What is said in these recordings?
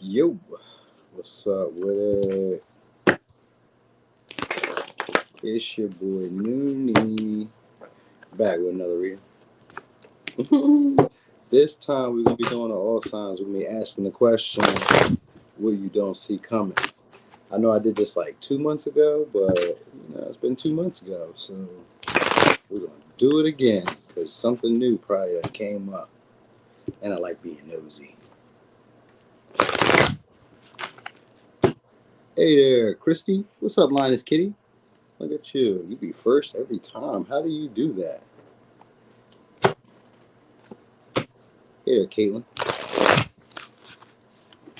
Yo, what's up with it? It's your boy Noonie back with another reading. This time we're gonna be doing the all signs with me asking the question, what you don't see coming. I know I did this like 2 months ago, but it's been 2 months ago, so we're gonna do it again because something new probably that came up, and I like being nosy. Hey there, Christy. What's up, Linus Kitty? Look at you. You be first every time. How do you do that? Hey there, Caitlin.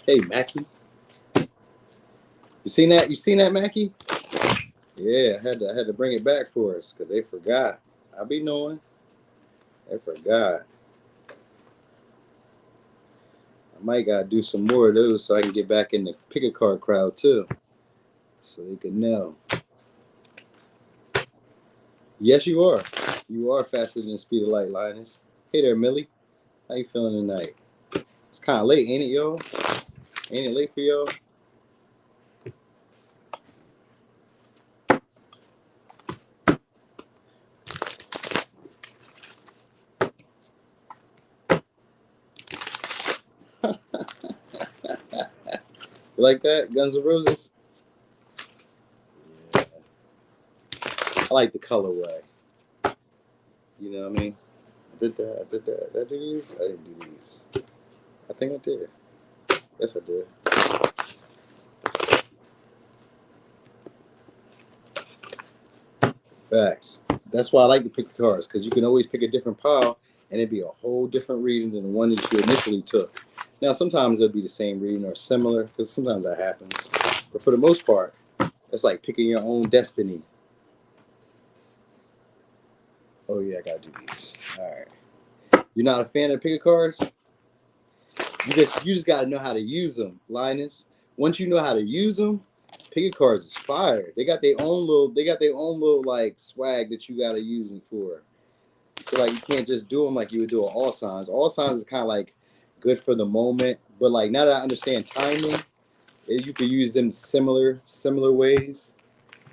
Hey, Mackie. You seen that? You seen that, Mackie? Yeah, I had to bring it back for us because they forgot. I be knowing. They forgot. I might gotta do some more of those so I can get back in the pick a card crowd too. So they can know. Yes, you are. You are faster than the speed of light, Linus. Hey there, Millie. How you feeling tonight? It's kind of late, ain't it, y'all? Ain't it late for y'all? You like that? Guns N' Roses? Yeah. I like the colorway. You know what I mean? I did that. Did I do these? I didn't do these. I think I did. Yes, I did. Facts. That's why I like to pick the cards, because you can always pick a different pile and it'd be a whole different reading than the one that you initially took. Now, sometimes it'll be the same reading or similar, because sometimes that happens. But for the most part, it's like picking your own destiny. Oh, yeah, I got to do these. All right. You're not a fan of pick a cards? You just got to know how to use them, Linus. Once you know how to use them, pick a cards is fire. They got their own little like swag that you got to use them for. So like you can't just do them like you would do an all signs. All signs is kind of like good for the moment, but like now that I understand timing, you could use them similar ways.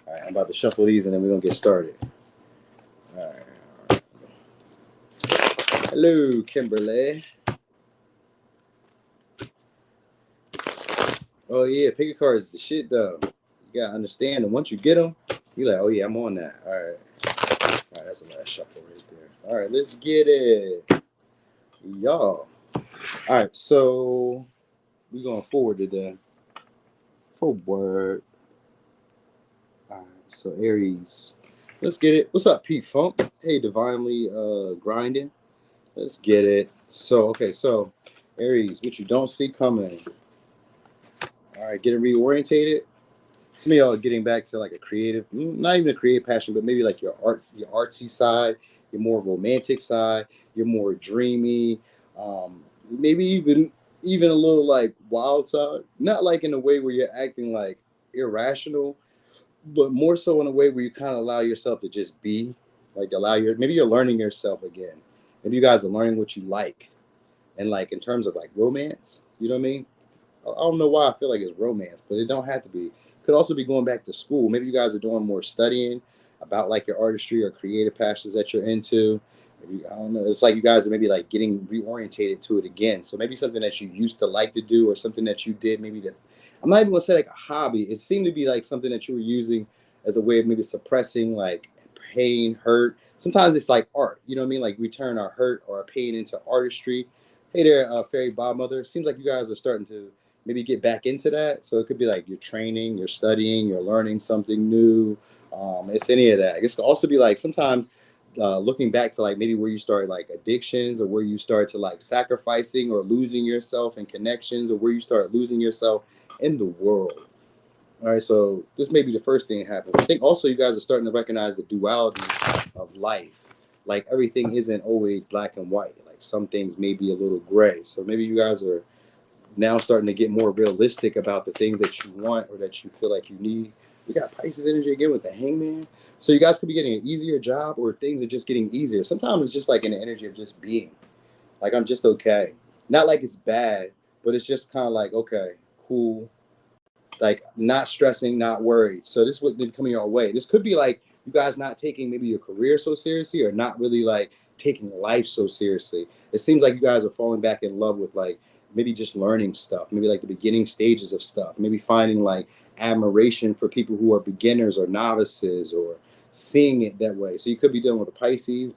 All right, I'm about to shuffle these and then we're gonna get started. All right. Hello, Kimberly. Oh yeah, pick a card is the shit though. You gotta understand, and once you get them, you're like, oh yeah, I'm on that. All right, that's the last shuffle right there. All right, let's get it, y'all. All right, so we're going forward today. Forward. All right, so Aries, let's get it. What's up, P Funk? Hey, divinely grinding. Let's get it. So Aries, what you don't see coming. All right, getting reorientated. Some of y'all are getting back to like a creative, not even a creative passion, but maybe like your artsy side, your more romantic side, you're more dreamy, maybe even a little like wild side. Not like in a way where you're acting like irrational, but more so in a way where you kind of allow yourself to just be, like maybe you're learning yourself again. Maybe you guys are learning what you like, and like in terms of like romance, you know what I mean? I don't know why I feel like it's romance, but it don't have to be. Could also be going back to school. Maybe you guys are doing more studying about like your artistry or creative passions that you're into. Maybe, I don't know. It's like you guys are maybe like getting reorientated to it again. So maybe something that you used to like to do or something that you did maybe that I'm not even gonna say like a hobby. It seemed to be like something that you were using as a way of maybe suppressing like pain, hurt. Sometimes it's like art. You know what I mean? Like we turn our hurt or our pain into artistry. Hey there, Fairy Godmother. Seems like you guys are starting to maybe get back into that. So it could be like you're training, you're studying, you're learning something new. It's any of that. I guess it could also be like sometimes looking back to like maybe where you started like addictions or where you started to like sacrificing or losing yourself in connections or where you start losing yourself in the world. All right, so this may be the first thing that happens. I think also you guys are starting to recognize the duality of life. Like everything isn't always black and white. Like some things may be a little gray. So maybe you guys are now starting to get more realistic about the things that you want or that you feel like you need. We got Pisces energy again with the hangman. So you guys could be getting an easier job or things are just getting easier. Sometimes it's just like an energy of just being. Like I'm just okay. Not like it's bad, but it's just kind of like, okay, cool, like not stressing, not worried. So this is what been coming your way. This could be like you guys not taking maybe your career so seriously, or not really like taking life so seriously. It seems like you guys are falling back in love with like maybe just learning stuff, maybe like the beginning stages of stuff, maybe finding like admiration for people who are beginners or novices, or seeing it that way. So you could be dealing with a Pisces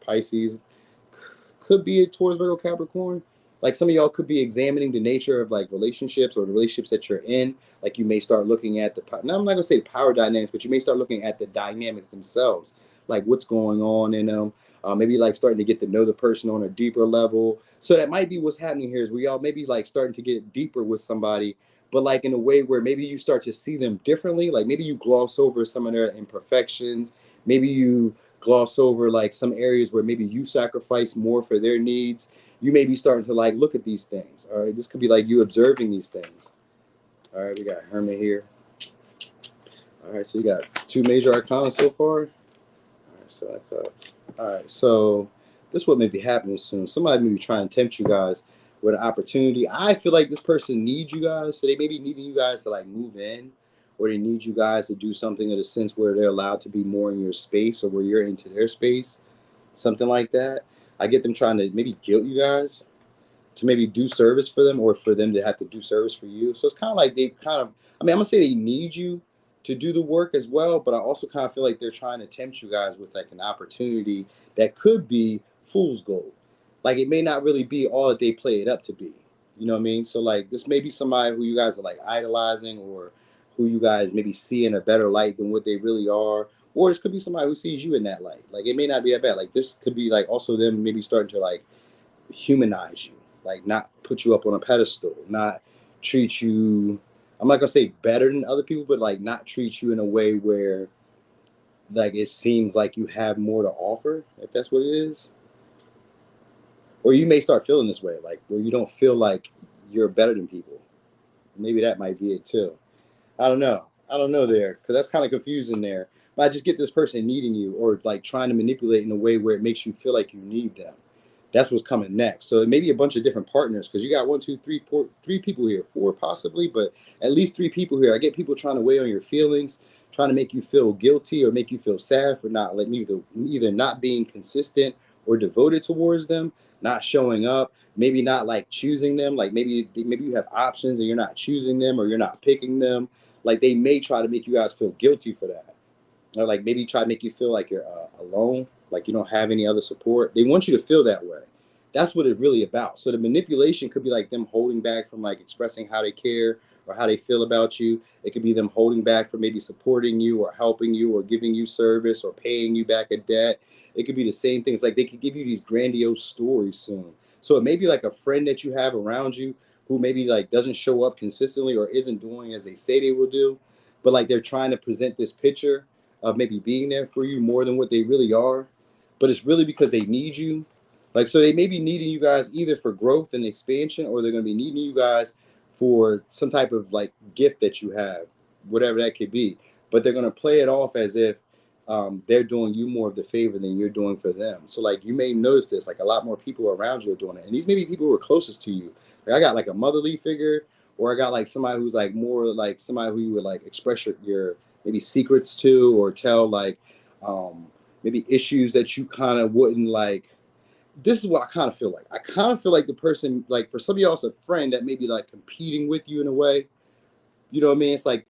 could be towards Virgo Capricorn. Like some of y'all could be examining the nature of like relationships or the relationships that you're in. Like you may start looking at the, now I'm not gonna say power dynamics, but you may start looking at the dynamics themselves, like what's going on in them. Maybe like starting to get to know the person on a deeper level. So that might be what's happening here is we all maybe like starting to get deeper with somebody, but like in a way where maybe you start to see them differently. Like maybe you gloss over some of their imperfections. Maybe you gloss over like some areas where maybe you sacrifice more for their needs. You may be starting to like look at these things. All right, this could be like you observing these things. All right, we got Hermit here. All right, so you got two major arcana so far. All right, so all right, so this what may be happening soon. Somebody may be trying to tempt you guys with an opportunity. I feel like this person needs you guys, so they may be needing you guys to like move in, or they need you guys to do something in a sense where they're allowed to be more in your space, or where you're into their space, something like that. I get them trying to maybe guilt you guys to maybe do service for them, or for them to have to do service for you. So it's kind of like they kind of, I mean, I'm gonna say they need you to do the work as well, but I also kind of feel like they're trying to tempt you guys with like an opportunity that could be fool's gold. Like it may not really be all that they play it up to be. You know what I mean? So like this may be somebody who you guys are like idolizing, or who you guys maybe see in a better light than what they really are. Or this could be somebody who sees you in that light. Like it may not be that bad. Like this could be like also them maybe starting to like humanize you, like not put you up on a pedestal, not treat you, I'm not gonna say better than other people, but like not treat you in a way where like it seems like you have more to offer, if that's what it is. Or you may start feeling this way, like where you don't feel like you're better than people. Maybe that might be it too. I don't know. I don't know there, because that's kind of confusing there. But I just get this person needing you, or like trying to manipulate in a way where it makes you feel like you need them. That's what's coming next. So it may be a bunch of different partners, because you got one, two, three, four, three people here, four possibly, but at least three people here. I get people trying to weigh on your feelings, trying to make you feel guilty or make you feel sad for not like either not being consistent or devoted towards them, not showing up, maybe not like choosing them. Like maybe you have options and you're not choosing them, or you're not picking them. Like they may try to make you guys feel guilty for that, or like maybe try to make you feel like you're alone, like you don't have any other support. They want you to feel that way. That's what it's really about. So the manipulation could be like them holding back from like expressing how they care or how they feel about you. It could be them holding back from maybe supporting you or helping you or giving you service or paying you back a debt. It could be the same things. Like they could give you these grandiose stories soon. So it may be like a friend that you have around you who maybe like doesn't show up consistently or isn't doing as they say they will do, but like they're trying to present this picture of maybe being there for you more than what they really are. But it's really because they need you. Like, so they may be needing you guys either for growth and expansion, or they're going to be needing you guys for some type of like gift that you have, whatever that could be. But they're going to play it off as if they're doing you more of the favor than you're doing for them. So like you may notice this, like a lot more people around you are doing it. And these may be people who are closest to you. Like I got like a motherly figure, or I got like somebody who's like more like somebody who you would like express your maybe secrets to, or tell like maybe issues that you kind of wouldn't like. This is what I kind of feel like. I kind of feel like the person, like for some of y'all, it's a friend that may be like competing with you in a way. You know what I mean? It's like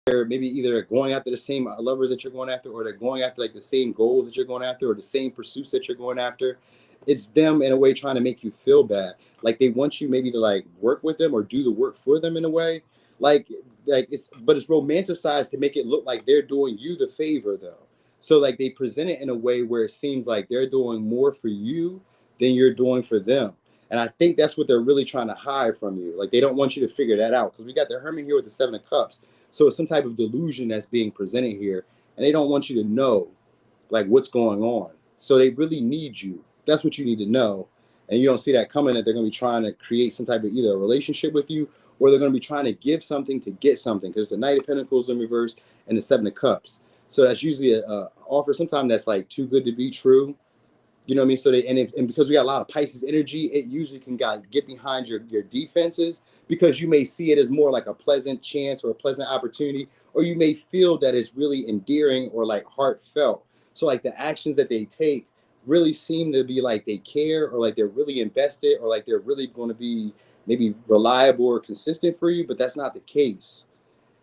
they're maybe either going after the same lovers that you're going after, or they're going after like the same goals that you're going after, or the same pursuits that you're going after. It's them in a way trying to make you feel bad. Like they want you maybe to like work with them or do the work for them in a way. Like but it's romanticized to make it look like they're doing you the favor though. So like they present it in a way where it seems like they're doing more for you than you're doing for them. And I think that's what they're really trying to hide from you. Like they don't want you to figure that out, because we got the Hermit here with the Seven of Cups. So it's some type of delusion that's being presented here, and they don't want you to know like what's going on. So they really need you. That's what you need to know. And you don't see that coming, that they're going to be trying to create some type of either a relationship with you, or they're going to be trying to give something to get something, because the Knight of Pentacles in reverse and the Seven of Cups. So that's usually a offer sometimes that's like too good to be true. You know what I mean? So and because we got a lot of Pisces energy, it usually can get behind your defenses, because you may see it as more like a pleasant chance or a pleasant opportunity, or you may feel that it's really endearing or like heartfelt. So like the actions that they take really seem to be like they care, or like they're really invested, or like they're really going to be maybe reliable or consistent for you, but that's not the case.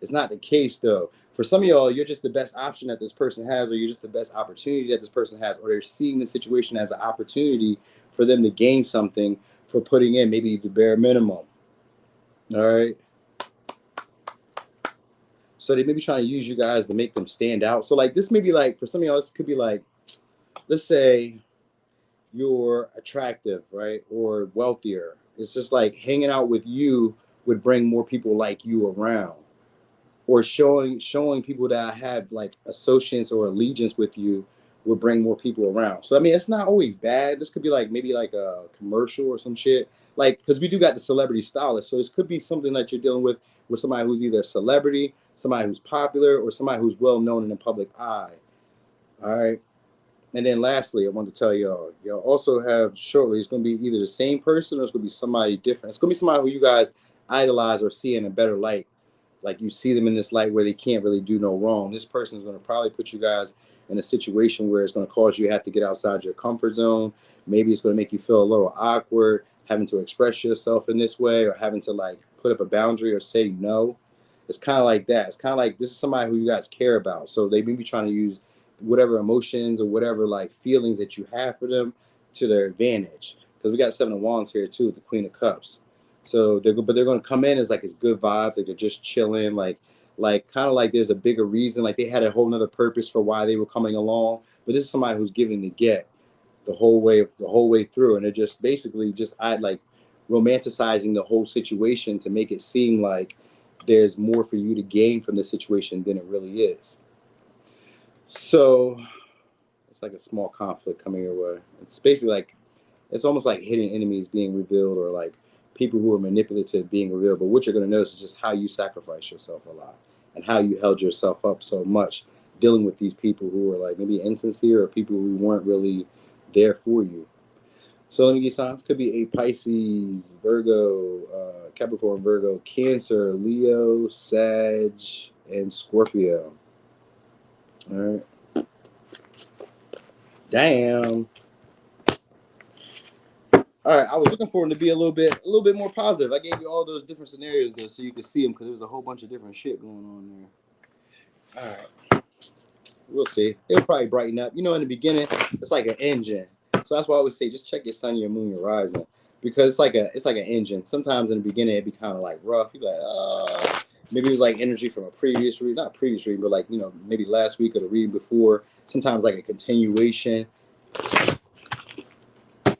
It's not the case though. For some of y'all, you're just the best option that this person has, or you're just the best opportunity that this person has, or they're seeing the situation as an opportunity for them to gain something for putting in maybe the bare minimum. All right. So they may be trying to use you guys to make them stand out. So like this may be like, for some of y'all, this could be like, let's say you're attractive, right? Or wealthier. It's just like hanging out with you would bring more people like you around, or showing people that have like associates or allegiance with you would bring more people around. So I mean, it's not always bad. This could be like maybe like a commercial or some shit. Like, because we do got the celebrity stylist, so this could be something that you're dealing with somebody who's either a celebrity, somebody who's popular, or somebody who's well known in the public eye. All right. And then lastly, I want to tell y'all also have shortly, it's going to be either the same person or it's going to be somebody different. It's going to be somebody who you guys idolize or see in a better light. Like you see them in this light where they can't really do no wrong. This person is going to probably put you guys in a situation where it's going to cause you to have to get outside your comfort zone. Maybe it's going to make you feel a little awkward having to express yourself in this way, or having to like put up a boundary or say no. It's kind of like that. It's kind of like this is somebody who you guys care about. So they may be trying to use whatever emotions or whatever like feelings that you have for them to their advantage. Because we got Seven of Wands here too with the Queen of Cups. So they're going to come in as like it's good vibes, like they're just chilling, like kind of like there's a bigger reason, like they had a whole nother purpose for why they were coming along. But this is somebody who's giving to get the whole way through, and they're just basically just like romanticizing the whole situation to make it seem like there's more for you to gain from the situation than it really is. So it's like a small conflict coming your way. It's basically like, it's almost like hidden enemies being revealed, or like people who are manipulative being revealed. But what you're going to notice is just how you sacrifice yourself a lot, and how you held yourself up so much dealing with these people who are like maybe insincere, or people who weren't really there for you. So let me give you signs. Could be a Pisces, Virgo, Capricorn, Virgo, Cancer, Leo, Sag, and Scorpio. All right. Damn. All right, I was looking for him to be a little bit more positive. I gave you all those different scenarios though, so you could see them, because there was a whole bunch of different shit going on there. All right, we'll see. It'll probably brighten up. You know, in the beginning, it's like an engine. So that's why I always say, just check your sun, your moon, your rising, because it's like an engine. Sometimes in the beginning it'd be kind of like rough. You'd be like, maybe it was like energy from a previous reading, not previous reading, but like, you know, maybe last week or the reading before. Sometimes like a continuation.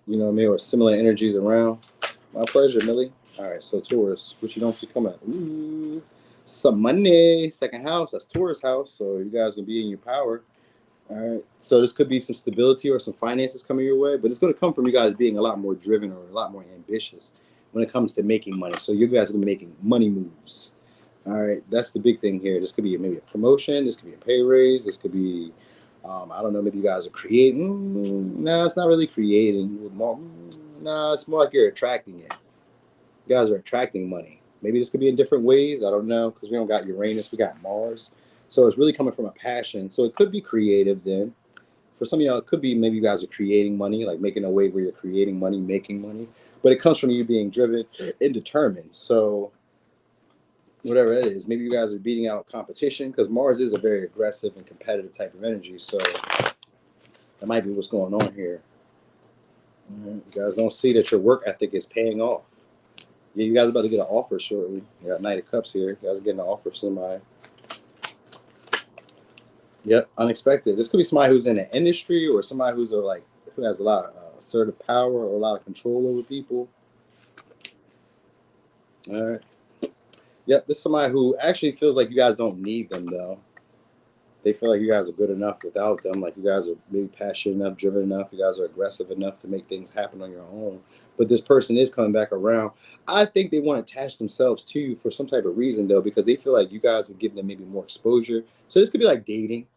You know what I mean? Or similar energies around. My pleasure, Millie. All right, so Taurus, which you don't see coming. Ooh, some money. Second house, that's Taurus house. So you guys gonna be in your power. All right. So this could be some stability or some finances coming your way, but it's gonna come from you guys being a lot more driven or a lot more ambitious when it comes to making money. So you guys are gonna be making money moves. All right, that's the big thing here. This could be maybe a promotion. This could be a pay raise. This could be I don't know, maybe you guys are creating. No, it's not really creating. No, it's more like you're attracting it. You guys are attracting money. Maybe this could be in different ways. I don't know, because we don't got Uranus, we got Mars. So it's really coming from a passion. So it could be creative then. For some of y'all, it could be maybe you guys are creating money, like making a way where you're creating money, making money. But it comes from you being driven and determined. So whatever it is, maybe you guys are beating out competition, because Mars is a very aggressive and competitive type of energy. So that might be what's going on here. You guys don't see that your work ethic is paying off. Yeah, you guys are about to get an offer shortly. You got Knight of Cups here. You guys are getting an offer from somebody. Yep, unexpected. This could be somebody who's in an industry, or somebody who has a lot of assertive power or a lot of control over people. All right. Yep, this is somebody who actually feels like you guys don't need them, though. They feel like you guys are good enough without them. Like you guys are maybe passionate enough, driven enough. You guys are aggressive enough to make things happen on your own. But this person is coming back around. I think they want to attach themselves to you for some type of reason, though, because they feel like you guys would give them maybe more exposure. So this could be like dating.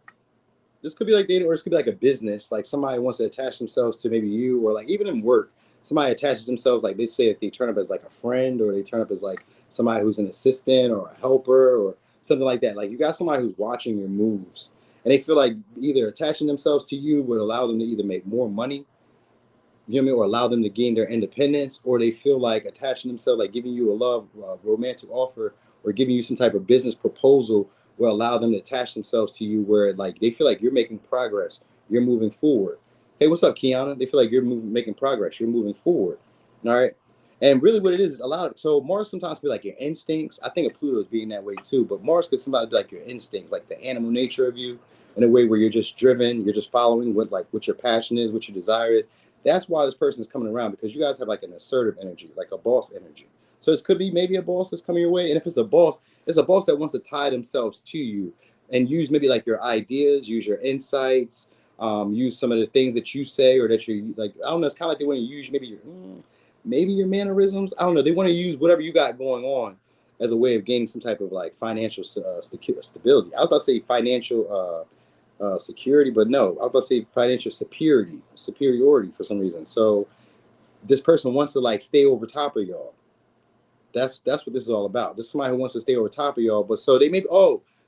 This could be like dating, or this could be like a business. Like somebody wants to attach themselves to maybe you, or like even in work, somebody attaches themselves. Like they say that they turn up as like a friend, or they turn up as like somebody who's an assistant or a helper or something like that. Like you got somebody who's watching your moves, and they feel like either attaching themselves to you would allow them to either make more money, you know what I mean, or allow them to gain their independence, or they feel like attaching themselves, like giving you a love, romantic offer, or giving you some type of business proposal will allow them to attach themselves to you, where like they feel like you're making progress, you're moving forward. Hey, what's up, Kiana? They feel like you're making progress, you're moving forward. All right. And really, what it is a lot. So Mars sometimes be like your instincts. I think of Pluto as being that way too, but Mars could sometimes be like your instincts, like the animal nature of you, in a way where you're just driven, you're just following what your passion is, what your desire is. That's why this person is coming around, because you guys have like an assertive energy, like a boss energy. So this could be maybe a boss that's coming your way. And if it's a boss that wants to tie themselves to you and use maybe like your ideas, use your insights, use some of the things that you say, or that you like. I don't know. It's kind of like they want to use maybe your mannerisms. I don't know. They want to use whatever you got going on as a way of gaining some type of like financial stability. I was about to say financial security, but no, I was about to say financial superiority for some reason. So this person wants to like stay over top of y'all. That's what this is all about. This is somebody who wants to stay over top of y'all. But so they may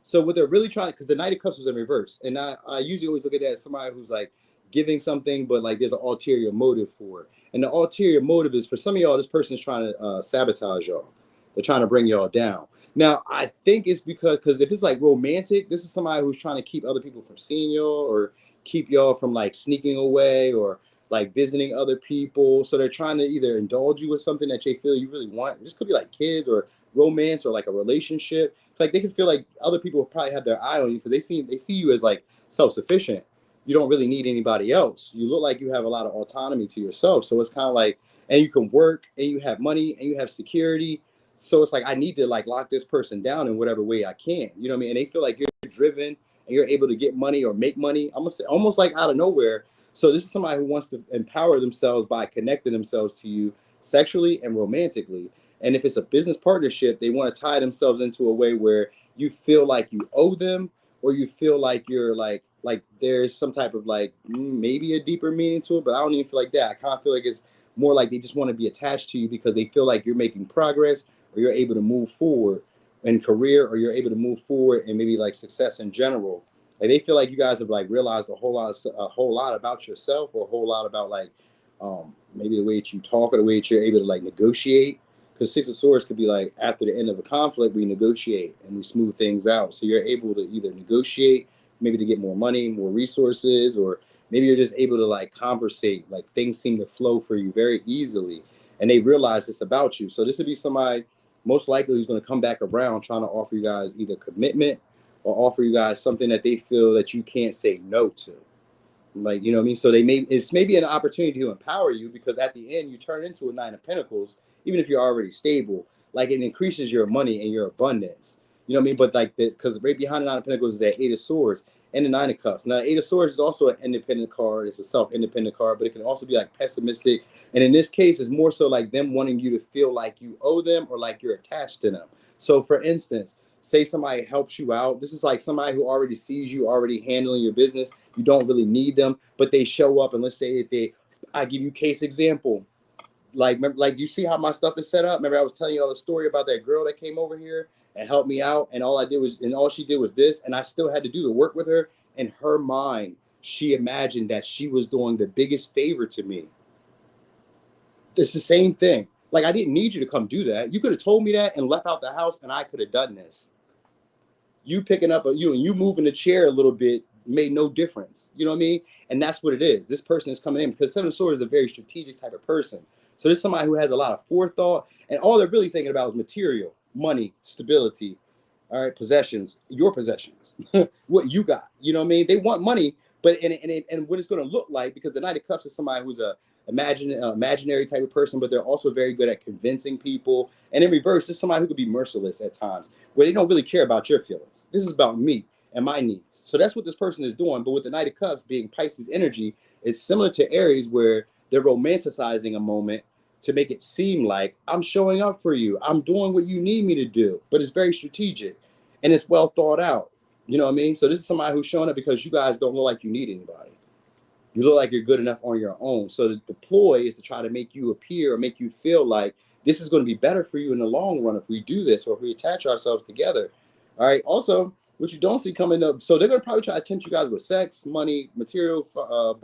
so what they're really trying, because the Knight of Cups was in reverse, and I usually always look at that as somebody who's like giving something, but like there's an ulterior motive for it. And the ulterior motive is for some of y'all, this person is trying to sabotage y'all. They're trying to bring y'all down. Now, I think it's because if it's like romantic, this is somebody who's trying to keep other people from seeing y'all, or keep y'all from like sneaking away, or like visiting other people. So they're trying to either indulge you with something that they feel you really want. This could be like kids or romance or like a relationship. Like they can feel like other people probably have their eye on you because they see you as like self-sufficient. You don't really need anybody else. You look like you have a lot of autonomy to yourself. So it's kind of like, and you can work and you have money and you have security. So it's like, I need to like lock this person down in whatever way I can. You know what I mean? And they feel like you're driven and you're able to get money or make money. I'm gonna say almost like out of nowhere. So this is somebody who wants to empower themselves by connecting themselves to you sexually and romantically. And if it's a business partnership, they want to tie themselves into a way where you feel like you owe them, or you feel like you're like there's some type of like maybe a deeper meaning to it, but I don't even feel like that. I kind of feel like it's more like they just want to be attached to you because they feel like you're making progress, or you're able to move forward in career, or you're able to move forward and maybe like success in general. Like they feel like you guys have like realized a whole lot about yourself, or a whole lot about like maybe the way that you talk, or the way that you're able to like negotiate. Because Six of Swords could be like after the end of a conflict, we negotiate and we smooth things out. So you're able to either negotiate, maybe to get more money, more resources, or maybe you're just able to like conversate. Like things seem to flow for you very easily, and they realize it's about you. So this would be somebody most likely who's going to come back around trying to offer you guys either commitment, or offer you guys something that they feel that you can't say no to. Like, you know what I mean? So it's maybe an opportunity to empower you, because at the end you turn into a Nine of Pentacles, even if you're already stable. Like it increases your money and your abundance. You know what I mean? But like because right behind the Nine of Pentacles is that Eight of Swords and the Nine of Cups. Now, the Eight of Swords is also an independent card. It's a self-independent card, but it can also be like pessimistic. And in this case, it's more so like them wanting you to feel like you owe them, or like you're attached to them. So for instance, say somebody helps you out. This is like somebody who already sees you already handling your business. You don't really need them, but they show up, and let's say if I give you case example. Like, remember, like you see how my stuff is set up. Remember, I was telling you all the story about that girl that came over here and helped me out, and all she did was this, and I still had to do the work with her. In her mind, she imagined that she was doing the biggest favor to me. It's the same thing. Like, I didn't need you to come do that. You could have told me that and left out the house, and I could have done this. You picking up you moving the chair a little bit made no difference. You know what I mean? And that's what it is. This person is coming in because Seven of Swords is a very strategic type of person. So this is somebody who has a lot of forethought, and all they're really thinking about is material, money, stability, all right, possessions, your possessions, what you got. You know what I mean? They want money, but and what it's going to look like, because the Knight of Cups is somebody who's a imaginary type of person, but they're also very good at convincing people. And in reverse, it's somebody who could be merciless at times, where they don't really care about your feelings. This is about me and my needs. So that's what this person is doing. But with the Knight of Cups being Pisces energy, it's similar to Aries, where they're romanticizing a moment to make it seem like I'm showing up for you. I'm doing what you need me to do. But it's very strategic and it's well thought out. You know what I mean? So this is somebody who's showing up because you guys don't look like you need anybody. You look like you're good enough on your own. So the ploy is to try to make you appear or make you feel like this is going to be better for you in the long run if we do this or if we attach ourselves together. All right. Also, what you don't see coming up, so they're going to probably try to tempt you guys with sex, money, material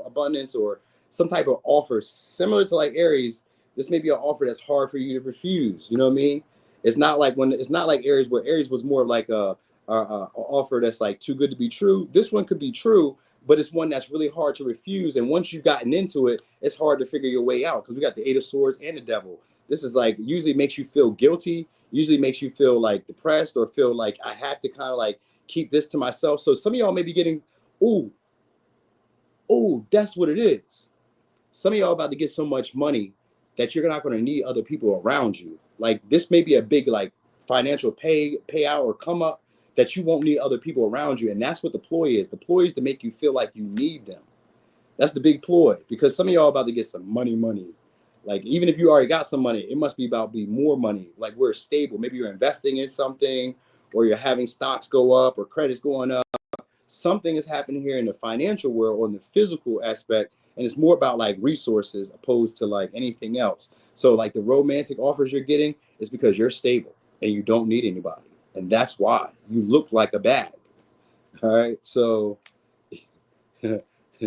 abundance, or some type of offer similar to like Aries. This may be an offer that's hard for you to refuse. You know what I mean? It's not like Aries, where Aries was more of like a offer that's like too good to be true. This one could be true, but it's one that's really hard to refuse. And once you've gotten into it, it's hard to figure your way out because we got the Eight of Swords and the Devil. This is like usually makes you feel guilty, usually makes you feel like depressed or feel like I have to kind of like keep this to myself. So some of y'all may be getting, that's what it is. Some of y'all about to get so much money that you're not going to need other people around you. Like this may be a big like financial payout or come up that you won't need other people around you. And that's what the ploy is. The ploy is to make you feel like you need them. That's the big ploy, because some of y'all about to get some money. Like even if you already got some money, it must be about be more money. Like we're stable. Maybe you're investing in something or you're having stocks go up or credits going up. Something is happening here in the financial world or in the physical aspect. And it's more about like resources opposed to like anything else. So like the romantic offers you're getting is because you're stable and you don't need anybody. And that's why you look like a bag. All right. So,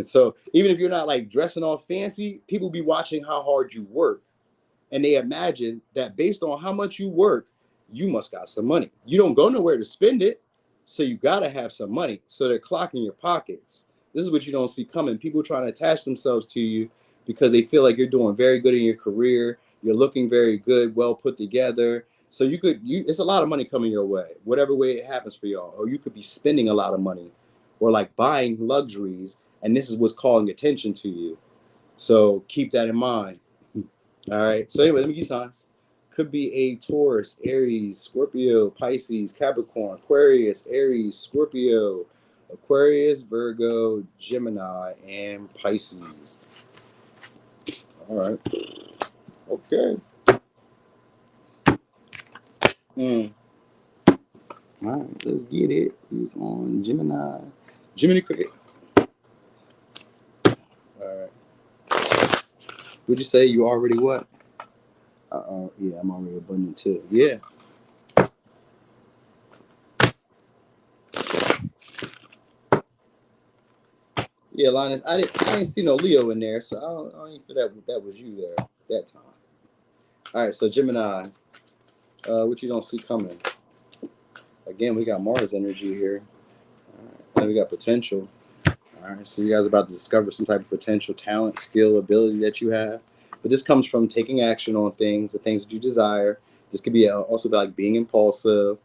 so even if you're not like dressing all fancy, people be watching how hard you work. And they imagine that based on how much you work, you must got some money. You don't go nowhere to spend it. So you got to have some money. So they're clocking your pockets. This is what you don't see coming. People trying to attach themselves to you because they feel like you're doing very good in your career. You're looking very good, well put together. So it's a lot of money coming your way, whatever way it happens for y'all. Or you could be spending a lot of money or like buying luxuries. And this is what's calling attention to you. So keep that in mind. All right. So anyway, let me give you signs. Could be a Taurus, Aries, Scorpio, Pisces, Capricorn, Aquarius, Aries, Scorpio, Aquarius, Virgo, Gemini, and Pisces. All right. Okay. All right. Let's get it. Who's on Gemini? Gemini Cricket. All right. Would you say you already what? Yeah, I'm already abundant too. Yeah. Yeah, Linus, I didn't see no Leo in there, so I don't feel that was you there that time. All right, so Gemini, what you don't see coming. Again, we got Mars energy here. All right, then we got potential. All right, so you guys are about to discover some type of potential, talent, skill, ability that you have. But this comes from taking action on things, the things that you desire. This could be also like being impulsive.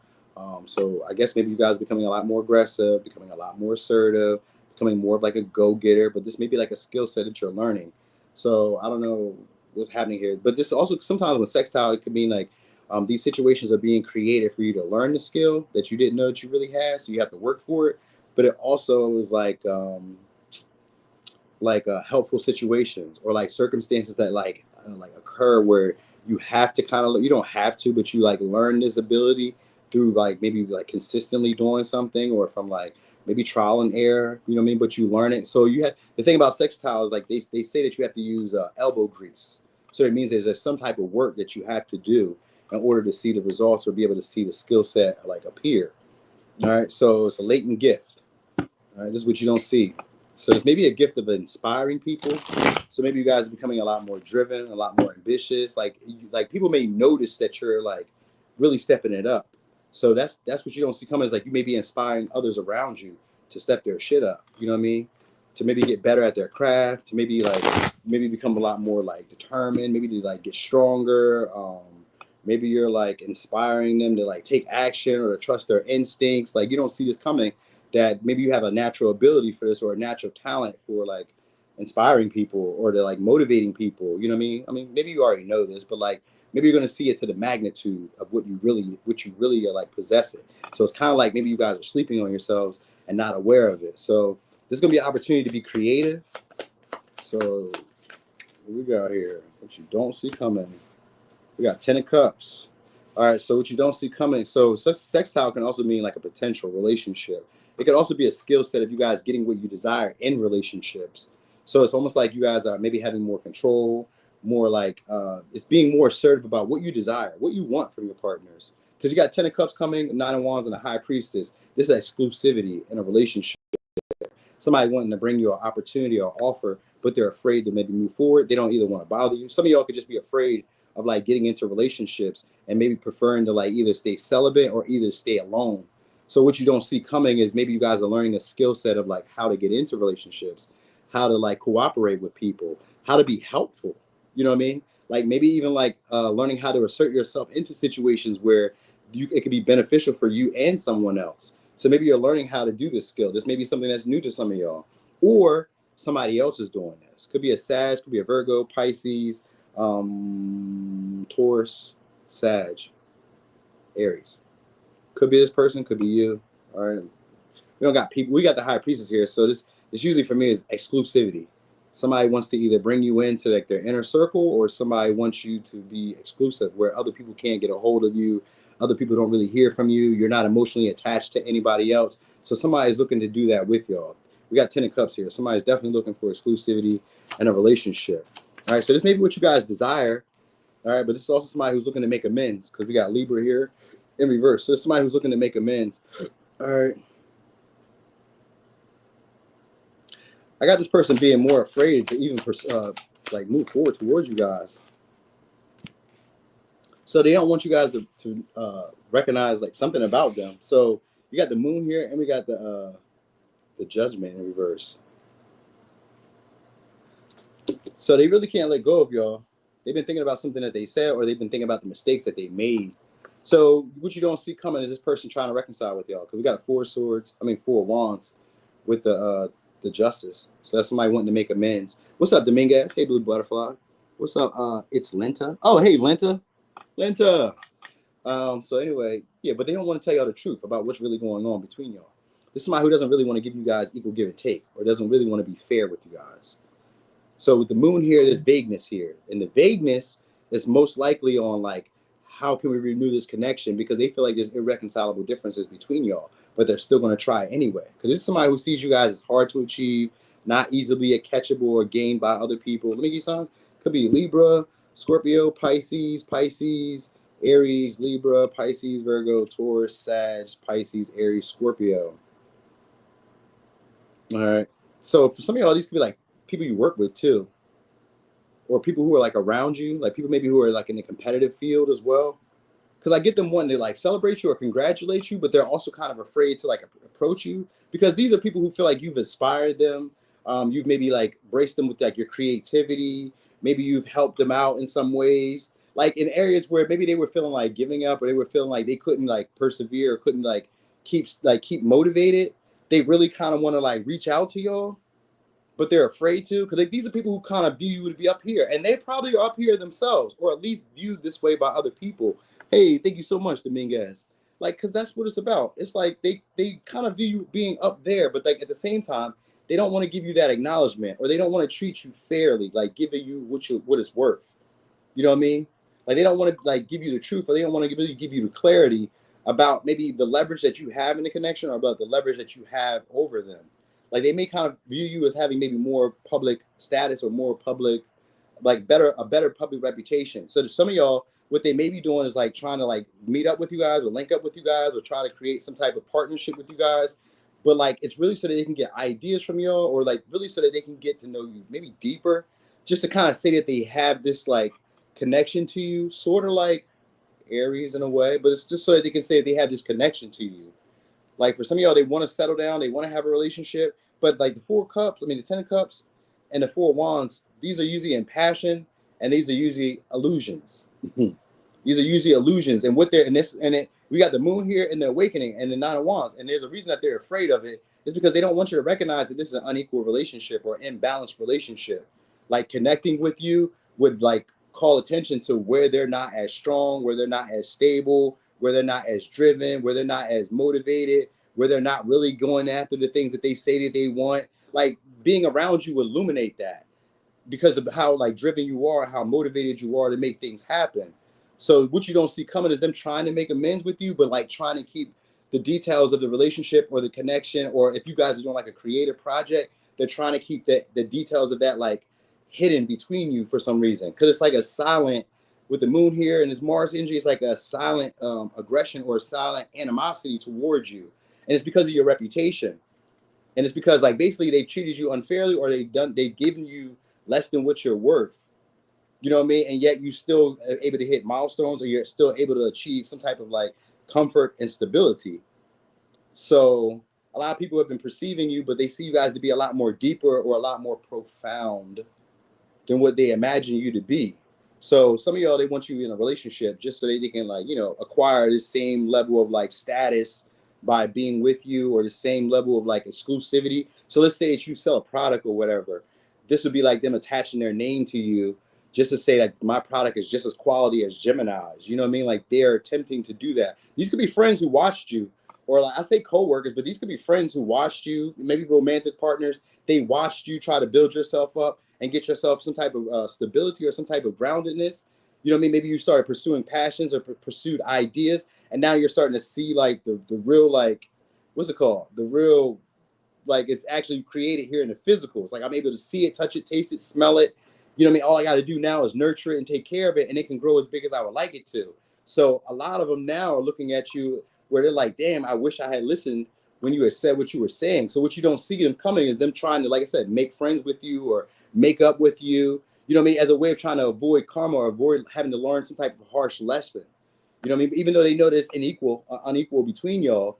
So I guess maybe you guys are becoming a lot more aggressive, becoming a lot more assertive, becoming more of like a go-getter. But this may be like a skill set that you're learning. So I don't know what's happening here. But this also sometimes with sextile, it could mean like these situations are being created for you to learn the skill that you didn't know that you really had. So you have to work for it. But it also is like helpful situations or like circumstances that like occur where you have to kind of, you don't have to, but you like learn this ability through like maybe like consistently doing something or from like maybe trial and error, you know what I mean? But you learn it. So you have the thing about sextiles, is like they say that you have to use elbow grease. So it means there's some type of work that you have to do in order to see the results or be able to see the skill set like appear. All right. So it's a latent gift. All right. This is what you don't see. So it's maybe a gift of inspiring people. So maybe you guys are becoming a lot more driven, a lot more ambitious. Like people may notice that you're like really stepping it up. So that's what you don't see coming, is like you may be inspiring others around you to step their shit up. You know what I mean? To maybe get better at their craft, to maybe become a lot more like determined, maybe to like get stronger. Maybe you're like inspiring them to like take action or to trust their instincts. Like you don't see this coming, that maybe you have a natural ability for this or a natural talent for like inspiring people or to like motivating people. You know what I mean? I mean, maybe you already know this, but like maybe you're going to see it to the magnitude of what you really are like possessing. So it's kind of like maybe you guys are sleeping on yourselves and not aware of it. So there's going to be an opportunity to be creative. So what we got here? What you don't see coming. We got 10 of Cups. All right, so what you don't see coming. So sextile can also mean like a potential relationship. It could also be a skill set of you guys getting what you desire in relationships. So it's almost like you guys are maybe having more control, more like it's being more assertive about what you desire, what you want from your partners. Because you got 10 of Cups coming, 9 of Wands, and a High Priestess. This is exclusivity in a relationship. Somebody wanting to bring you an opportunity or offer, but they're afraid to maybe move forward. They don't either want to bother you. Some of y'all could just be afraid of like getting into relationships and maybe preferring to like either stay celibate or either stay alone. So what you don't see coming is maybe you guys are learning a skill set of like how to get into relationships, how to like cooperate with people, how to be helpful. You know what I mean? Like maybe even like learning how to assert yourself into situations where it could be beneficial for you and someone else. So maybe you're learning how to do this skill. This may be something that's new to some of y'all, or somebody else is doing this. Could be a Sag, could be a Virgo, Pisces, Taurus, Sag, Aries. Could be this person, could be you. All right. We don't got people. We got the High Priestess here. So this usually for me is exclusivity. Somebody wants to either bring you into like their inner circle, or somebody wants you to be exclusive, where other people can't get a hold of you. Other people don't really hear from you. You're not emotionally attached to anybody else. So somebody's looking to do that with y'all. We got 10 of Cups here. Somebody's definitely looking for exclusivity and a relationship. All right. So this may be what you guys desire. All right. But this is also somebody who's looking to make amends, because we got Libra here in reverse. So it's somebody who's looking to make amends. All right. I got this person being more afraid to even like move forward towards you guys. So they don't want you guys to recognize like something about them. So you got the Moon here, and we got the Judgment in reverse. So they really can't let go of y'all. They've been thinking about something that they said, or they've been thinking about the mistakes that they made. So what you don't see coming is this person trying to reconcile with y'all, because we got 4 of Wands with the Justice. So that's somebody wanting to make amends. What's up, Dominguez? Hey, Blue Butterfly. What's up? It's Lenta. Oh, hey, Lenta. So anyway, yeah, but they don't want to tell y'all the truth about what's really going on between y'all. This is somebody who doesn't really want to give you guys equal give and take, or doesn't really want to be fair with you guys. So with the Moon here, there's vagueness here. And the vagueness is most likely on like, how can we renew this connection? Because they feel like there's irreconcilable differences between y'all, but they're still going to try anyway. Because this is somebody who sees you guys as hard to achieve, not easily catchable or gained by other people. Let me give you signs. Could be Libra, Scorpio, Pisces, Aries, Libra, Pisces, Virgo, Taurus, Sag, Pisces, Aries, Scorpio. All right. So for some of y'all, these could be like people you work with too, or people who are like around you, like people maybe who are like in the competitive field as well. Because I get them wanting to like celebrate you or congratulate you, but they're also kind of afraid to like approach you, because these are people who feel like you've inspired them. You've maybe like braced them with like your creativity. Maybe you've helped them out in some ways, like in areas where maybe they were feeling like giving up, or they were feeling like they couldn't like persevere, or couldn't like keep motivated. They really kind of want to like reach out to y'all, but they're afraid to, because like, these are people who kind of view you to be up here, and they probably are up here themselves, or at least viewed this way by other people. Hey, thank you so much, Dominguez. Like, because that's what it's about. It's like they kind of view you being up there, but like at the same time, they don't want to give you that acknowledgement, or they don't want to treat you fairly, like giving you what it's worth. You know what I mean? Like they don't want to like give you the truth, or they don't want to really give you the clarity about maybe the leverage that you have in the connection, or about the leverage that you have over them. Like they may kind of view you as having maybe more public status, or more public, like a better public reputation. So to some of y'all, what they may be doing is like trying to like meet up with you guys, or link up with you guys, or try to create some type of partnership with you guys. But like it's really so that they can get ideas from y'all, or like really so that they can get to know you maybe deeper, just to kind of say that they have this like connection to you, sort of like Aries in a way, but it's just so that they can say that they have this connection to you. Like for some of y'all, they want to settle down, they want to have a relationship, but like the 4 of Cups, the 10 of Cups, and the 4 of Wands, these are usually in passion, and these are usually illusions. These are usually illusions, and what they're in this, and we got the Moon here in the Awakening and the 9 of Wands, and there's a reason that they're afraid of it. Is because they don't want you to recognize that this is an unequal relationship or imbalanced relationship. Like connecting with you would like call attention to where they're not as strong, where they're not as stable, where they're not as driven, where they're not as motivated, where they're not really going after the things that they say that they want. Like being around you will illuminate that, because of how like driven you are, how motivated you are to make things happen. So what you don't see coming is them trying to make amends with you, but like trying to keep the details of the relationship or the connection, or if you guys are doing like a creative project, they're trying to keep the details of that like hidden between you for some reason, because it's like a silent, with the moon here and this Mars energy, it's like a silent aggression or a silent animosity towards you, and it's because of your reputation, and it's because like basically they've treated you unfairly, or they've given you less than what you're worth. You know what I mean? And yet you still are able to hit milestones, or you're still able to achieve some type of like comfort and stability. So a lot of people have been perceiving you, but they see you guys to be a lot more deeper or a lot more profound than what they imagine you to be. So some of y'all, they want you in a relationship just so they can like, acquire the same level of like status by being with you, or the same level of like exclusivity. So let's say that you sell a product or whatever. This would be like them attaching their name to you just to say that my product is just as quality as Gemini's. You know what I mean? Like they're attempting to do that. These could be friends who watched you, or like I say co-workers, but these could be friends who watched you, maybe romantic partners. They watched you try to build yourself up and get yourself some type of stability or some type of groundedness. You know what I mean? Maybe you started pursuing passions or pursued ideas, and now you're starting to see like the real, like, what's it called? The real, like, it's actually created here in the physical. It's like I'm able to see it, touch it, taste it, smell it. You know what I mean? All I got to do now is nurture it and take care of it, and it can grow as big as I would like it to. So a lot of them now are looking at you where they're like, damn, I wish I had listened when you had said what you were saying. So what you don't see them coming is them trying to, like I said, make friends with you or make up with you. You know what I mean? As a way of trying to avoid karma or avoid having to learn some type of harsh lesson. You know what I mean? Even though they know there's unequal between y'all,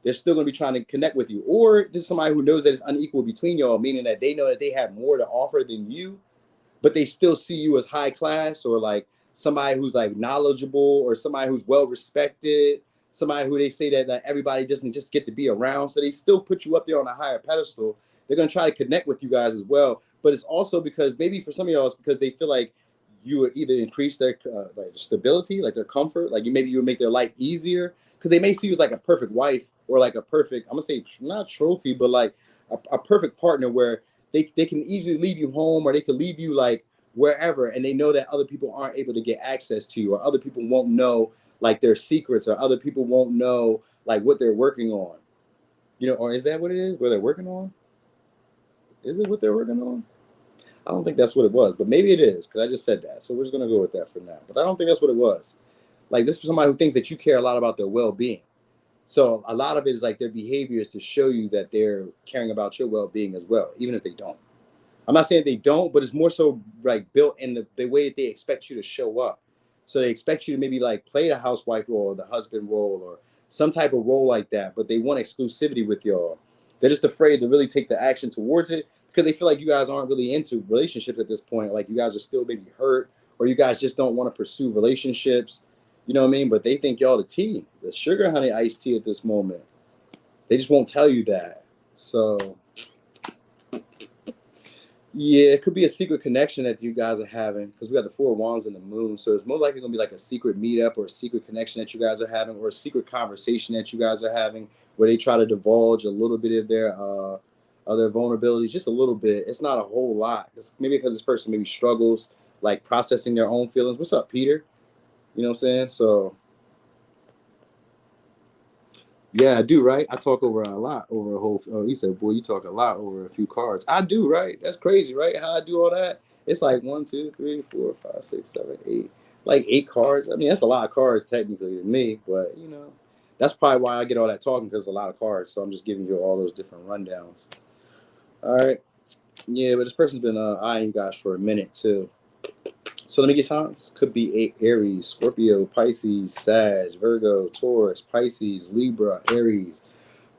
they're still going to be trying to connect with you. Or this is somebody who knows that it's unequal between y'all, meaning that they know that they have more to offer than you, but they still see you as high class, or like somebody who's like knowledgeable, or somebody who's well respected, somebody who they say that everybody doesn't just get to be around. So they still put you up there on a higher pedestal. They're going to try to connect with you guys as well. But it's also because maybe for some of y'all, it's because they feel like you would either increase their like stability, like their comfort, like you would make their life easier, because they may see you as like a perfect wife, or like a perfect, I'm gonna say not trophy, but like a perfect partner where they can easily leave you home, or they could leave you like wherever, and they know that other people aren't able to get access to you, or other people won't know like their secrets, or other people won't know like what they're working on. Or is that what it is? Where they're working on? Is it what they're working on? I don't think that's what it was, but maybe it is, because I just said that. So we're just gonna go with that for now. But I don't think that's what it was. Like, this is somebody who thinks that you care a lot about their well-being. So a lot of it is like their behavior is to show you that they're caring about your well-being as well, even if they don't. I'm not saying they don't, but it's more so like built in the way that they expect you to show up. So they expect you to maybe like play the housewife role, or the husband role, or some type of role like that, but they want exclusivity with y'all. They're just afraid to really take the action towards it, because they feel like you guys aren't really into relationships at this point. Like you guys are still maybe hurt, or you guys just don't want to pursue relationships. You know what I mean? But they think y'all the tea, the sugar honey iced tea at this moment. They just won't tell you that. So yeah, it could be a secret connection that you guys are having, because we got the Four of Wands and the Moon. So it's most likely going to be like a secret meetup, or a secret connection that you guys are having, or a secret conversation that you guys are having, where they try to divulge a little bit of their vulnerabilities, just a little bit. It's not a whole lot. It's maybe because this person maybe struggles like processing their own feelings. What's up, Peter? You know what I'm saying? So yeah, I do, right? I talk over a lot over a whole. Oh, he said, "Boy, you talk a lot over a few cards." I do, right? That's crazy, right? How I do all that? It's like 1, 2, 3, 4, 5, 6, 7, 8, like 8 cards. I mean, that's a lot of cards technically to me, but that's probably why I get all that talking, because it's a lot of cards. So I'm just giving you all those different rundowns. All right, yeah, but this person's been eyeing you guys for a minute too. So let me get signs. Could be Aries, Scorpio, Pisces, Sag, Virgo, Taurus, Pisces, Libra, Aries,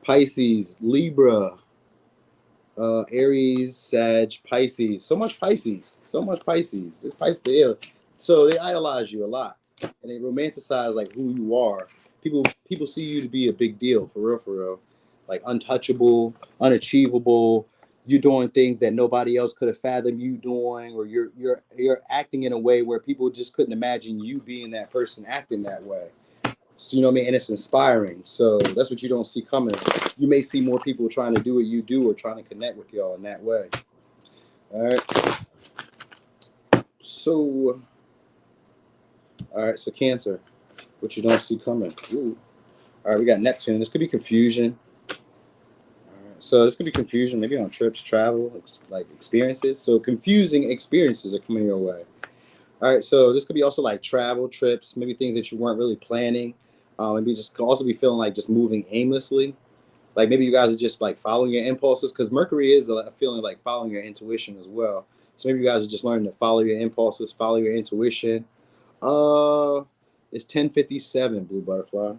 Pisces, Libra, Aries, Sag, Pisces. So much Pisces. So much Pisces. This Pisces, so they idolize you a lot, and they romanticize like who you are. People see you to be a big deal, for real, like untouchable, unachievable. You're doing things that nobody else could have fathomed you doing, or you're acting in a way where people just couldn't imagine you being that person acting that way. So you know what I mean? And it's inspiring. So that's what you don't see coming. You may see more people trying to do what you do, or trying to connect with y'all in that way. All right. So Cancer, what you don't see coming. Ooh. All right, we got Neptune. This could be confusion. All right, so this could be confusion, maybe on trips, travel, like experiences. So confusing experiences are coming your way. All right, so this could be also like travel, trips, maybe things that you weren't really planning. Maybe just could also be feeling like just moving aimlessly. Like maybe you guys are just like following your impulses because Mercury is a feeling like following your intuition as well. So maybe you guys are just learning to follow your impulses, follow your intuition. Uh, it's 10:57, Blue Butterfly.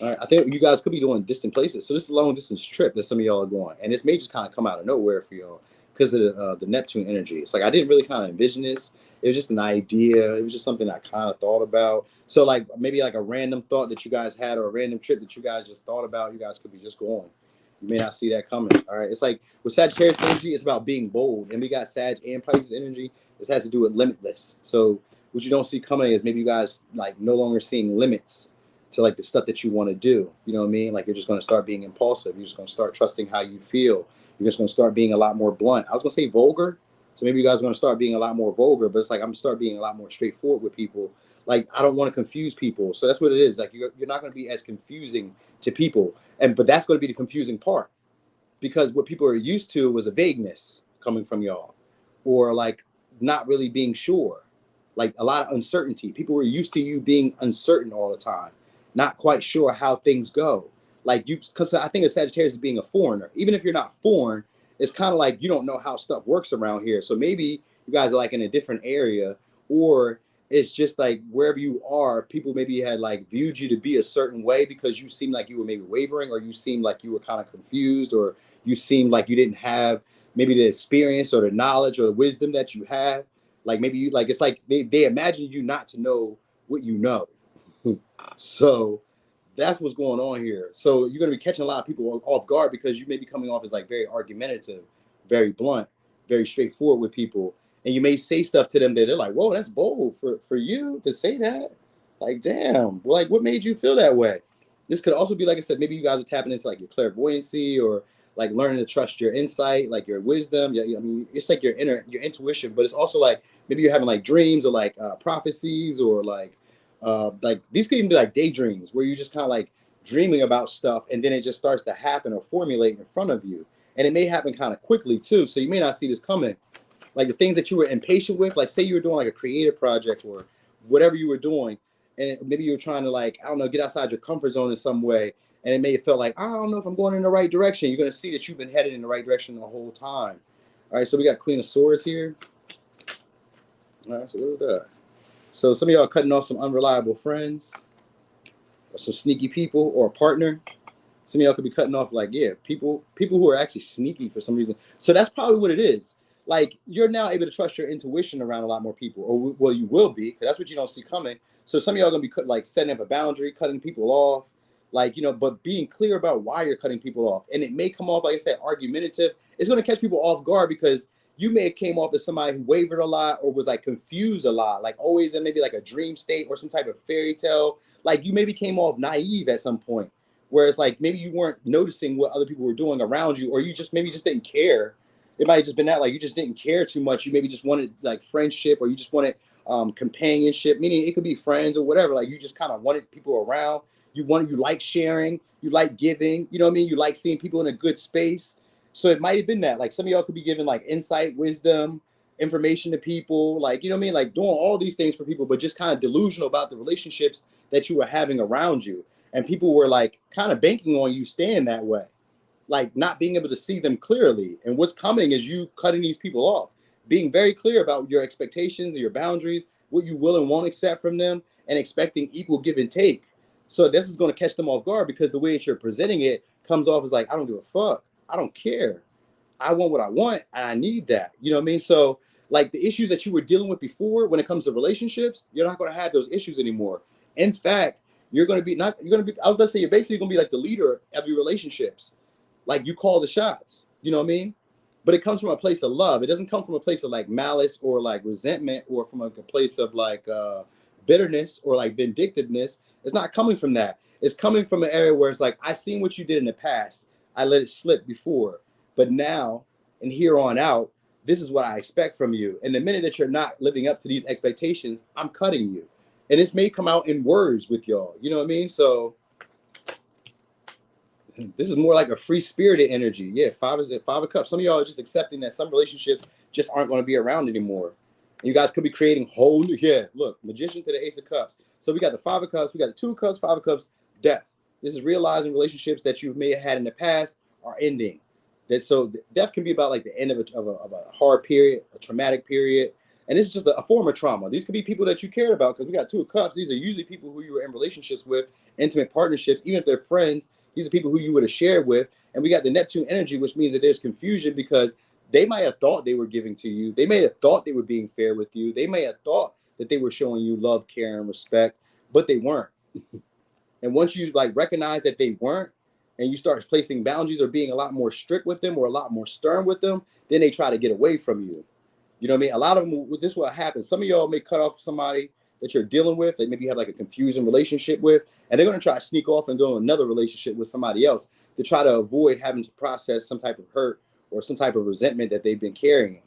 All right, I think you guys could be doing distant places. So this is a long distance trip that some of y'all are going, and this may just kind of come out of nowhere for y'all because of the Neptune energy. It's like I didn't really kind of envision this. It was just an idea. It was just something I kind of thought about. So like maybe like a random thought that you guys had or a random trip that you guys just thought about. You guys could be just going. You may not see that coming. All right, it's like with Sagittarius energy, it's about being bold, and we got Sag and Pisces energy. This has to do with limitless. So what you don't see coming is maybe you guys like no longer seeing limits to like the stuff that you want to do. You know what I mean? Like you're just going to start being impulsive. You're just going to start trusting how you feel. You're just going to start being a lot more blunt. I was going to say vulgar. So maybe you guys are going to start being a lot more vulgar, but it's like I'm going to start being a lot more straightforward with people. Like I don't want to confuse people. So that's what it is. Like you're not going to be as confusing to people. But that's going to be the confusing part because what people are used to was a vagueness coming from y'all or like not really being sure, like a lot of uncertainty. People were used to you being uncertain all the time, not quite sure how things go. Like you, because I think of Sagittarius as being a foreigner. Even if you're not foreign, it's kind of like you don't know how stuff works around here. So maybe you guys are like in a different area, or it's just like wherever you are, people maybe had like viewed you to be a certain way because you seemed like you were maybe wavering, or you seemed like you were kind of confused, or you seemed like you didn't have maybe the experience or the knowledge or the wisdom that you have. Like maybe you like it's like they imagine you not to know what you know. So that's what's going on here. So you're going to be catching a lot of people off guard because you may be coming off as like very argumentative, very blunt, very straightforward with people, and you may say stuff to them that they're like, "Whoa, that's bold for you to say that." Like, damn, like what made you feel that way? This could also be like I said, maybe you guys are tapping into like your clairvoyancy or like learning to trust your insight, like your wisdom. I mean, it's like your intuition, but it's also like maybe you're having like dreams or like prophecies or like these could even be like daydreams where you're just kind of like dreaming about stuff and then it just starts to happen or formulate in front of you, and it may happen kind of quickly too, so you may not see this coming. Like the things that you were impatient with, like say you were doing like a creative project or whatever you were doing, and maybe you were trying to like I don't know, get outside your comfort zone in some way, and it may have felt like I don't know if I'm going in the right direction. You're going to see that you've been headed in the right direction the whole time. All right, so we got Queen of Swords here. All right, so what is that? So some of y'all are cutting off some unreliable friends or some sneaky people or a partner. Some of y'all could be cutting off like, yeah, people who are actually sneaky for some reason. So that's probably what it is. Like you're now able to trust your intuition around a lot more people, or well, you will be, because that's what you don't see coming. So some of y'all are gonna be like setting up a boundary, cutting people off, like but being clear about why you're cutting people off. And it may come off, like I said, argumentative. It's gonna catch people off guard because you may have came off as somebody who wavered a lot or was like confused a lot, like always in maybe like a dream state or some type of fairy tale. Like you maybe came off naive at some point. Whereas like maybe you weren't noticing what other people were doing around you, or you just maybe just didn't care. It might have just been that like you just didn't care too much. You maybe just wanted like friendship, or you just wanted companionship. Meaning it could be friends or whatever. Like you just kind of wanted people around. You like sharing, you like giving. You know what I mean? You like seeing people in a good space. So it might have been that. Like some of y'all could be giving like insight, wisdom, information to people. Like you know what I mean? Like doing all these things for people, but just kind of delusional about the relationships that you were having around you. And people were like kind of banking on you staying that way, like not being able to see them clearly. And what's coming is you cutting these people off, being very clear about your expectations and your boundaries, what you will and won't accept from them, and expecting equal give and take. So this is going to catch them off guard because the way that you're presenting it comes off as like, I don't give a fuck. I don't care. I want what I want and I need that. You know what I mean? So like the issues that you were dealing with before when it comes to relationships, you're not going to have those issues anymore. In fact, I was going to say, you're basically going to be like the leader of your relationships. Like you call the shots, you know what I mean? But it comes from a place of love. It doesn't come from a place of like malice or like resentment or from like a place of like bitterness or like vindictiveness. It's not coming from that. It's coming from an area where it's like, I seen what you did in the past. I let it slip before. But now and here on out, this is what I expect from you. And the minute that you're not living up to these expectations, I'm cutting you. And this may come out in words with y'all. You know what I mean? So This is more like a free spirited energy. Yeah, five of cups. Some of y'all are just accepting that some relationships just aren't going to be around anymore. And you guys could be creating whole new. Yeah, look, magician to the ace of cups. So we got the five of cups, we got the two of cups, five of cups, death. This is realizing relationships that you may have had in the past are ending. That so death can be about like the end of a hard period, a traumatic period. And this is just a form of trauma. These could be people that you cared about because we got two of cups. These are usually people who you were in relationships with, intimate partnerships, even if they're friends. These are people who you would have shared with. And we got the Neptune energy, which means that there's confusion because they might have thought they were giving to you. They may have thought they were being fair with you. They may have thought that they were showing you love, care, and respect, but they weren't. And once you like recognize that they weren't, and you start placing boundaries or being a lot more strict with them or a lot more stern with them, then they try to get away from you. You know what I mean? A lot of them, this is what happens. Some of y'all may cut off somebody that you're dealing with, that maybe you have like a confusing relationship with, and they're going to try to sneak off and go in another relationship with somebody else to try to avoid having to process some type of hurt or some type of resentment that they've been carrying.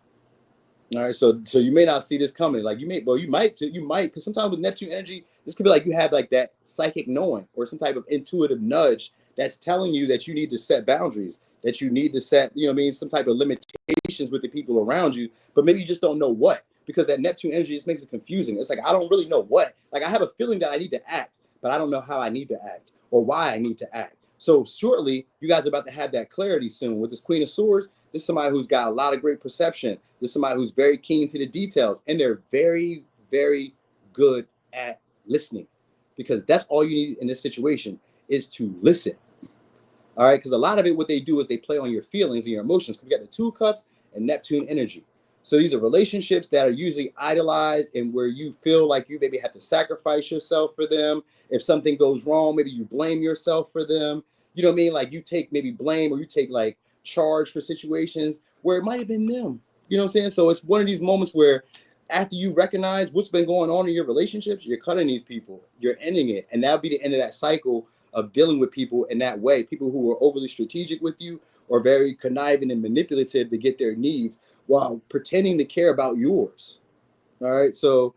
All right, so you may not see this coming. Like you might, because sometimes with Neptune energy, this could be like you have like that psychic knowing or some type of intuitive nudge that's telling you that you need to set boundaries, that you need to set, you know what I mean, some type of limitations with the people around you, but maybe you just don't know what, because that Neptune energy just makes it confusing. It's like, I don't really know what. Like I have a feeling that I need to act, but I don't know how I need to act or why I need to act. So shortly, you guys are about to have that clarity soon with this Queen of Swords. This is somebody who's got a lot of great perception. This is somebody who's very keen to the details, and they're very, very good at listening, because that's all you need in this situation is to listen. All right, because a lot of it, what they do is they play on your feelings and your emotions. We got the two of cups and Neptune energy. So these are relationships that are usually idolized and where you feel like you maybe have to sacrifice yourself for them. If something goes wrong, maybe you blame yourself for them. You know what I mean? Like you take maybe blame or you take like charge for situations where it might have been them. You know what I'm saying? So it's one of these moments where after you recognize what's been going on in your relationships, you're cutting these people, you're ending it. And that'll be the end of that cycle of dealing with people in that way. People who are overly strategic with you or very conniving and manipulative to get their needs while pretending to care about yours. All right. So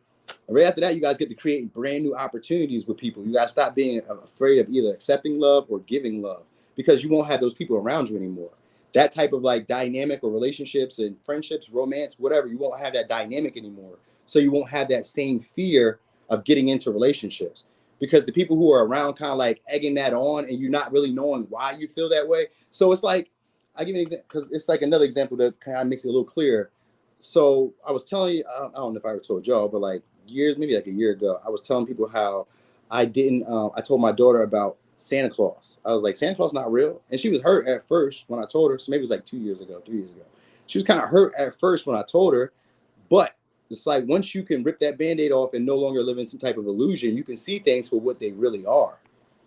right after that, you guys get to create brand new opportunities with people. You guys stop being afraid of either accepting love or giving love, because you won't have those people around you anymore. That type of like dynamic or relationships and friendships, romance, whatever, you won't have that dynamic anymore. So you won't have that same fear of getting into relationships, because the people who are around kind of like egging that on and you're not really knowing why you feel that way. So it's like, I give you an example because it's like another example that kind of makes it a little clearer. So I was telling you, I don't know if I ever told y'all, but like years, maybe like a year ago, I was telling people how I told my daughter about Santa Claus. I was like, Santa Claus not real. And she was hurt at first when I told her. So maybe it was like 2 years ago, 3 years ago. She was kind of hurt at first when I told her, but it's like once you can rip that Band-Aid off and no longer live in some type of illusion, you can see things for what they really are.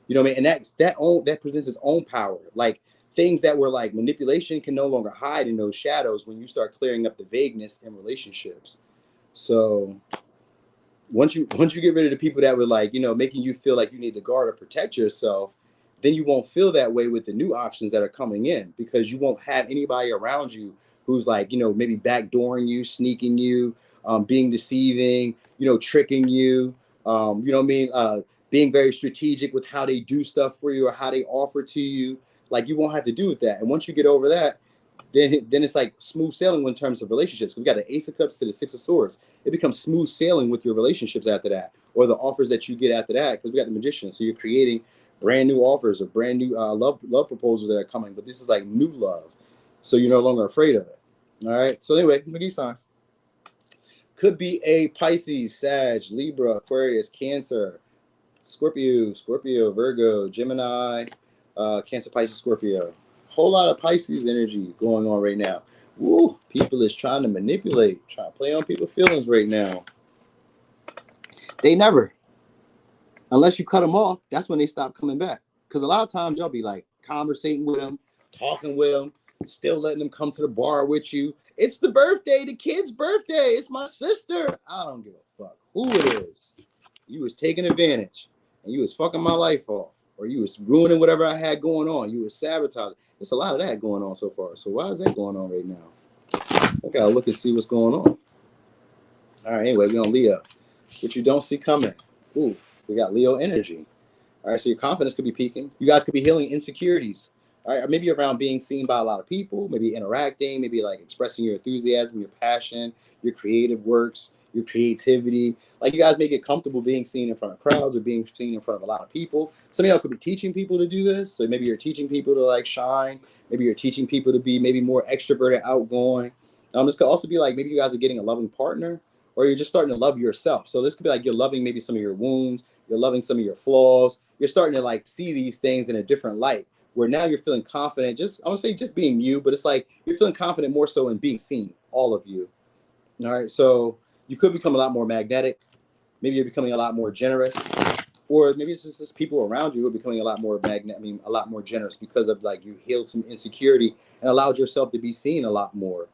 You know what I mean? And that presents its own power. Like things that were like manipulation can no longer hide in those shadows when you start clearing up the vagueness in relationships. So once you get rid of the people that were like, making you feel like you need to guard or protect yourself, then you won't feel that way with the new options that are coming in, because you won't have anybody around you who's like, maybe backdooring you, sneaking you, being deceiving, tricking you, you know what I mean? Being very strategic with how they do stuff for you or how they offer to you. Like you won't have to do with that. And once you get over that, then it's like smooth sailing in terms of relationships. We got the Ace of Cups to the Six of Swords. It becomes smooth sailing with your relationships after that, or the offers that you get after that, because we got the Magician. So you're creating brand new offers or brand new love proposals that are coming. But this is like new love, so you're no longer afraid of it. All right. So anyway, look at these signs. Could be a Pisces, Sag, Libra, Aquarius, Cancer, Scorpio, Virgo, Gemini, Cancer, Pisces, Scorpio. Whole lot of Pisces energy going on right now. Woo, people is trying to manipulate, trying to play on people's feelings right now. They never, unless you cut them off, that's when they stop coming back. Because a lot of times y'all be like conversating with them, talking with them, still letting them come to the bar with you. It's the birthday, the kid's birthday. It's my sister. I don't give a fuck who it is. You was taking advantage and you was fucking my life off, or you was ruining whatever I had going on. You was sabotaging. There's a lot of that going on so far. So why is that going on right now? I gotta look and see what's going on. All right, anyway, we on Leo. What you don't see coming. Ooh, we got Leo energy. All right, so your confidence could be peaking. You guys could be healing insecurities. All right, or maybe around being seen by a lot of people, maybe interacting, maybe like expressing your enthusiasm, your passion, your creative works, your creativity. Like you guys may get comfortable being seen in front of crowds or being seen in front of a lot of people. Some of y'all could be teaching people to do this. So maybe you're teaching people to like shine. Maybe you're teaching people to be maybe more extroverted, outgoing. This could also be like maybe you guys are getting a loving partner, or you're just starting to love yourself. So this could be like you're loving maybe some of your wounds, you're loving some of your flaws. You're starting to like see these things in a different light, where now you're feeling confident. Just I would say just being you, but it's like you're feeling confident more so in being seen, all of you. All right, so you could become a lot more magnetic. Maybe you're becoming a lot more generous, or maybe it's just people around you who are becoming a lot more a lot more generous because of like you healed some insecurity and allowed yourself to be seen a lot more.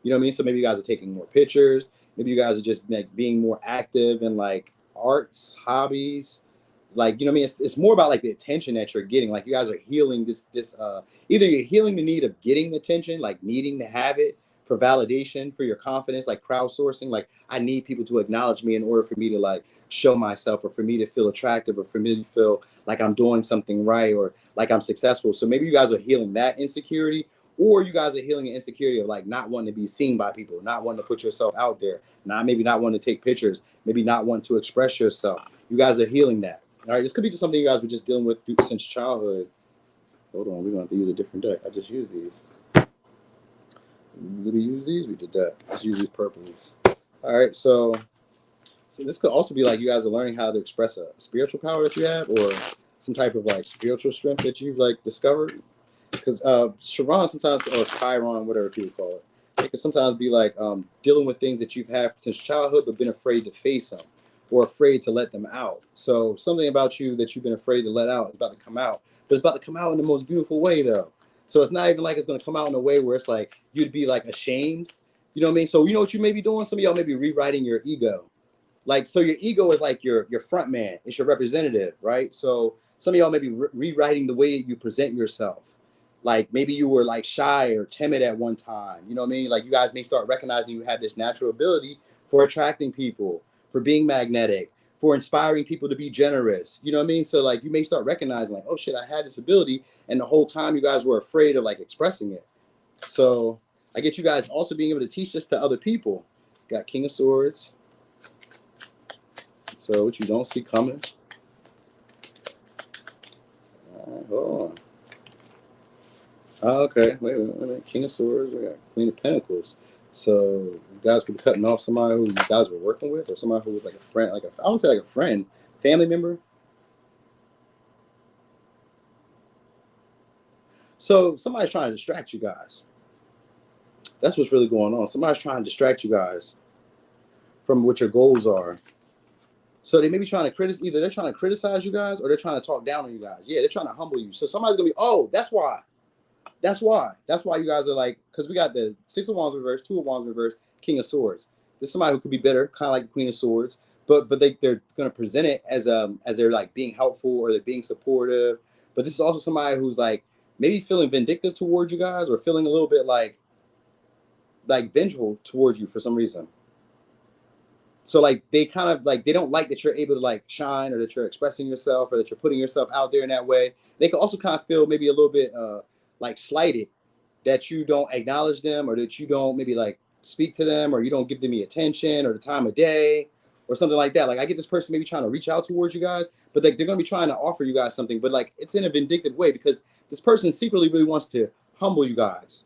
You know what I mean? So maybe you guys are taking more pictures. Maybe you guys are just like being more active in like arts, hobbies. Like, you know what I mean? It's more about like the attention that you're getting. Like you guys are healing either you're healing the need of getting attention, like needing to have it for validation, for your confidence, like crowdsourcing. Like I need people to acknowledge me in order for me to like show myself, or for me to feel attractive, or for me to feel like I'm doing something right, or like I'm successful. So maybe you guys are healing that insecurity, or you guys are healing an insecurity of like not wanting to be seen by people, not wanting to put yourself out there, not wanting to take pictures, maybe not wanting to express yourself. You guys are healing that. All right, this could be just something you guys were just dealing with since childhood. Hold on, we're going to have to use a different deck. I just used these. Did we use these? We did that. Let's use these purples. All right, so this could also be like you guys are learning how to express a spiritual power that you have, or some type of like spiritual strength that you've like discovered. Because Sharon sometimes, or Chiron, whatever people call it, it can sometimes be like dealing with things that you've had since childhood, but been afraid to face them, or afraid to let them out. So something about you that you've been afraid to let out is about to come out, but it's about to come out in the most beautiful way, though. So it's not even like it's going to come out in a way where it's like you'd be like ashamed. You know what I mean? So you know what you may be doing? Some of y'all may be rewriting your ego. Like, so your ego is like your front man. It's your representative, right? So some of y'all may be rewriting the way that you present yourself. Like maybe you were like shy or timid at one time. You know what I mean? Like you guys may start recognizing you have this natural ability for attracting people, for being magnetic, for inspiring people to be generous. You know what I mean? So like you may start recognizing like, oh shit, I had this ability, and the whole time you guys were afraid of like expressing it. So I get you guys also being able to teach this to other people. Got King of Swords. So what you don't see coming. Hold on. Oh, okay, wait a minute. King of Swords, we got Queen of Pentacles. So you guys could be cutting off somebody who you guys were working with, or somebody who was like a friend, I would say like a friend, family member. So somebody's trying to distract you guys. That's what's really going on. Somebody's trying to distract you guys from what your goals are. So they may be trying to either they're trying to criticize you guys, or they're trying to talk down on you guys. Yeah, they're trying to humble you. So somebody's gonna be, oh, that's why. That's why you guys are like, because we got the Six of Wands reverse, Two of Wands reverse, King of Swords. There's somebody who could be bitter, kind of like the Queen of Swords, but they're going to present it as they're like being helpful, or they're being supportive. But this is also somebody who's like maybe feeling vindictive towards you guys, or feeling a little bit like vengeful towards you for some reason. So like they kind of like, they don't like that you're able to like shine, or that you're expressing yourself, or that you're putting yourself out there in that way. They can also kind of feel maybe a little bit like slighted that you don't acknowledge them, or that you don't maybe like speak to them, or you don't give them the attention or the time of day or something like that. Like I get this person maybe trying to reach out towards you guys, but like they're going to be trying to offer you guys something, but like it's in a vindictive way, because this person secretly really wants to humble you guys.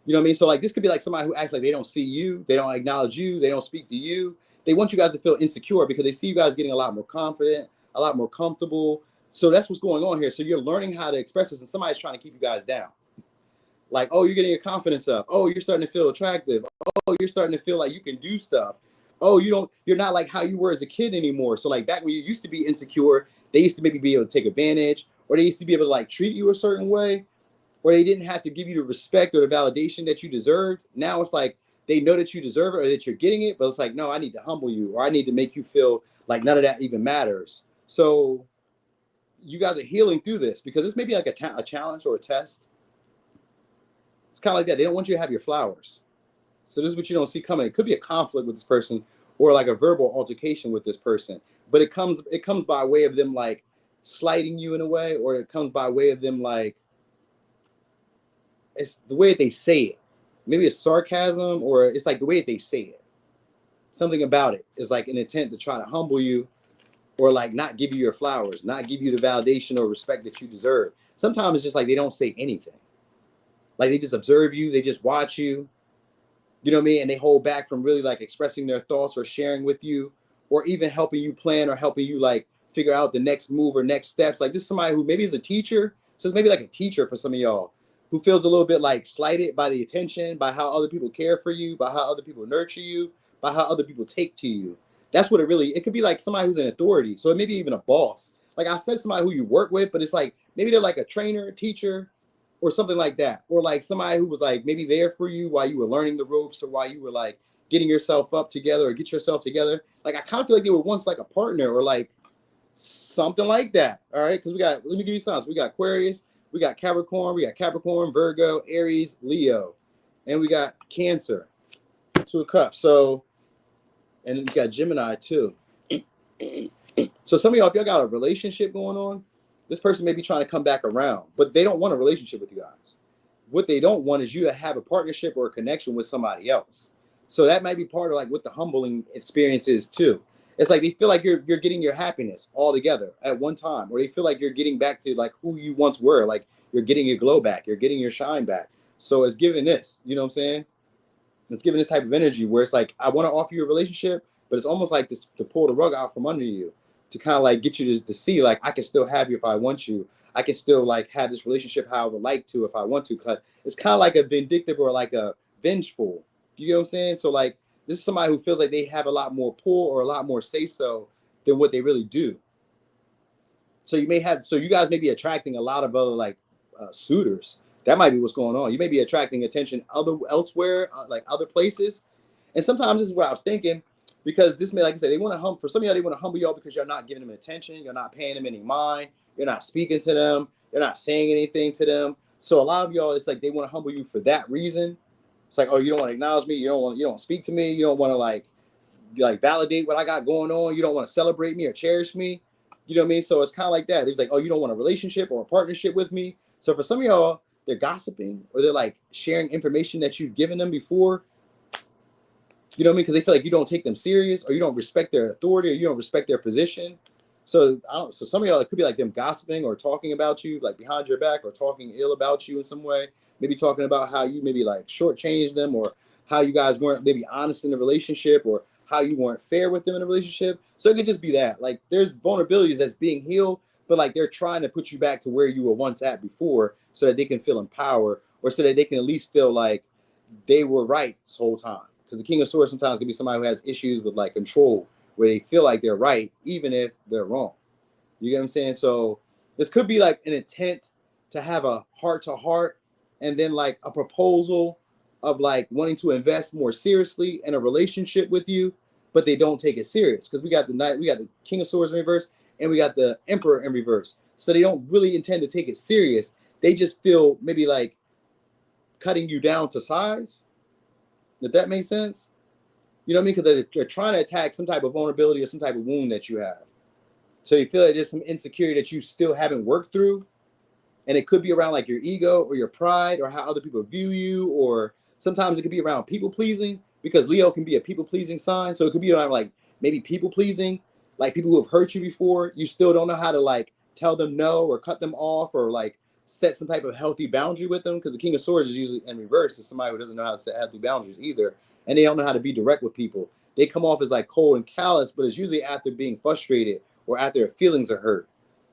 You know what I mean? So like this could be like somebody who acts like they don't see you, they don't acknowledge you, they don't speak to you. They want you guys to feel insecure because they see you guys getting a lot more confident, a lot more comfortable. So that's what's going on here. So you're learning how to express this, and somebody's trying to keep you guys down. Like, oh, you're getting your confidence up. Oh, you're starting to feel attractive. Oh, you're starting to feel like you can do stuff. Oh, you're not like how you were as a kid anymore. So like back when you used to be insecure, they used to maybe be able to take advantage, or they used to be able to like treat you a certain way, or they didn't have to give you the respect or the validation that you deserved. Now it's like they know that you deserve it, or that you're getting it, but it's like, no, I need to humble you, or I need to make you feel like none of that even matters. So you guys are healing through this, because this may be like a challenge or a test. It's kind of like that. They don't want you to have your flowers. So this is what you don't see coming. It could be a conflict with this person, or like a verbal altercation with this person, but it comes by way of them like slighting you in a way, or it comes by way of them like, it's the way that they say it. Maybe it's sarcasm, or it's like the way that they say it. Something about it is like an intent to try to humble you, or like not give you your flowers, not give you the validation or respect that you deserve. Sometimes it's just like they don't say anything. Like they just observe you, they just watch you, you know what I mean? And they hold back from really like expressing their thoughts or sharing with you, or even helping you plan or helping you like figure out the next move or next steps. Like this is somebody who maybe is a teacher. So it's maybe like a teacher for some of y'all who feels a little bit like slighted by the attention, by how other people care for you, by how other people nurture you, by how other people take to you. That's what it could be like somebody who's an authority. So it may be even a boss. Like I said, somebody who you work with, but it's like maybe they're like a trainer, teacher, or something like that. Or like somebody who was like maybe there for you while you were learning the ropes, or while you were like getting yourself up together or get yourself together. Like I kind of feel like they were once like a partner or like something like that. All right. Because let me give you signs. We got Aquarius, we got Capricorn, Virgo, Aries, Leo, and we got Cancer, Two of Cups. So, and we got Gemini too. So some of y'all, if y'all got a relationship going on, this person may be trying to come back around, but they don't want a relationship with you guys. What they don't want is you to have a partnership or a connection with somebody else. So that might be part of like what the humbling experience is too. It's like they feel like you're getting your happiness all together at one time, or they feel like you're getting back to like who you once were, like you're getting your glow back, you're getting your shine back. So it's giving this, you know what I'm saying? It's giving this type of energy where it's like, I want to offer you a relationship, but it's almost like this to pull the rug out from under you, to kind of like get you to see like, I can still have you if I want you. I can still like have this relationship how I would like to if I want to. Cause it's kind of like a vindictive or like a vengeful. You know what I'm saying? So like this is somebody who feels like they have a lot more pull or a lot more say so than what they really do. So you guys may be attracting a lot of other like suitors. That might be what's going on. You may be attracting attention elsewhere, like other places. And sometimes this is what I was thinking, because this may, like I said, they want to humble. For some of y'all, they want to humble y'all because you're not giving them attention. You're not paying them any mind. You're not speaking to them. You're not saying anything to them. So a lot of y'all, it's like they want to humble you for that reason. It's like, oh, you don't want to acknowledge me. You don't speak to me. You don't want to like validate what I got going on. You don't want to celebrate me or cherish me. You know what I mean? So it's kind of like that. It's like, oh, you don't want a relationship or a partnership with me. So for some of y'all, they're gossiping or they're like sharing information that you've given them before. You know what I mean? Because they feel like you don't take them serious, or you don't respect their authority, or you don't respect their position. So some of y'all, it could be like them gossiping or talking about you like behind your back, or talking ill about you in some way. Maybe talking about how you maybe like shortchanged them, or how you guys weren't maybe honest in the relationship, or how you weren't fair with them in a relationship. So it could just be that like there's vulnerabilities that's being healed, but like they're trying to put you back to where you were once at before, so that they can feel empowered, or so that they can at least feel like they were right this whole time. Because the King of Swords sometimes can be somebody who has issues with like control, where they feel like they're right even if they're wrong. You get what I'm saying? So this could be like an intent to have a heart to heart, and then like a proposal of like wanting to invest more seriously in a relationship with you, but they don't take it serious. Because we got the King of Swords in reverse, and we got the Emperor in reverse. So they don't really intend to take it serious. They just feel maybe like cutting you down to size. If that makes sense? You know what I mean? Because they're trying to attack some type of vulnerability or some type of wound that you have. So you feel like there's some insecurity that you still haven't worked through. And it could be around like your ego or your pride, or how other people view you. Or sometimes it could be around people pleasing, because Leo can be a people pleasing sign. So it could be around like maybe people pleasing, like people who have hurt you before. You still don't know how to like tell them no, or cut them off, or like set some type of healthy boundary with them. Because the King of Swords is usually in reverse, is somebody who doesn't know how to set healthy boundaries either. And they don't know how to be direct with people. They come off as like cold and callous, but it's usually after being frustrated, or after their feelings are hurt.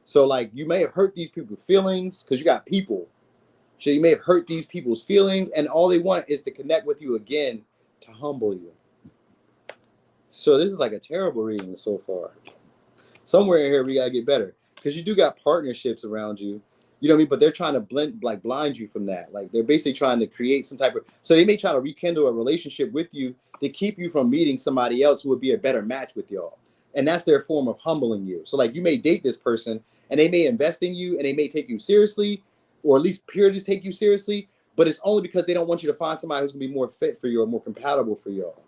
So like you may have hurt these people's feelings, because you got people. So you may have hurt these people's feelings, and all they want is to connect with you again, to humble you. So this is like a terrible reading so far. Somewhere in here we gotta get better, because you do got partnerships around you. You know what I mean? But they're trying to blind you from that. Like they're basically trying to create some type of, so they may try to rekindle a relationship with you to keep you from meeting somebody else who would be a better match with y'all. And that's their form of humbling you. So like you may date this person, and they may invest in you, and they may take you seriously, or at least appear to take you seriously, but it's only because they don't want you to find somebody who's gonna be more fit for you or more compatible for y'all.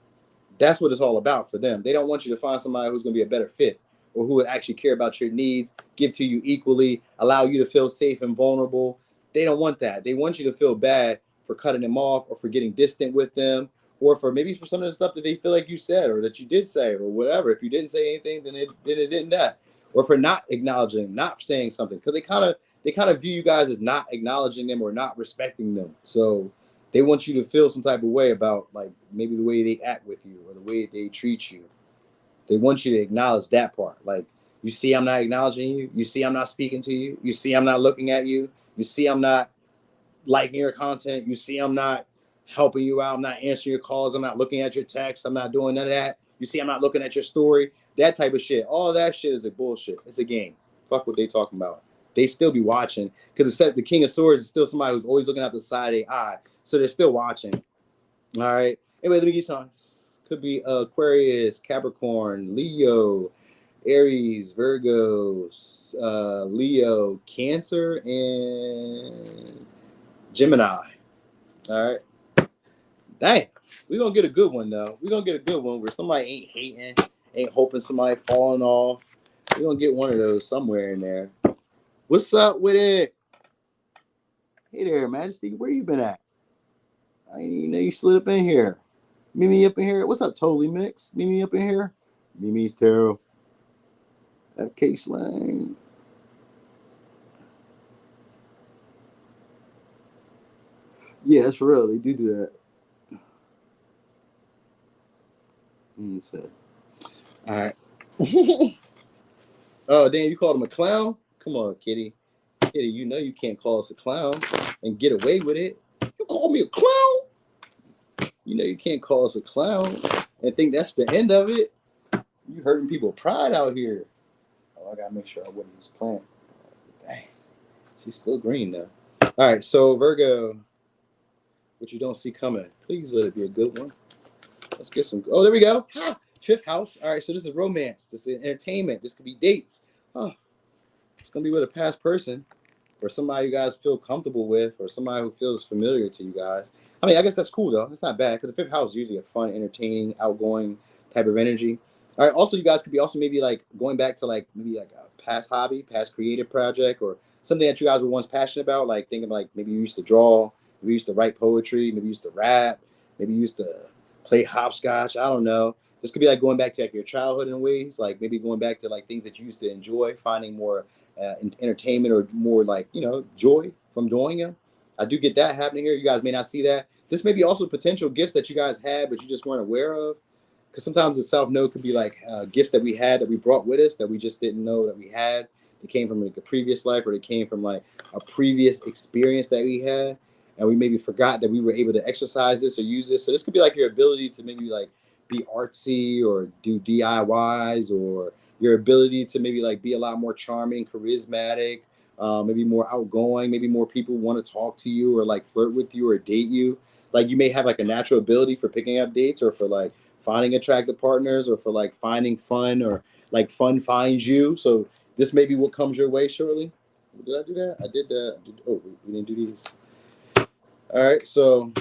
That's what it's all about for them. They don't want you to find somebody who's gonna be a better fit, or who would actually care about your needs, give to you equally, allow you to feel safe and vulnerable. They don't want that. They want you to feel bad for cutting them off or for getting distant with them or for maybe for some of the stuff that they feel like you said or that you did say or whatever. If you didn't say anything, then it didn't that. Or for not acknowledging, not saying something. Because they kind of view you guys as not acknowledging them or not respecting them. So they want you to feel some type of way about like maybe the way they act with you or the way they treat you. They want you to acknowledge that part. Like, you see, I'm not acknowledging you. You see, I'm not speaking to you. You see, I'm not looking at you. You see, I'm not liking your content. You see, I'm not helping you out. I'm not answering your calls. I'm not looking at your texts. I'm not doing none of that. You see, I'm not looking at your story. That type of shit. All that shit is a bullshit. It's a game. Fuck what they talking about. They still be watching because the King of Swords is still somebody who's always looking out the side of their eye. So they're still watching. All right. Anyway, let me get some. Could be Aquarius, Capricorn, Leo, Aries, Virgo, Leo, Cancer, and Gemini. All right. Dang. We're going to get a good one, though. We're going to get a good one where somebody ain't hating, ain't hoping somebody falling off. We're going to get one of those somewhere in there. What's up with it? Hey there, Majesty. Where you been at? I didn't even know you slid up in here. Mimi up in here. What's up, Totally Mixed? Mimi up in here. Mimi's Tarot. FK Slang. Yeah, that's for real. They do that. Let me see. All right. Oh, damn, you called him a clown? Come on, Kitty. Kitty, you know you can't call us a clown and get away with it. You call me a clown? You know you can't call us a clown and think that's the end of it. You hurting people's pride out here. Oh, I gotta make sure I water this plant. Dang. She's still green though. All right, so Virgo, what you don't see coming. Please let it be a good one. Let's get some. Oh, there we go. Ha! Fifth house. All right, so this is romance. This is entertainment. This could be dates. Oh, it's gonna be with a past person or somebody you guys feel comfortable with or somebody who feels familiar to you guys. I mean, I guess that's cool though. It's not bad because the fifth house is usually a fun, entertaining, outgoing type of energy. All right. Also, you guys could be also maybe like going back to like maybe like a past hobby, past creative project, or something that you guys were once passionate about. Like thinking like maybe you used to draw, maybe you used to write poetry, maybe you used to rap, maybe you used to play hopscotch. I don't know. This could be like going back to like your childhood in ways, like maybe going back to like things that you used to enjoy, finding more entertainment or more like joy from doing them. I do get that happening here. You guys may not see that. This may be also potential gifts that you guys had, but you just weren't aware of. Because sometimes the self know could be like gifts that we had that we brought with us that we just didn't know that we had. They came from like a previous life or they came from like a previous experience that we had, and we maybe forgot that we were able to exercise this or use this. So this could be like your ability to maybe like be artsy or do DIYs, or your ability to maybe like be a lot more charming, charismatic, maybe more outgoing, maybe more people want to talk to you or like flirt with you or date you. Like you may have like a natural ability for picking up dates or for like finding attractive partners or for like finding fun or like fun finds you. So this may be what comes your way shortly. Did I do that? I did that. Oh, we didn't do these. All right, so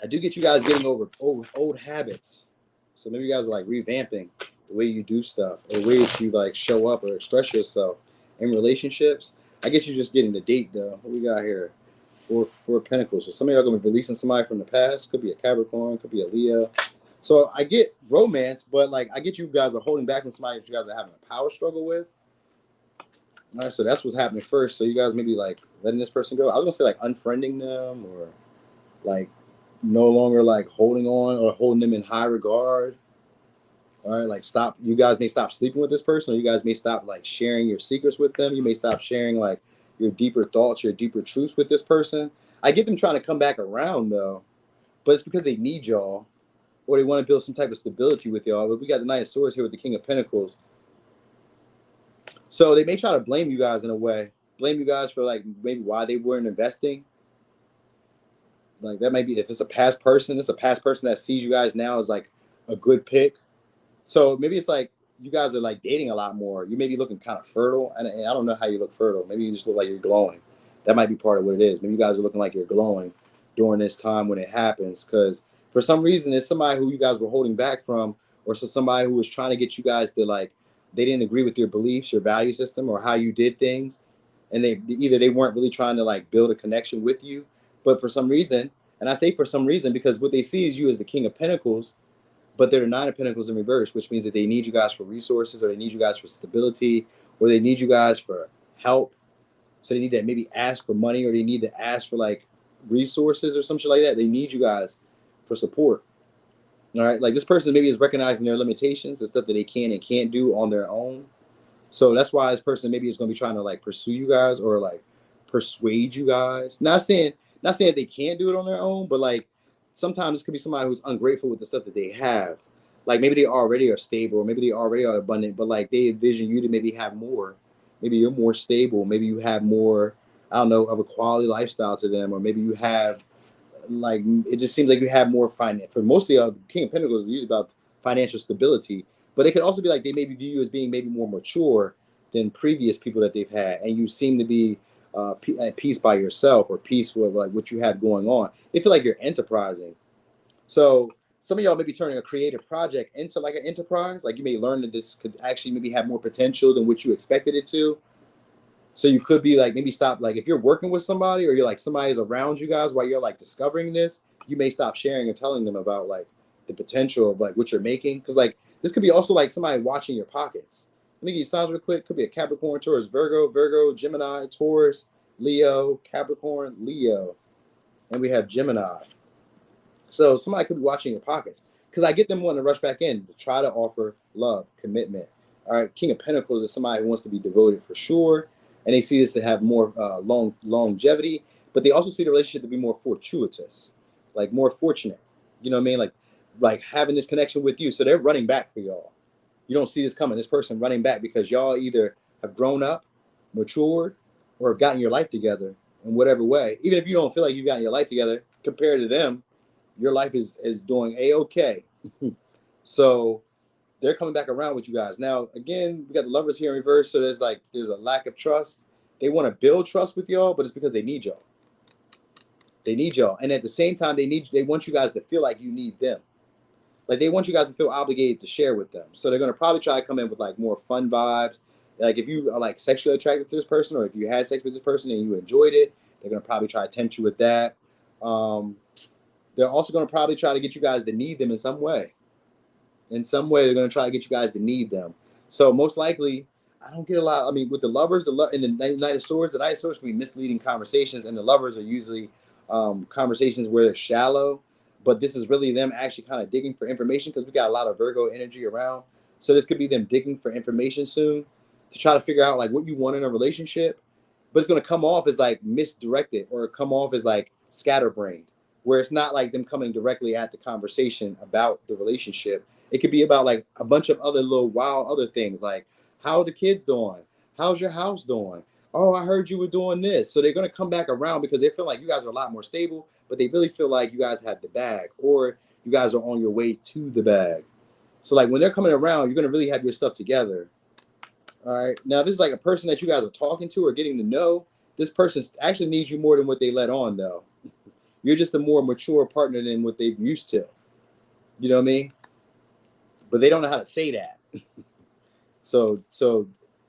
I do get you guys getting over old habits. So maybe you guys are like revamping the way you do stuff or ways you like show up or express yourself in relationships. I get you just getting the date though. What we got here? Four of Pentacles. So some of y'all gonna be releasing somebody from the past. Could be a Capricorn, could be a Leo. So I get romance, but like I get you guys are holding back on somebody that you guys are having a power struggle with. All right, so that's what's happening first. So you guys maybe like letting this person go. I was gonna say like unfriending them or like no longer like holding on or holding them in high regard. All right, like stop. You guys may stop sleeping with this person, or you guys may stop like sharing your secrets with them. You may stop sharing like your deeper thoughts, your deeper truths with this person. I get them trying to come back around though, but it's because they need y'all or they want to build some type of stability with y'all. But we got the Knight of Swords here with the King of Pentacles. So they may try to blame you guys in a way. Blame you guys for like maybe why they weren't investing. Like that might be if it's a past person, it's a past person that sees you guys now as like a good pick. So maybe it's like you guys are like dating a lot more. You may be looking kind of fertile. And I don't know how you look fertile. Maybe you just look like you're glowing. That might be part of what it is. Maybe you guys are looking like you're glowing during this time when it happens. Because for some reason, it's somebody who you guys were holding back from, or so somebody who was trying to get you guys to like they didn't agree with your beliefs, your value system, or how you did things, and they weren't really trying to like build a connection with you, but for some reason, and I say for some reason because what they see is you as the King of Pentacles, but they're the Nine of Pentacles in reverse, which means that they need you guys for resources, or they need you guys for stability, or they need you guys for help. So they need to maybe ask for money, or they need to ask for like resources or some shit like that. They need you guys for support. All right, like this person maybe is recognizing their limitations, the stuff that they can and can't do on their own. So that's why this person maybe is going to be trying to like pursue you guys or like persuade you guys. Not saying that they can't do it on their own, but like sometimes it could be somebody who's ungrateful with the stuff that they have. Like maybe they already are stable, or maybe they already are abundant, but like they envision you to maybe have more. Maybe you're more stable. Maybe you have more, I don't know, of a quality lifestyle to them, or maybe you have like it just seems like you have more finance. For mostly King of Pentacles is usually about financial stability, but it could also be like they maybe view you as being maybe more mature than previous people that they've had, and you seem to be at peace by yourself, or peace with like what you have going on. They feel like you're enterprising. So some of y'all may be turning a creative project into like an enterprise. Like you may learn that this could actually maybe have more potential than what you expected it to. So you could be like maybe stop, like if you're working with somebody, or you're like somebody's around you guys while you're like discovering this, you may stop sharing and telling them about like the potential of like what you're making. Because like this could be also like somebody watching your pockets. Let me give you signs real quick. Could be a Capricorn, Taurus, Virgo, Gemini, Taurus, Leo, Capricorn, Leo, and we have Gemini. So somebody could be watching your pockets, because I get them wanting to rush back in to try to offer love, commitment. All right, King of Pentacles is somebody who wants to be devoted for sure, and they see this to have more longevity, but they also see the relationship to be more fortuitous, like more fortunate. You know what I mean? Like having this connection with you, so they're running back for y'all. You don't see this coming. This person running back because y'all either have grown up, matured, or have gotten your life together in whatever way. Even if you don't feel like you've gotten your life together, compared to them, your life is doing a-okay. So they're coming back around with you guys. Now, again, we got the Lovers here in reverse, so there's a lack of trust. They want to build trust with y'all, but it's because they need y'all. They need y'all. And at the same time, they want you guys to feel like you need them. Like they want you guys to feel obligated to share with them. So they're going to probably try to come in with like more fun vibes. Like if you are like sexually attracted to this person, or if you had sex with this person and you enjoyed it, they're going to probably try to tempt you with that. They're also going to probably try to get you guys to need them in some way. In some way, they're going to try to get you guys to need them. So most likely, I don't get a lot. I mean, with the Lovers, in the Knight of Swords, the Knight of Swords can be misleading conversations, and the Lovers are usually conversations where they're shallow. But this is really them actually kind of digging for information, because we got a lot of Virgo energy around. So this could be them digging for information soon to try to figure out like what you want in a relationship. But it's going to come off as like misdirected, or come off as like scatterbrained, where it's not like them coming directly at the conversation about the relationship. It could be about like a bunch of other little wild other things, like how are the kids doing? How's your house doing? Oh, I heard you were doing this. So they're going to come back around because they feel like you guys are a lot more stable, but they really feel like you guys have the bag, or you guys are on your way to the bag. So like when they're coming around, you're going to really have your stuff together. All right. Now, this is like a person that you guys are talking to or getting to know. This person actually needs you more than what they let on, though. You're just a more mature partner than what they've used to. You know what I mean? But they don't know how to say that. So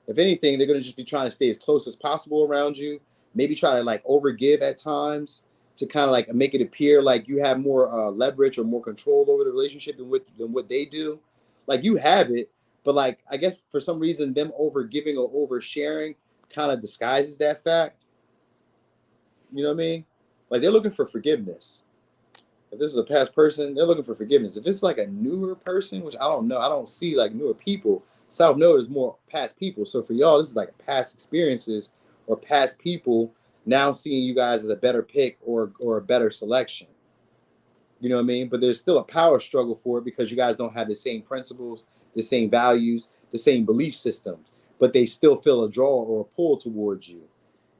if anything, they're going to just be trying to stay as close as possible around you. Maybe try to like overgive at times to kind of like make it appear like you have more leverage or more control over the relationship than what they do. Like you have it, but like I guess for some reason them overgiving or oversharing kind of disguises that fact. You know what I mean? Like they're looking for forgiveness. If this is a past person, they're looking for forgiveness. If it's like a newer person, which I don't know, I don't see like newer people. South Node is more past people. So for y'all, this is like past experiences or past people now seeing you guys as a better pick or a better selection. You know what I mean? But there's still a power struggle for it because you guys don't have the same principles, the same values, the same belief systems, but they still feel a draw or a pull towards you.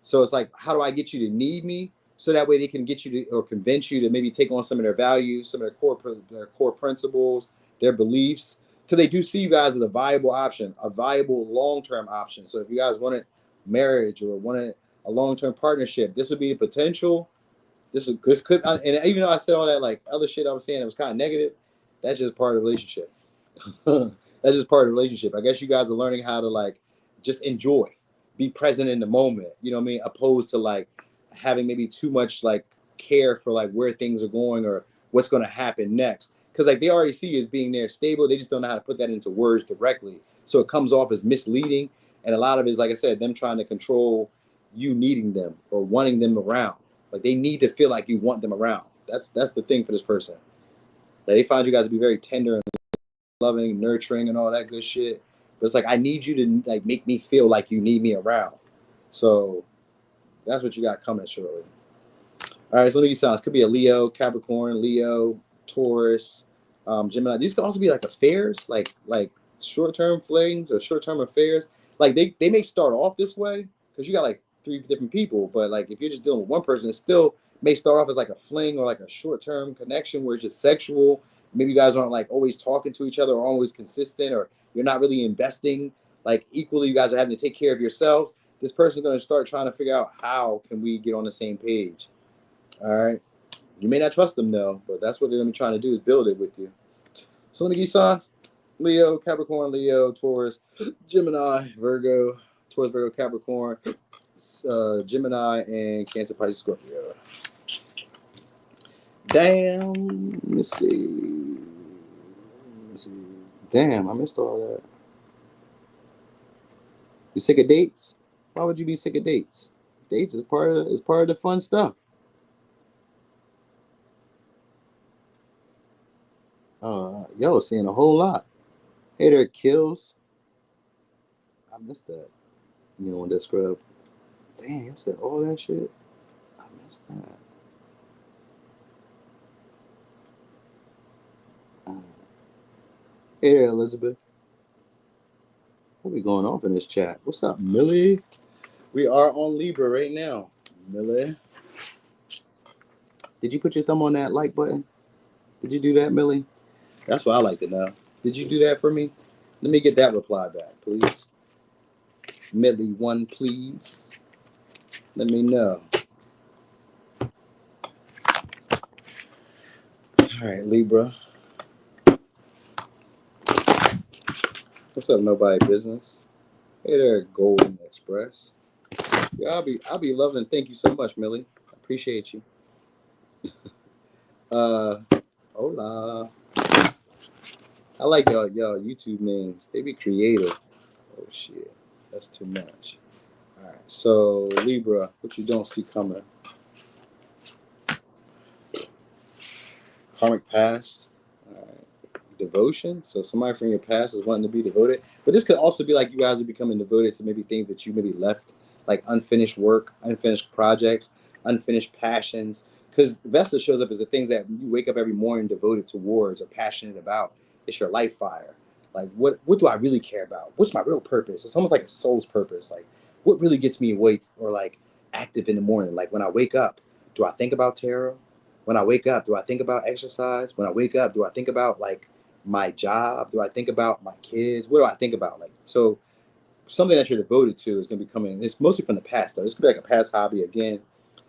So it's like, how do I get you to need me? So that way they can get you to, or convince you to maybe take on some of their values, some of their core principles, their beliefs, because they do see you guys as a viable option, a viable long-term option. So if you guys wanted marriage or wanted a long-term partnership, this would be the potential. This could, and even though I said all that like other shit I was saying that was kind of negative, that's just part of the relationship. That's just part of the relationship. I guess you guys are learning how to like just enjoy, be present in the moment. You know what I mean? Opposed to like having maybe too much like care for like where things are going or what's going to happen next. Because like they already see you as being there stable. They just don't know how to put that into words directly. So it comes off as misleading. And a lot of it is, like I said, them trying to control you needing them or wanting them around. Like they need to feel like you want them around. That's the thing for this person. Like they find you guys to be very tender and loving, nurturing, and all that good shit. But it's like I need you to like make me feel like you need me around. So that's what you got coming shortly. All right, so let me give you signs. Could be a Leo, Capricorn, Leo, Taurus, Gemini. These could also be like affairs, like short-term flings or short-term affairs. Like they may start off this way because you got like three different people, but like if you're just dealing with one person, it still may start off as like a fling or like a short-term connection where it's just sexual. Maybe you guys aren't like always talking to each other or always consistent, or you're not really investing like equally. You guys are having to take care of yourselves. This person's going to start trying to figure out how can we get on the same page. All right. You may not trust them though, but that's what they're going to be trying to do is build it with you. So let me give you signs. Leo, Capricorn, Leo, Taurus, Gemini, Virgo, Taurus, Virgo, Capricorn, Gemini, and Cancer, Pisces, Scorpio. Damn. Let me see. Damn, I missed all that. You sick of dates? Why would you be sick of dates? Dates is part of the fun stuff. Yo, seeing a whole lot. Hey there, Kills. I missed that. You know, when that scrub. Dang, I said all that shit. I missed that. Hey there, Elizabeth. What we going off in this chat? What's up, Millie? We are on Libra right now. Millie. Did you put your thumb on that like button? Did you do that, Millie? That's what I like to know. Did you do that for me? Let me get that reply back, please. Millie 1, please. Let me know. All right, Libra. What's up, nobody business? Hey there, Golden Express. Yeah, I'll be loving and thank you so much, Millie. I appreciate you. Hola. I like y'all YouTube names. They be creative. Oh shit. That's too much. Alright, so Libra, what you don't see coming. Karmic past. Devotion. So somebody from your past is wanting to be devoted. But this could also be like you guys are becoming devoted to maybe things that you maybe left, like unfinished work, unfinished projects, unfinished passions. Because Vesta shows up as the things that you wake up every morning devoted towards or passionate about. It's your life fire. Like what do I really care about? What's my real purpose? It's almost like a soul's purpose. Like what really gets me awake or like active in the morning? Like when I wake up, do I think about tarot? When I wake up, do I think about exercise? When I wake up, do I think about like my job? Do I think about my kids? What do I think about? Like, so something that you're devoted to is going to be coming. It's mostly from the past, though. This could be like a past hobby again,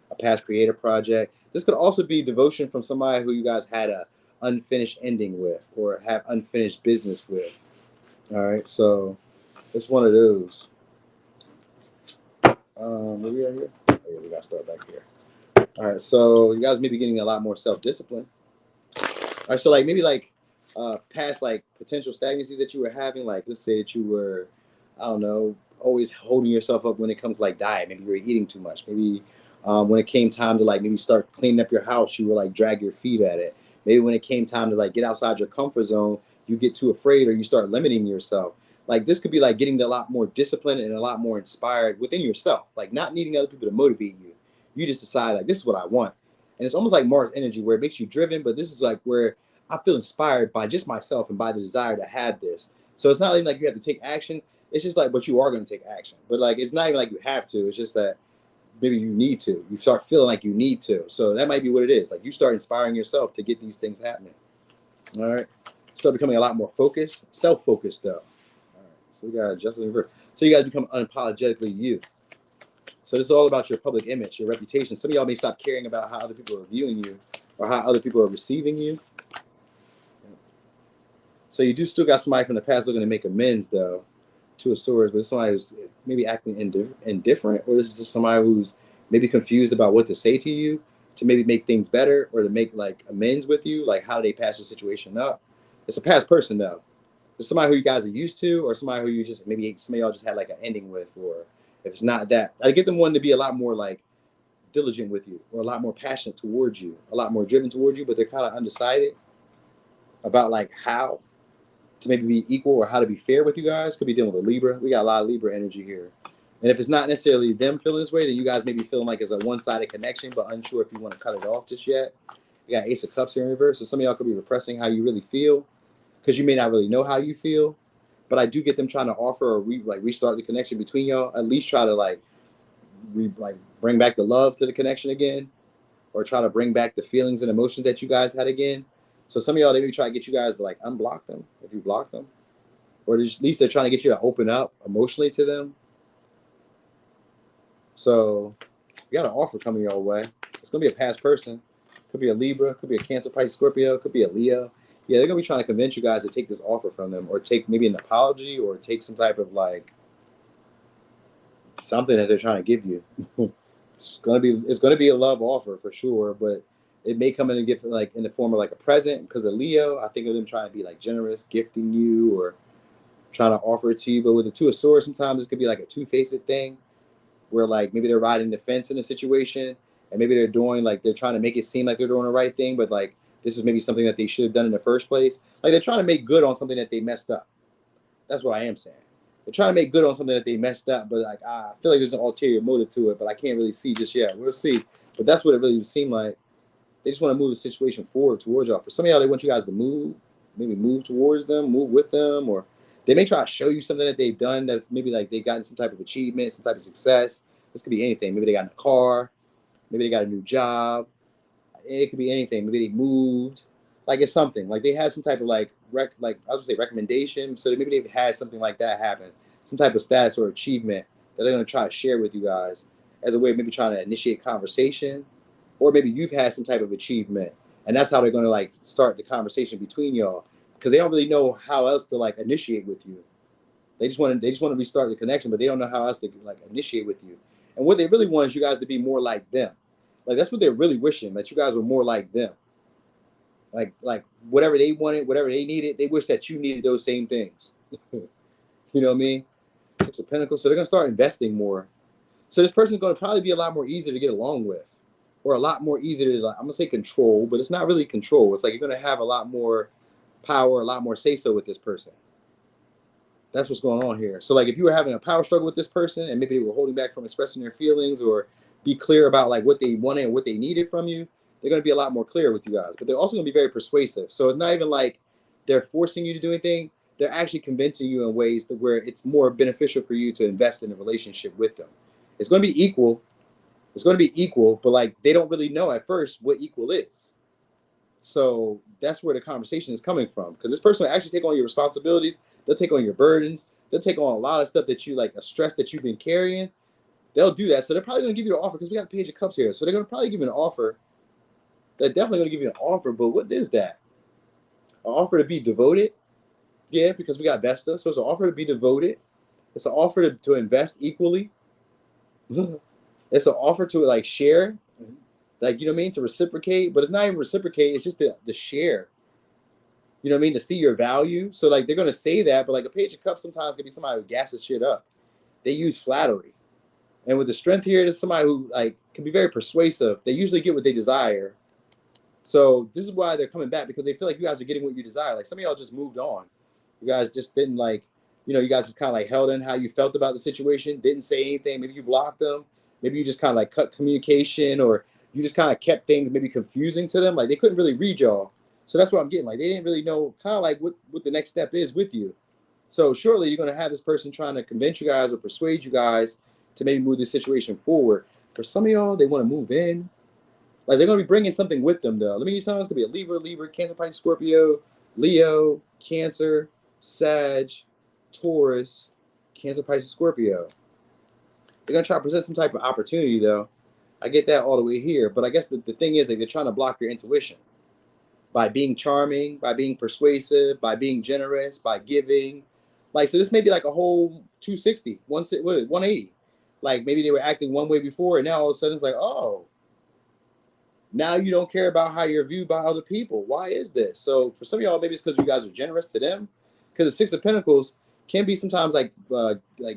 a past creative project. This could also be devotion from somebody who you guys had a unfinished ending with or have unfinished business with. All right, so it's one of those. Where we at here? Oh, yeah, we got to start back here. All right, so you guys may be getting a lot more self-discipline. All right, so like maybe like past like potential stagnancies that you were having, like let's say that you were, I don't know, always holding yourself up when it comes to like diet. Maybe you were eating too much. Maybe when it came time to like maybe start cleaning up your house, you were like drag your feet at it. Maybe when it came time to like get outside your comfort zone, you get too afraid or you start limiting yourself. Like this could be like getting a lot more disciplined and a lot more inspired within yourself, like not needing other people to motivate you. You just decide like this is what I want. And it's almost like Mars energy where it makes you driven, but this is like where I feel inspired by just myself and by the desire to have this. So it's not even like you have to take action. It's just like, but you are going to take action. But like, it's not even like you have to. It's just that maybe you need to. You start feeling like you need to. So that might be what it is. Like you start inspiring yourself to get these things happening. All right. Start becoming a lot more focused, self-focused though. All right. So we got Justin River. So you guys become unapologetically you. So this is all about your public image, your reputation. Some of y'all may stop caring about how other people are viewing you or how other people are receiving you. So you do still got somebody from the past looking to make amends, though, to a source, but somebody who's maybe acting indifferent, or this is just somebody who's maybe confused about what to say to you to maybe make things better or to make like amends with you, like how do they patch the situation up. It's a past person, though. It's somebody who you guys are used to, or somebody who you just maybe some of y'all just had like an ending with, or if it's not that, I get them one to be a lot more like diligent with you, or a lot more passionate towards you, a lot more driven towards you, but they're kind of undecided about like how to maybe be equal or how to be fair with you guys. Could be dealing with a Libra. We got a lot of Libra energy here. And if it's not necessarily them feeling this way, then you guys may be feeling like it's a one-sided connection, but unsure if you want to cut it off just yet. You got Ace of Cups here in reverse, so some of y'all could be repressing how you really feel because you may not really know how you feel. But I do get them trying to offer or restart the connection between y'all. At least try to bring back the love to the connection again, or try to bring back the feelings and emotions that you guys had again. So some of y'all, they may try to get you guys to like unblock them if you block them, or at least they're trying to get you to open up emotionally to them. So you got an offer coming your way. It's gonna be a past person. Could be a Libra, could be a Cancer, Pisces, Scorpio, could be a Leo. Yeah, they're gonna be trying to convince you guys to take this offer from them, or take maybe an apology, or take some type of like something that they're trying to give you. It's gonna be a love offer for sure, but it may come in and get like in the form of like a present, because of Leo. I think of them trying to be like generous, gifting you, or trying to offer it to you. But with the Two of Swords, sometimes this could be like a two-faced thing, where like maybe they're riding the fence in a situation, and maybe they're doing like they're trying to make it seem like they're doing the right thing, but like this is maybe something that they should have done in the first place. Like they're trying to make good on something that they messed up. That's what I am saying. They're trying to make good on something that they messed up, but like I feel like there's an ulterior motive to it, but I can't really see just yet. We'll see. But that's what it really would seem like. They just want to move the situation forward towards y'all. For some of y'all, they want you guys to move, maybe move towards them, move with them, or they may try to show you something that they've done that maybe like they've gotten some type of achievement, some type of success. This could be anything. Maybe they got in a car, maybe they got a new job. It could be anything. Maybe they moved. Like it's something. Like they had some type of like I would say recommendation. So maybe they've had something like that happen, some type of status or achievement that they're gonna try to share with you guys as a way of maybe trying to initiate conversation, or maybe you've had some type of achievement, and that's how they're gonna like start the conversation between y'all, because they don't really know how else to like initiate with you. They just want to restart the connection, but they don't know how else to like initiate with you. And what they really want is you guys to be more like them. Like that's what they're really wishing, that you guys were more like them. Like whatever they wanted, whatever they needed, they wish that you needed those same things. You know what I mean? Six of Pentacles. So they're gonna start investing more. So this person's gonna probably be a lot more easier to get along with, or a lot more easier to like, I'm gonna say control, but it's not really control. It's like you're gonna have a lot more power, a lot more say so with this person. That's what's going on here. So like if you were having a power struggle with this person, and maybe they were holding back from expressing their feelings, or be clear about like what they wanted and what they needed from you, they're going to be a lot more clear with you guys. But they're also going to be very persuasive. So it's not even like they're forcing you to do anything. They're actually convincing you in ways that where it's more beneficial for you to invest in a relationship with them. It's going to be equal. It's going to be equal, but like they don't really know at first what equal is. So that's where the conversation is coming from, because this person will actually take on your responsibilities. They'll take on your burdens. They'll take on a lot of stuff that you like, a stress that you've been carrying. They'll do that. So they're probably going to give you an offer, because we got the Page of Cups here. So they're going to probably give you an offer. They're definitely going to give you an offer. But what is that? An offer to be devoted? Yeah, because we got Vesta. So it's an offer to be devoted. It's an offer to invest equally. It's an offer to like share. Like, you know what I mean? To reciprocate. But it's not even reciprocate. It's just the share. You know what I mean? To see your value. So like they're going to say that. But like a Page of Cups sometimes can be somebody who gasses shit up. They use flattery. And with the Strength here, there's somebody who like can be very persuasive. They usually get what they desire. So this is why they're coming back, because they feel like you guys are getting what you desire. Like some of y'all just moved on. You guys just didn't like, you guys just kind of like held in how you felt about the situation, didn't say anything. Maybe you blocked them. Maybe you just kind of like cut communication, or you just kind of kept things maybe confusing to them. Like they couldn't really read y'all. So that's what I'm getting. Like they didn't really know kind of like what the next step is with you. So surely you're going to have this person trying to convince you guys or persuade you guys to maybe move this situation forward. For some of y'all, they want to move in. Like they're going to be bringing something with them, though. Let me use something. It's going to be a Libra, Cancer, Pisces, Scorpio, Leo, Cancer, Sag, Taurus, Cancer, Pisces, Scorpio. They're going to try to present some type of opportunity, though. I get that all the way here. But I guess the thing is that they're trying to block your intuition. by being charming, by being persuasive, by being generous, by giving. Like, so this may be like a whole 260, 180. Like maybe they were acting one way before, and now all of a sudden it's like, oh, now you don't care about how you're viewed by other people. Why is this? So for some of y'all, maybe it's because you guys are generous to them. Because the Six of Pentacles can be sometimes like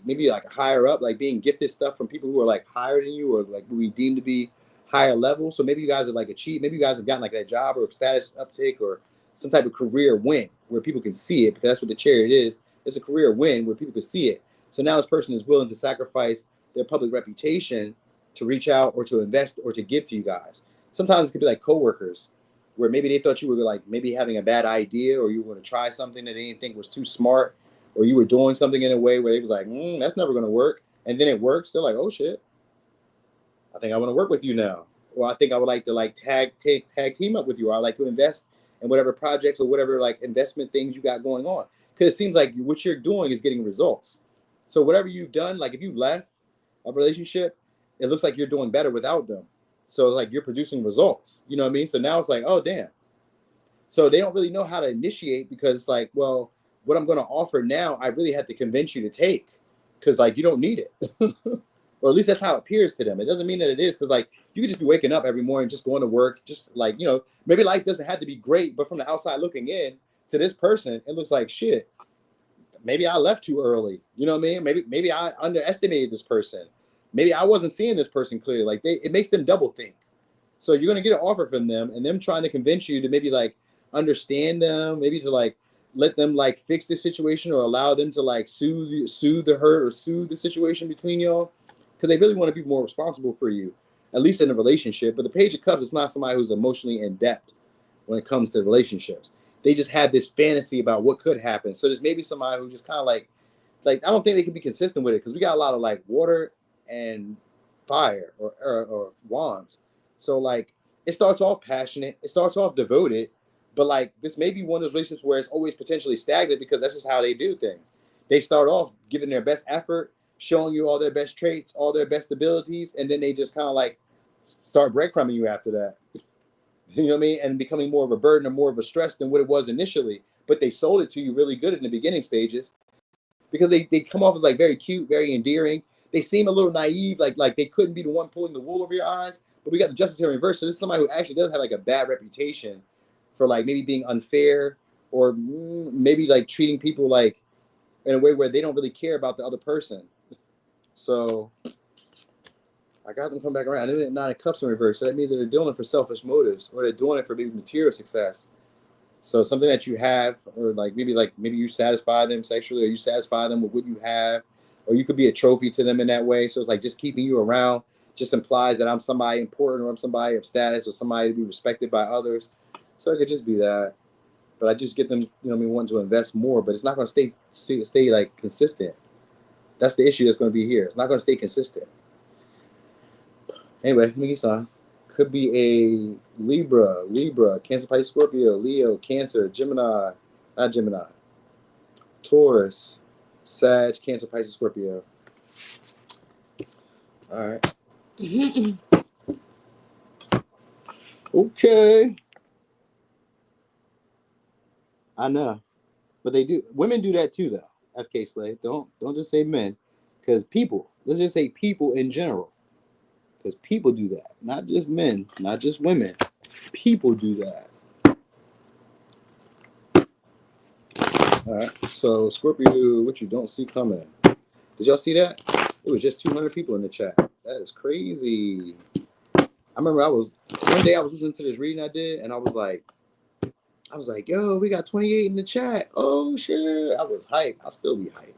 maybe like higher up, like being gifted stuff from people who are like higher than you, or like who we deem to be higher level. So maybe you guys have like achieved, maybe you guys have gotten like that job or status uptick or some type of career win where people can see it, because that's what the Chariot is. It's a career win where people can see it. So now this person is willing to sacrifice their public reputation to reach out or to invest or to give to you guys. Sometimes it could be like coworkers, where maybe they thought you were like maybe having a bad idea, or you were going to try something that they didn't think was too smart, or you were doing something in a way where they was like, that's never going to work. And then it works. They're like, oh shit, I think I want to work with you now. Or I think I would like to like tag team up with you. Or I'd like to invest in whatever projects or whatever like investment things you got going on. Because it seems like what you're doing is getting results. So whatever you've done, like if you left a relationship, it looks like you're doing better without them. So like you're producing results, you know what I mean? So now it's like, oh, damn. So they don't really know how to initiate, because it's like, well, what I'm going to offer now, I really have to convince you to take, because like you don't need it. Or at least that's how it appears to them. It doesn't mean that it is, because like you could just be waking up every morning, just going to work, just like, you know, maybe life doesn't have to be great, but from the outside looking in to this person, it looks like shit. Maybe I left too early. You know what I mean? Maybe I underestimated this person. Maybe I wasn't seeing this person clearly. Like it makes them double think. So you're gonna get an offer from them, and them trying to convince you to maybe like understand them, maybe to like let them like fix the situation, or allow them to like soothe the hurt or soothe the situation between y'all, because they really want to be more responsible for you, at least in a relationship. But the Page of Cups is not somebody who's emotionally in depth when it comes to relationships. They just have this fantasy about what could happen. So there's maybe somebody who just kind of like I don't think they can be consistent with it, because we got a lot of like water and fire or wands. So like it starts off passionate, it starts off devoted, but like this may be one of those relationships where it's always potentially stagnant, because that's just how they do things. They start off giving their best effort, showing you all their best traits, all their best abilities, and then they just kind of like start breadcrumbing you after that. You know what I mean? And becoming more of a burden or more of a stress than what it was initially. But they sold it to you really good in the beginning stages, because they come off as like very cute, very endearing. They seem a little naive, like they couldn't be the one pulling the wool over your eyes. But we got the Justice here in reverse. So this is somebody who actually does have like a bad reputation for like maybe being unfair, or maybe like treating people like in a way where they don't really care about the other person. So I got them come back around. And then Nine of Cups in reverse. So that means that they're doing it for selfish motives, or they're doing it for maybe material success. So something that you have, or maybe you satisfy them sexually, or you satisfy them with what you have, or you could be a trophy to them in that way. So it's like just keeping you around just implies that I'm somebody important, or I'm somebody of status, or somebody to be respected by others. So it could just be that. But I just get them, wanting to invest more, but it's not going to stay like consistent. That's the issue that's going to be here. It's not going to stay consistent. Anyway, Migi-san. Could be a Libra, Cancer, Pisces, Scorpio, Leo, Cancer, Gemini, not Gemini, Taurus, Sag, Cancer, Pisces, Scorpio. All right. Okay. I know, but they do. Women do that too, though. FK Slave. Don't just say men, because people. Let's just say people in general, because people do that. Not just men, not just women. People do that. All right. So Scorpio, what you don't see coming. Did y'all see that? It was just 200 people in the chat. That is crazy. I remember one day I was listening to this reading I did, and I was like, yo, we got 28 in the chat. Oh shit. I was hyped. I'll still be hyped.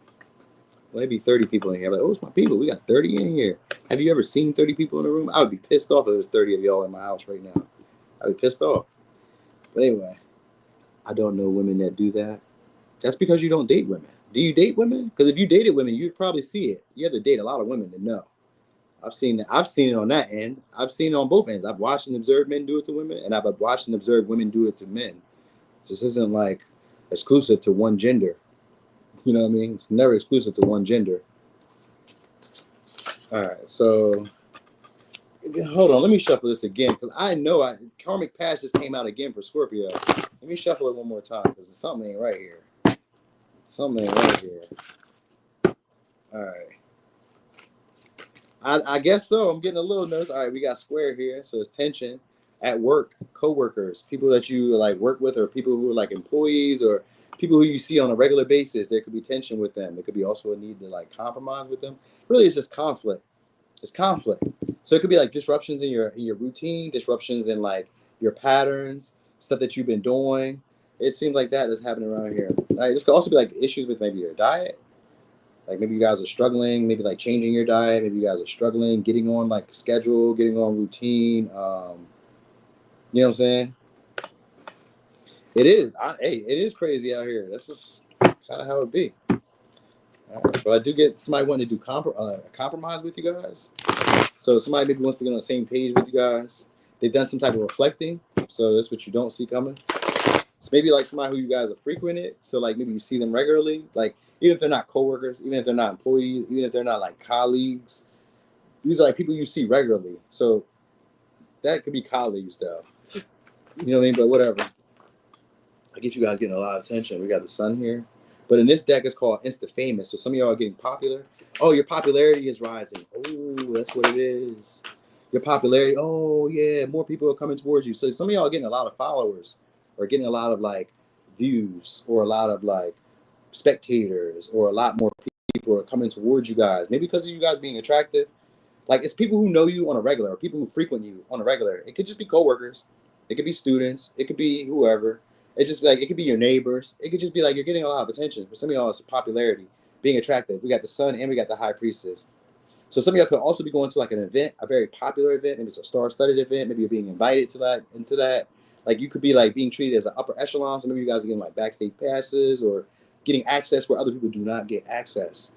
Well, maybe 30 people in here. Like, oh, it's my people. We got 30 in here. Have you ever seen 30 people in the room? I would be pissed off if there was 30 of y'all in my house right now. I'd be pissed off. But anyway, I don't know women that do that. That's because you don't date women. Do you date women? Because if you dated women, you'd probably see it. You have to date a lot of women to know. I've seen it on that end. I've seen it on both ends. I've watched and observed men do it to women, and I've watched and observed women do it to men. This isn't like exclusive to one gender. You know what I mean? It's never exclusive to one gender. All right, so hold on, let me shuffle this again because I know karmic past just came out again for Scorpio. Let me shuffle it one more time because something ain't right here. Something ain't right here. All right. I guess so. I'm getting a little nervous. All right, we got square here, so it's tension at work, coworkers, people that you like work with, or people who are like employees, or people who you see on a regular basis. There could be tension with them. There could be also a need to like compromise with them. Really, it's just conflict. It's conflict. So it could be like disruptions in your routine, disruptions in like your patterns, stuff that you've been doing. It seems like that is happening around here. All right, this could also be like issues with maybe your diet. Like maybe you guys are struggling, maybe like changing your diet. Maybe you guys are struggling, getting on like schedule, getting on routine. You know what I'm saying? It is. Hey, it is crazy out here. That's just kind of how it be. Right. But I do get somebody wanting to do compromise with you guys. So somebody maybe wants to get on the same page with you guys. They've done some type of reflecting. So that's what you don't see coming. It's maybe like somebody who you guys are frequented. So like maybe you see them regularly. Like even if they're not coworkers, even if they're not employees, even if they're not like colleagues, these are like people you see regularly. So that could be colleagues though. You know what I mean? But whatever. I get you guys getting a lot of attention. We got the sun here. But in this deck, it's called Insta Famous. So some of y'all are getting popular. Oh, your popularity is rising. Oh, that's what it is. Your popularity. Oh, yeah. More people are coming towards you. So some of y'all are getting a lot of followers or getting a lot of like views or a lot of like spectators or a lot more people are coming towards you guys. Maybe because of you guys being attractive. Like it's people who know you on a regular or people who frequent you on a regular. It could just be coworkers. It could be students. It could be whoever. It's just like it could be your neighbors. It could just be like you're getting a lot of attention. For some of y'all, it's popularity, being attractive. We got the sun and we got the high priestess. So some of y'all could also be going to like an event, a very popular event. Maybe it's a star-studded event. Maybe you're being invited to that into that. Like you could be like being treated as an upper echelon. So maybe you guys are getting like backstage passes or getting access where other people do not get access.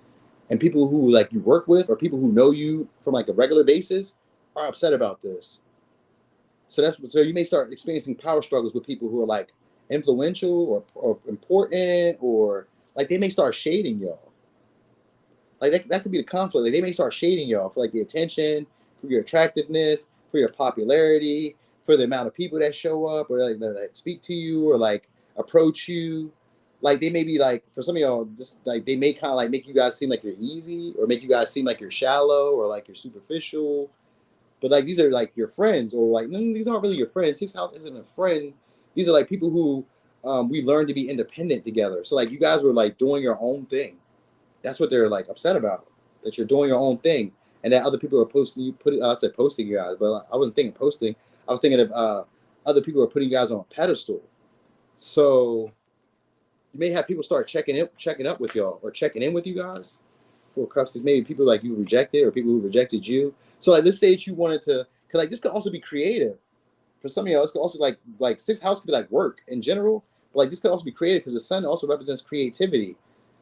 And people who like you work with or people who know you from like a regular basis are upset about this. So you may start experiencing power struggles with people who are like influential or important or like they may start shading y'all. Like that could be the conflict. Like they may start shading y'all for like the attention, for your attractiveness, for your popularity, for the amount of people that show up or like that speak to you or like approach you. Like they may be like for some of y'all, this like they may kind of like make you guys seem like you're easy or make you guys seem like you're shallow or like you're superficial. But like these are like your friends or like no, these aren't really your friends. Sixth house isn't a friend. These are like people who we learned to be independent together. So like you guys were like doing your own thing. That's what they're like upset about. That you're doing your own thing, and that other people are posting you. I said posting you guys, but I wasn't thinking posting. I was thinking of other people are putting you guys on a pedestal. So you may have people start checking up with y'all or checking in with you guys. Four cups is maybe people like you rejected or people who rejected you. So like let's say that you wanted to, cause like this could also be creative. For some of y'all, this could also like sixth house could be like work in general, but like this could also be creative because the sun also represents creativity.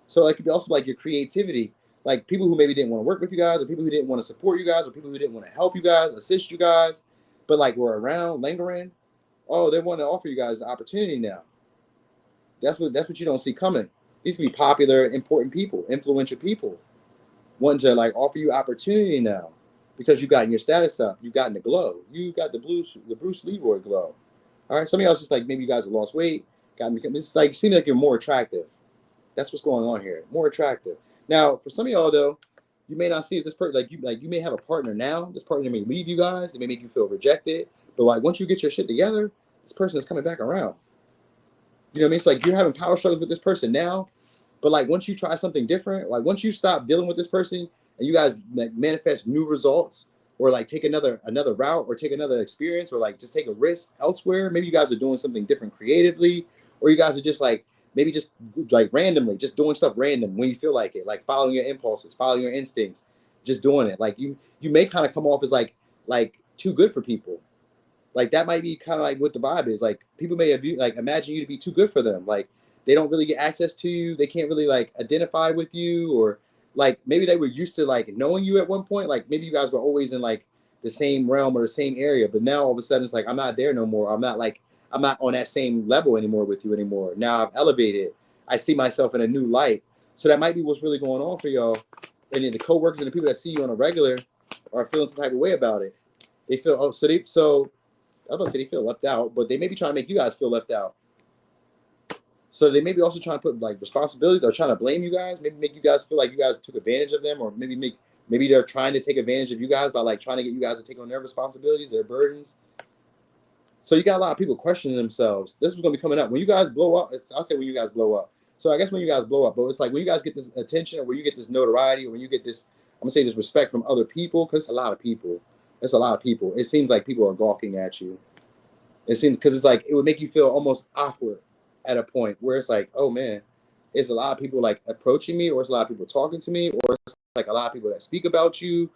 So it could be also like your creativity, like people who maybe didn't want to work with you guys, or people who didn't want to support you guys, or people who didn't want to help you guys, assist you guys, but like were around, lingering. Oh, they want to offer you guys the opportunity now. That's what you don't see coming. These can be popular, important people, influential people, wanting to like offer you opportunity now because you've gotten your status up, you've gotten the glow, you got the Bruce Leroy glow. All right, some of y'all just like maybe you guys have lost weight, it's like seems like you're more attractive. That's what's going on here, more attractive. Now, for some of y'all though, you may not see this person you may have a partner now. This partner may leave you guys, they may make you feel rejected, but like once you get your shit together, this person is coming back around. You know what I mean? It's like you're having power struggles with this person now, but like once you try something different, like once you stop dealing with this person and you guys like manifest new results or like take another route or take another experience or like just take a risk elsewhere, maybe you guys are doing something different creatively, or you guys are just like maybe just like randomly just doing stuff random when you feel like it, like following your impulses, following your instincts, just doing it. Like you may kind of come off as like too good for people. Like that might be kind of like what the vibe is. Like people may have like imagine you to be too good for them. Like they don't really get access to you. They can't really like identify with you, or like maybe they were used to like knowing you at one point. Like maybe you guys were always in like the same realm or the same area, but now all of a sudden it's like I'm not there no more. I'm not on that same level anymore with you anymore. Now I've elevated. I see myself in a new light. So that might be what's really going on for y'all. And then the coworkers and the people that see you on a regular are feeling some type of way about it. They feel so I was about to say they feel left out, but they may be trying to make you guys feel left out. So they may be also trying to put like responsibilities or trying to blame you guys, maybe make you guys feel like you guys took advantage of them, or maybe they're trying to take advantage of you guys by like trying to get you guys to take on their responsibilities, their burdens. So you got a lot of people questioning themselves. This is gonna be coming up. When you guys blow up, I'll say when you guys blow up. So I guess when you guys blow up, but it's like when you guys get this attention or when you get this notoriety or when you get this, I'm gonna say this respect from other people, because it's a lot of people. It's a lot of people. It seems like people are gawking at you. It seems because it's like it would make you feel almost awkward at a point where it's like, oh man, it's a lot of people like approaching me, or it's a lot of people talking to me, or it's like a lot of people that speak about you.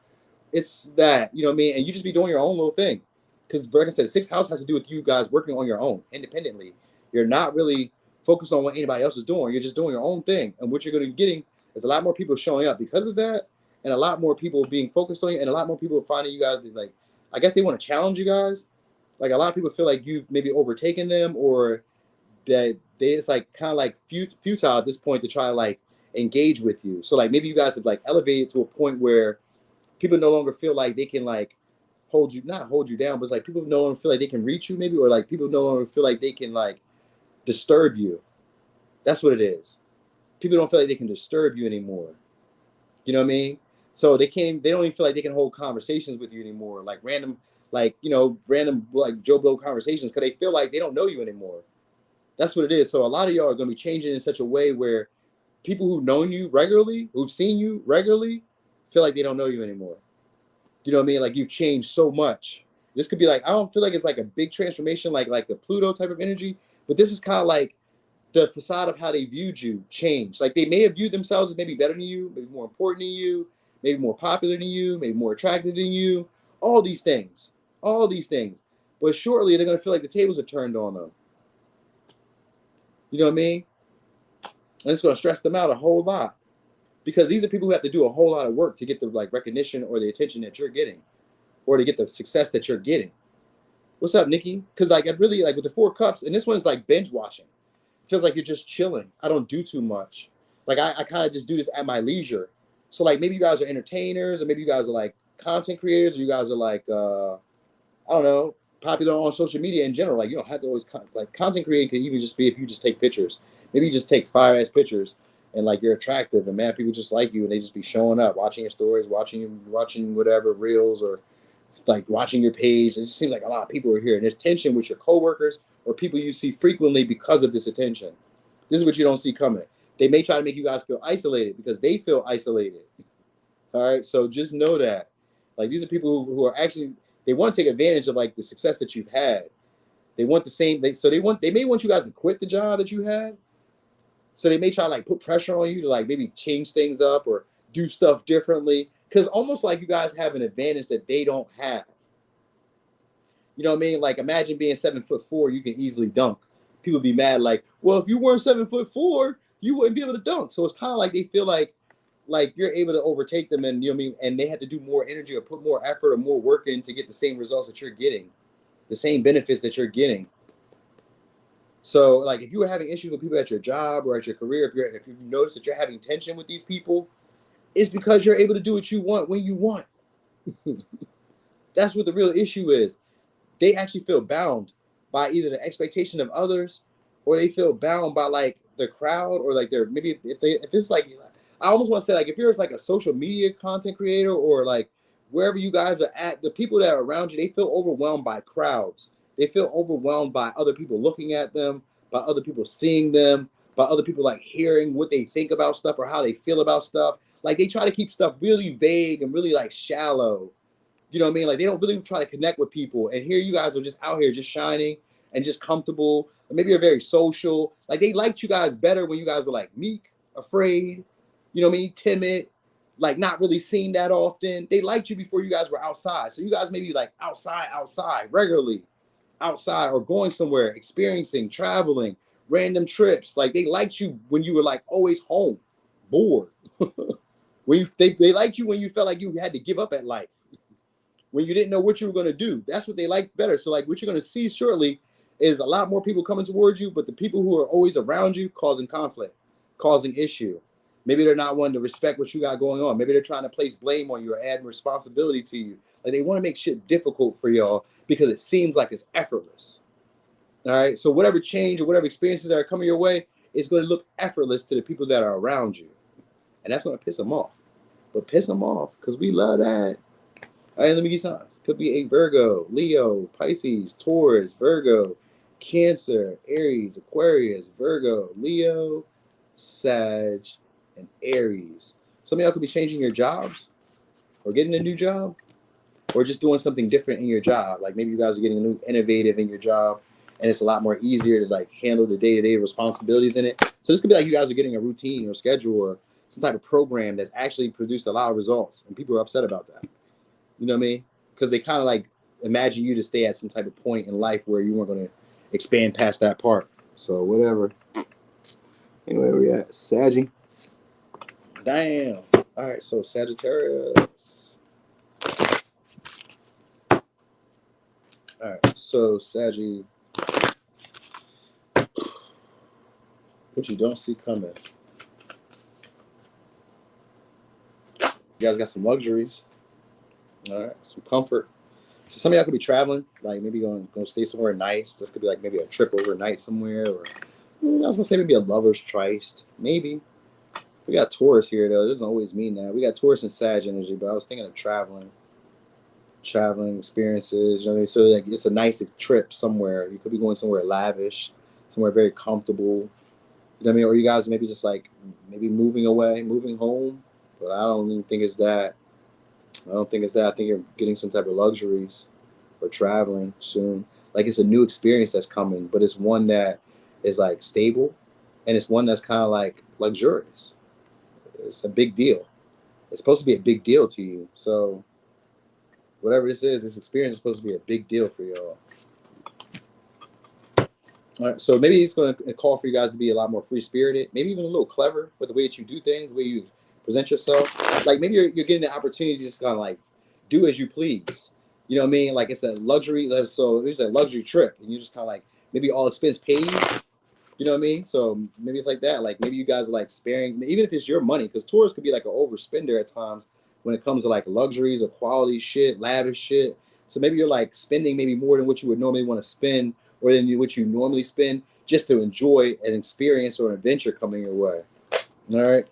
It's that, you know what I mean? And you just be doing your own little thing. Because like I said, sixth house has to do with you guys working on your own independently. You're not really focused on what anybody else is doing. You're just doing your own thing. And what you're going to be getting is a lot more people showing up because of that, and a lot more people being focused on you, and a lot more people finding you guys like, I guess they want to challenge you guys. Like a lot of people feel like you've maybe overtaken them, or that it's like kind of like futile at this point to try to like engage with you. So like maybe you guys have like elevated to a point where people no longer feel like they can like not hold you down, but it's like people no longer feel like they can reach you maybe, or like people no longer feel like they can like disturb you. That's what it is. People don't feel like they can disturb you anymore. You know what I mean? So they don't even feel like they can hold conversations with you anymore, like random, like, you know, random like Joe Blow conversations, because they feel like they don't know you anymore. That's what it is. So a lot of y'all are going to be changing in such a way where people who've known you regularly, who've seen you regularly, feel like they don't know you anymore. You know what I mean? Like you've changed so much. This could be like, I don't feel like it's like a big transformation, like the Pluto type of energy, but this is kind of like the facade of how they viewed you changed. Like they may have viewed themselves as maybe better than you, maybe more important than you, maybe more popular than you, maybe more attractive than you, all these things. But shortly they're going to feel like the tables are turned on them. You know what I mean? And it's going to stress them out a whole lot, because these are people who have to do a whole lot of work to get the like recognition or the attention that you're getting, or to get the success that you're getting. What's up, Nikki? Because like I really like with the 4 cups, and this one's like binge watching. It feels like you're just chilling. I don't do too much. Like I kind of just do this at my leisure. So like maybe you guys are entertainers, or maybe you guys are like content creators, or you guys are like I don't know, popular on social media in general. Like you don't have to always like content creating can even just be if you just take pictures. Maybe you just take fire ass pictures, and like you're attractive, and man, people just like you, and they just be showing up, watching your stories, watching whatever reels, or like watching your page. It just seems like a lot of people are here, and there's tension with your coworkers or people you see frequently because of this attention. This is what you don't see coming. They may try to make you guys feel isolated because they feel isolated. All right, so just know that, like, these are people who are actually, they want to take advantage of like the success that you've had. They want the same. They may want you guys to quit the job that you had. So they may try to like put pressure on you to like maybe change things up or do stuff differently, because almost like you guys have an advantage that they don't have. You know what I mean? Like imagine being 7'4", you can easily dunk. People be mad like, well, if you weren't 7'4", you wouldn't be able to dunk. So it's kind of like they feel like you're able to overtake them, and you know what I mean, and they have to do more energy or put more effort or more work in to get the same results that you're getting, the same benefits that you're getting. So like if you were having issues with people at your job or at your career, if you notice that you're having tension with these people, it's because you're able to do what you want when you want. That's what the real issue is. They actually feel bound by either the expectation of others, or they feel bound by like the crowd, or like they're maybe if it's like, I almost want to say like if you're like a social media content creator, or like wherever you guys are at, the people that are around you, they feel overwhelmed by crowds. They feel overwhelmed by other people looking at them, by other people seeing them, by other people like hearing what they think about stuff or how they feel about stuff. Like they try to keep stuff really vague and really like shallow. You know what I mean? Like they don't really try to connect with people. And here you guys are just out here just shining and just comfortable. And maybe you're very social. Like they liked you guys better when you guys were like meek, afraid, you know what I mean? Timid, like not really seen that often. They liked you before you guys were outside. So you guys may be like outside regularly, outside or going somewhere, experiencing, traveling, random trips. Like they liked you when you were like always home, bored. When they liked you when you felt like you had to give up at life, when you didn't know what you were going to do. That's what they like better. So like what you're going to see shortly is a lot more people coming towards you, but the people who are always around you causing conflict, causing issue. Maybe they're not wanting to respect what you got going on. Maybe they're trying to place blame on you or add responsibility to you. Like they want to make shit difficult for y'all because it seems like it's effortless. All right. So whatever change or whatever experiences that are coming your way, it's going to look effortless to the people that are around you. And that's going to piss them off. But piss them off because we love that. All right, let me get signs. Could be a Virgo, Leo, Pisces, Taurus, Virgo, Cancer, Aries, Aquarius, Virgo, Leo, Sag, and Aries. Some of y'all could be changing your jobs or getting a new job or just doing something different in your job. Like maybe you guys are getting a new innovative in your job and it's a lot more easier to like handle the day-to-day responsibilities in it. So this could be like you guys are getting a routine or schedule or some type of program that's actually produced a lot of results and people are upset about that. You know what I mean? Because they kind of like imagine you to stay at some type of point in life where you weren't going to expand past that part. So whatever. Anyway, where we at? Saggy. Damn. All right, so Sagittarius. All right, so Saggy. What you don't see coming. You guys got some luxuries. All right, some comfort. So some of y'all could be traveling, like maybe going stay somewhere nice. This could be like maybe a trip overnight somewhere, or I was gonna say maybe a lover's tryst. Maybe. We got Taurus here though. It doesn't always mean that. We got Taurus and Sag energy, but I was thinking of traveling experiences. You know what I mean? So like it's a nice trip somewhere. You could be going somewhere lavish, somewhere very comfortable. You know what I mean? Or you guys maybe just like maybe moving away, moving home. But I don't even think it's that. I think you're getting some type of luxuries or traveling soon. Like it's a new experience that's coming, but it's one that is like stable and it's one that's kind of like luxurious. It's a big deal. It's supposed to be a big deal to you. So whatever this is, this experience is supposed to be a big deal for y'all. All right, so maybe it's going to call for you guys to be a lot more free-spirited, maybe even a little clever with the way that you do things, the way you present yourself. Like maybe you're getting the opportunity to just kind of like do as you please. You know what I mean? Like it's a luxury. So it's a luxury trip, and you just kind of like maybe all expense paid. You know what I mean? So maybe it's like that. Like maybe you guys are like sparing, even if it's your money, because tourists could be like an overspender at times when it comes to like luxuries or quality shit, lavish shit. So maybe you're like spending maybe more than what you would normally want to spend or than what you normally spend just to enjoy an experience or an adventure coming your way. All right.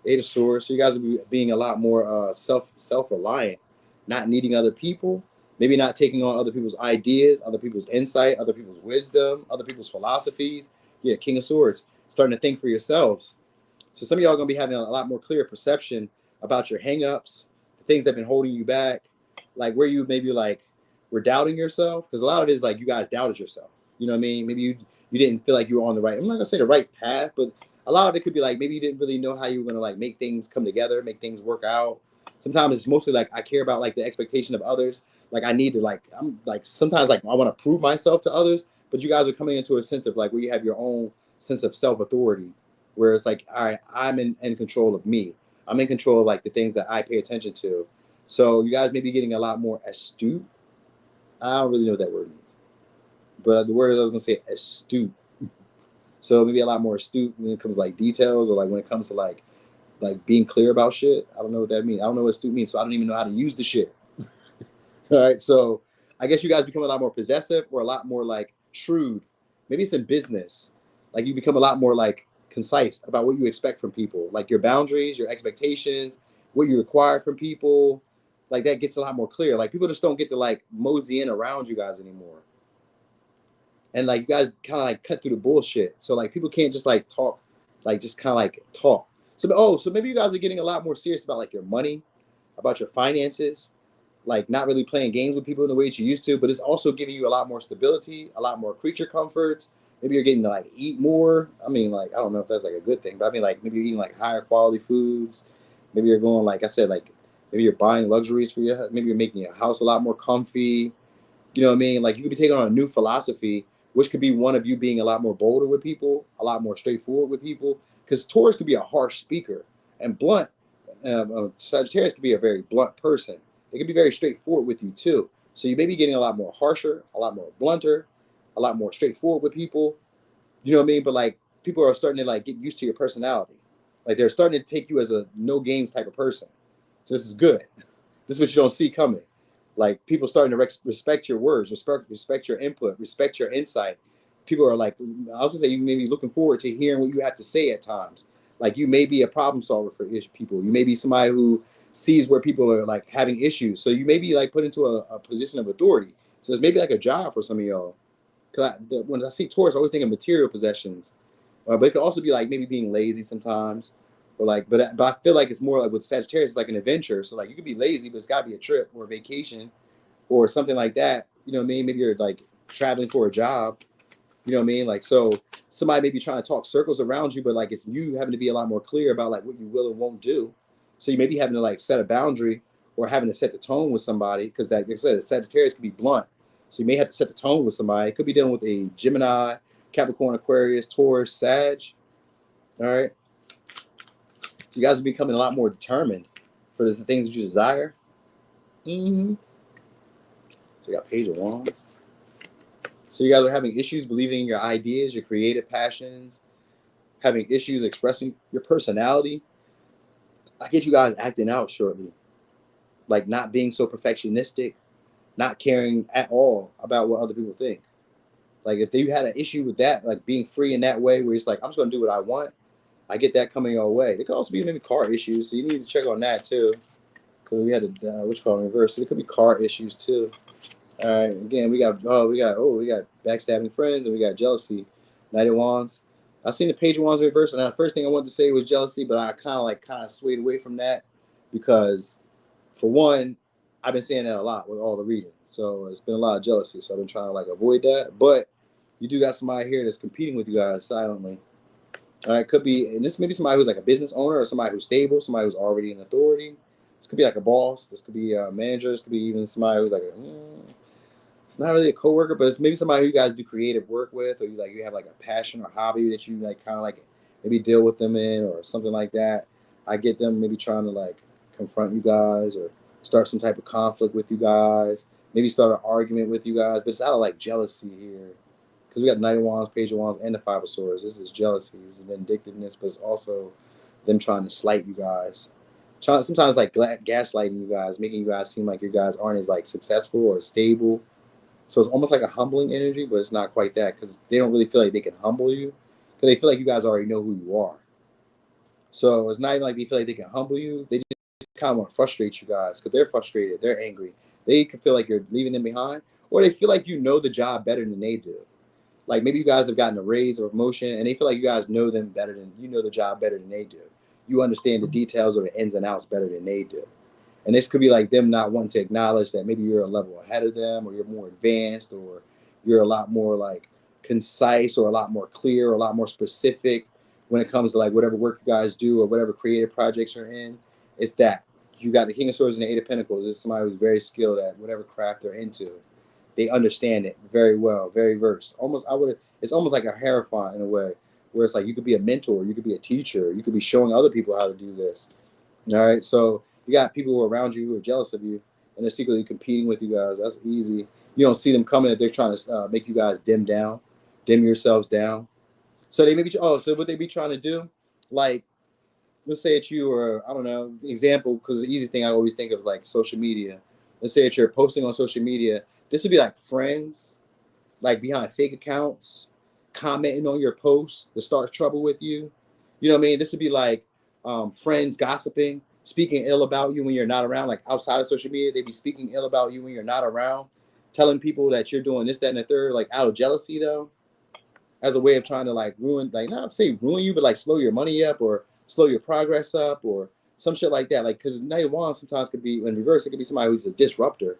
Eight of Swords. So you guys will be being a lot more self-reliant, not needing other people, maybe not taking on other people's ideas, other people's insight, other people's wisdom, other people's philosophies. Yeah, King of Swords. Starting to think for yourselves. So some of y'all are going to be having a lot more clear perception about your hangups, the things that have been holding you back, like where you maybe like were doubting yourself. Because a lot of it is like you guys doubted yourself. You know what I mean? Maybe you didn't feel like you were on the right, I'm not going to say the right path, but a lot of it could be like maybe you didn't really know how you were going to like make things come together, make things work out. Sometimes it's mostly like I care about like the expectation of others. Like I need to like, I'm like sometimes like I want to prove myself to others, but you guys are coming into a sense of like where you have your own sense of self-authority, where it's like, all right, I'm in control of me. I'm in control of like the things that I pay attention to. So you guys may be getting a lot more astute. I don't really know what that word means, but the word I was going to say astute. So maybe a lot more astute when it comes to like details or like when it comes to like being clear about shit. I don't know what that means. I don't know what astute means, so I don't even know how to use the shit. All right, so I guess you guys become a lot more possessive or a lot more like shrewd. Maybe it's in business. Like you become a lot more like concise about what you expect from people, like your boundaries, your expectations, what you require from people. Like that gets a lot more clear. Like people just don't get to like mosey in around you guys anymore. And like you guys kind of like cut through the bullshit. So like people can't just like talk, like just kind of like talk. So maybe you guys are getting a lot more serious about like your money, about your finances, like not really playing games with people in the way that you used to, but it's also giving you a lot more stability, a lot more creature comforts. Maybe you're getting to like eat more. I mean, like, I don't know if that's like a good thing, but I mean, like maybe you're eating like higher quality foods. Maybe you're going, like I said, like maybe you're buying luxuries for your, maybe you're making your house a lot more comfy. You know what I mean? Like you could be taking on a new philosophy, which could be one of you being a lot more bolder with people, a lot more straightforward with people. Because Taurus could be a harsh speaker and blunt. Sagittarius could be a very blunt person. They could be very straightforward with you too. So you may be getting a lot more harsher, a lot more blunter, a lot more straightforward with people. You know what I mean? But like people are starting to like get used to your personality. Like they're starting to take you as a no games type of person. So this is good. This is what you don't see coming. Like people starting to respect your words, respect your input, respect your insight. People are like, I was gonna say, you may be looking forward to hearing what you have to say at times. Like you may be a problem solver for people. You may be somebody who sees where people are like having issues. So you may be like put into a position of authority. So it's maybe like a job for some of y'all. Cause when I see Taurus, I always think of material possessions, but it could also be like maybe being lazy sometimes, or like, but I feel like it's more like with Sagittarius, it's like an adventure. So like you could be lazy, but it's got to be a trip or a vacation or something like that. You know what I mean? Maybe you're like traveling for a job. You know what I mean? Like so, somebody may be trying to talk circles around you, but like it's you having to be a lot more clear about like what you will and won't do. So you may be having to like set a boundary or having to set the tone with somebody because that, like I said, Sagittarius can be blunt. So you may have to set the tone with somebody. It could be dealing with a Gemini, Capricorn, Aquarius, Taurus, Sag. All right. So you guys are becoming a lot more determined for the things that you desire. Mm-hmm. So you got Page of Wands. So you guys are having issues believing in your ideas, your creative passions, having issues expressing your personality. I get you guys acting out shortly, like not being so perfectionistic, not caring at all about what other people think. Like if you had an issue with that, like being free in that way, where it's like I'm just gonna do what I want, I get that coming your way. There could also be maybe car issues, so you need to check on that too. Because we had a which call reverse, so it could be car issues too. All right, again we got backstabbing friends and we got jealousy, Knight of Wands. I seen the Page of Wands reverse, and the first thing I wanted to say was jealousy, but I kind of swayed away from that because, for one, I've been saying that a lot with all the reading, so it's been a lot of jealousy. So I've been trying to like avoid that. But you do got somebody here that's competing with you guys silently. All right, could be, and this may be somebody who's like a business owner or somebody who's stable, somebody who's already in authority. This could be like a boss. This could be a manager. This could be even somebody who's like it's not really a coworker, but it's maybe somebody who you guys do creative work with, or you have like a passion or hobby that you like kind of like maybe deal with them in or something like that. I get them maybe trying to like confront you guys or start some type of conflict with you guys, maybe start an argument with you guys, but it's out of like jealousy here. Because we got Knight of Wands, Page of Wands, and the Five of Swords. This is jealousy. This is vindictiveness, but it's also them trying to slight you guys. Sometimes like gaslighting you guys, making you guys seem like you guys aren't as like successful or stable. So it's almost like a humbling energy, but it's not quite that because they don't really feel like they can humble you because they feel like you guys already know who you are. So it's not even like they feel like they can humble you. They just kind of want to frustrate you guys because they're frustrated. They're angry. They can feel like you're leaving them behind, or they feel like you know the job better than they do. Like maybe you guys have gotten a raise or promotion and they feel like you guys know them better than you know the job better than they do. You understand the details of the ins and outs better than they do. And this could be like them not wanting to acknowledge that maybe you're a level ahead of them or you're more advanced or you're a lot more like concise or a lot more clear or a lot more specific when it comes to like whatever work you guys do or whatever creative projects you're in. It's that you got the King of Swords and the Eight of Pentacles. This is somebody who's very skilled at whatever craft they're into. They understand it very well, very versed. It's almost like a hierophant in a way, where it's like you could be a mentor, you could be a teacher, you could be showing other people how to do this. All right, so you got people who are around you who are jealous of you, and they're secretly competing with you guys. That's easy. You don't see them coming if they're trying to make you guys dim yourselves down. So they maybe so what they be trying to do, like let's say it's you or I don't know example because the easiest thing I always think of is like social media. Let's say that you're posting on social media. This would be like friends, like behind fake accounts, commenting on your posts to start trouble with you. You know what I mean? This would be like friends gossiping, speaking ill about you when you're not around. Like outside of social media, they'd be speaking ill about you when you're not around, telling people that you're doing this, that, and the third, like out of jealousy though, as a way of trying to like ruin, like not say ruin you, but like slow your money up or slow your progress up or some shit like that. Like because Knight of Wands sometimes could be in reverse. It could be somebody who's a disruptor.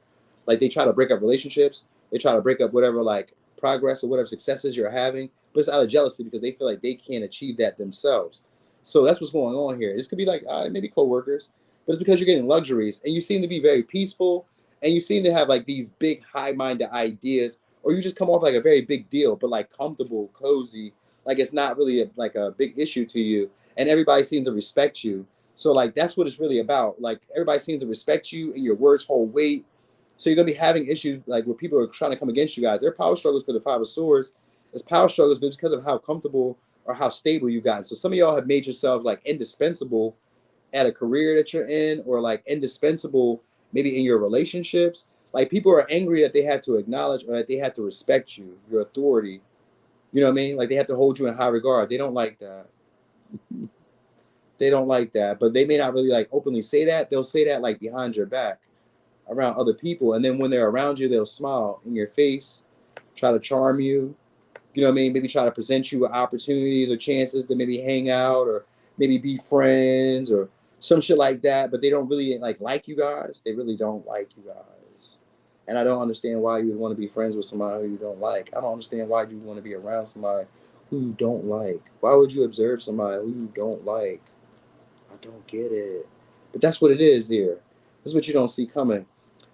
Like they try to break up relationships. They try to break up whatever like progress or whatever successes you're having, but it's out of jealousy because they feel like they can't achieve that themselves. So that's what's going on here. This could be like maybe coworkers, but it's because you're getting luxuries and you seem to be very peaceful and you seem to have like these big high-minded ideas, or you just come off like a very big deal, but like comfortable, cozy, like it's not really like a big issue to you, and everybody seems to respect you. So like that's what it's really about. Like everybody seems to respect you, and your words hold weight. So you're gonna be having issues like where people are trying to come against you guys. Their power struggles for the Five of Swords. It's power struggles, but it's because of how comfortable or how stable you've gotten. So some of y'all have made yourselves like indispensable at a career that you're in, or like indispensable maybe in your relationships. Like people are angry that they have to acknowledge or that they have to respect you, your authority. You know what I mean? Like they have to hold you in high regard. They don't like that. They don't like that. But they may not really like openly say that. They'll say that like behind your back around other people. And then when they're around you, they'll smile in your face, try to charm you. You know what I mean? Maybe try to present you with opportunities or chances to maybe hang out or maybe be friends or some shit like that. But they don't really like you guys. They really don't like you guys. And I don't understand why you would want to be friends with somebody who you don't like. I don't understand why you want to be around somebody who you don't like. Why would you observe somebody who you don't like? I don't get it. But that's what it is here. That's what you don't see coming.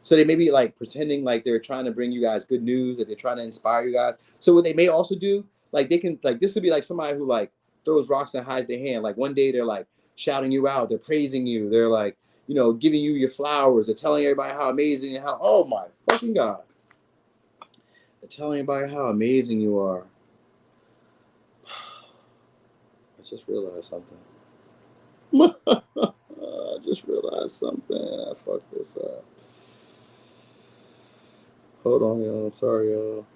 So they may be like pretending like they're trying to bring you guys good news, that they're trying to inspire you guys. So what they may also do, like they can like this would be like somebody who like throws rocks and hides their hand. Like one day they're like shouting you out, they're praising you, they're like, giving you your flowers, they're telling everybody how amazing and how oh my fucking God. They're telling everybody how amazing you are. I just realized something. I just realized something. I fucked this up. Hold on, y'all. Sorry, y'all.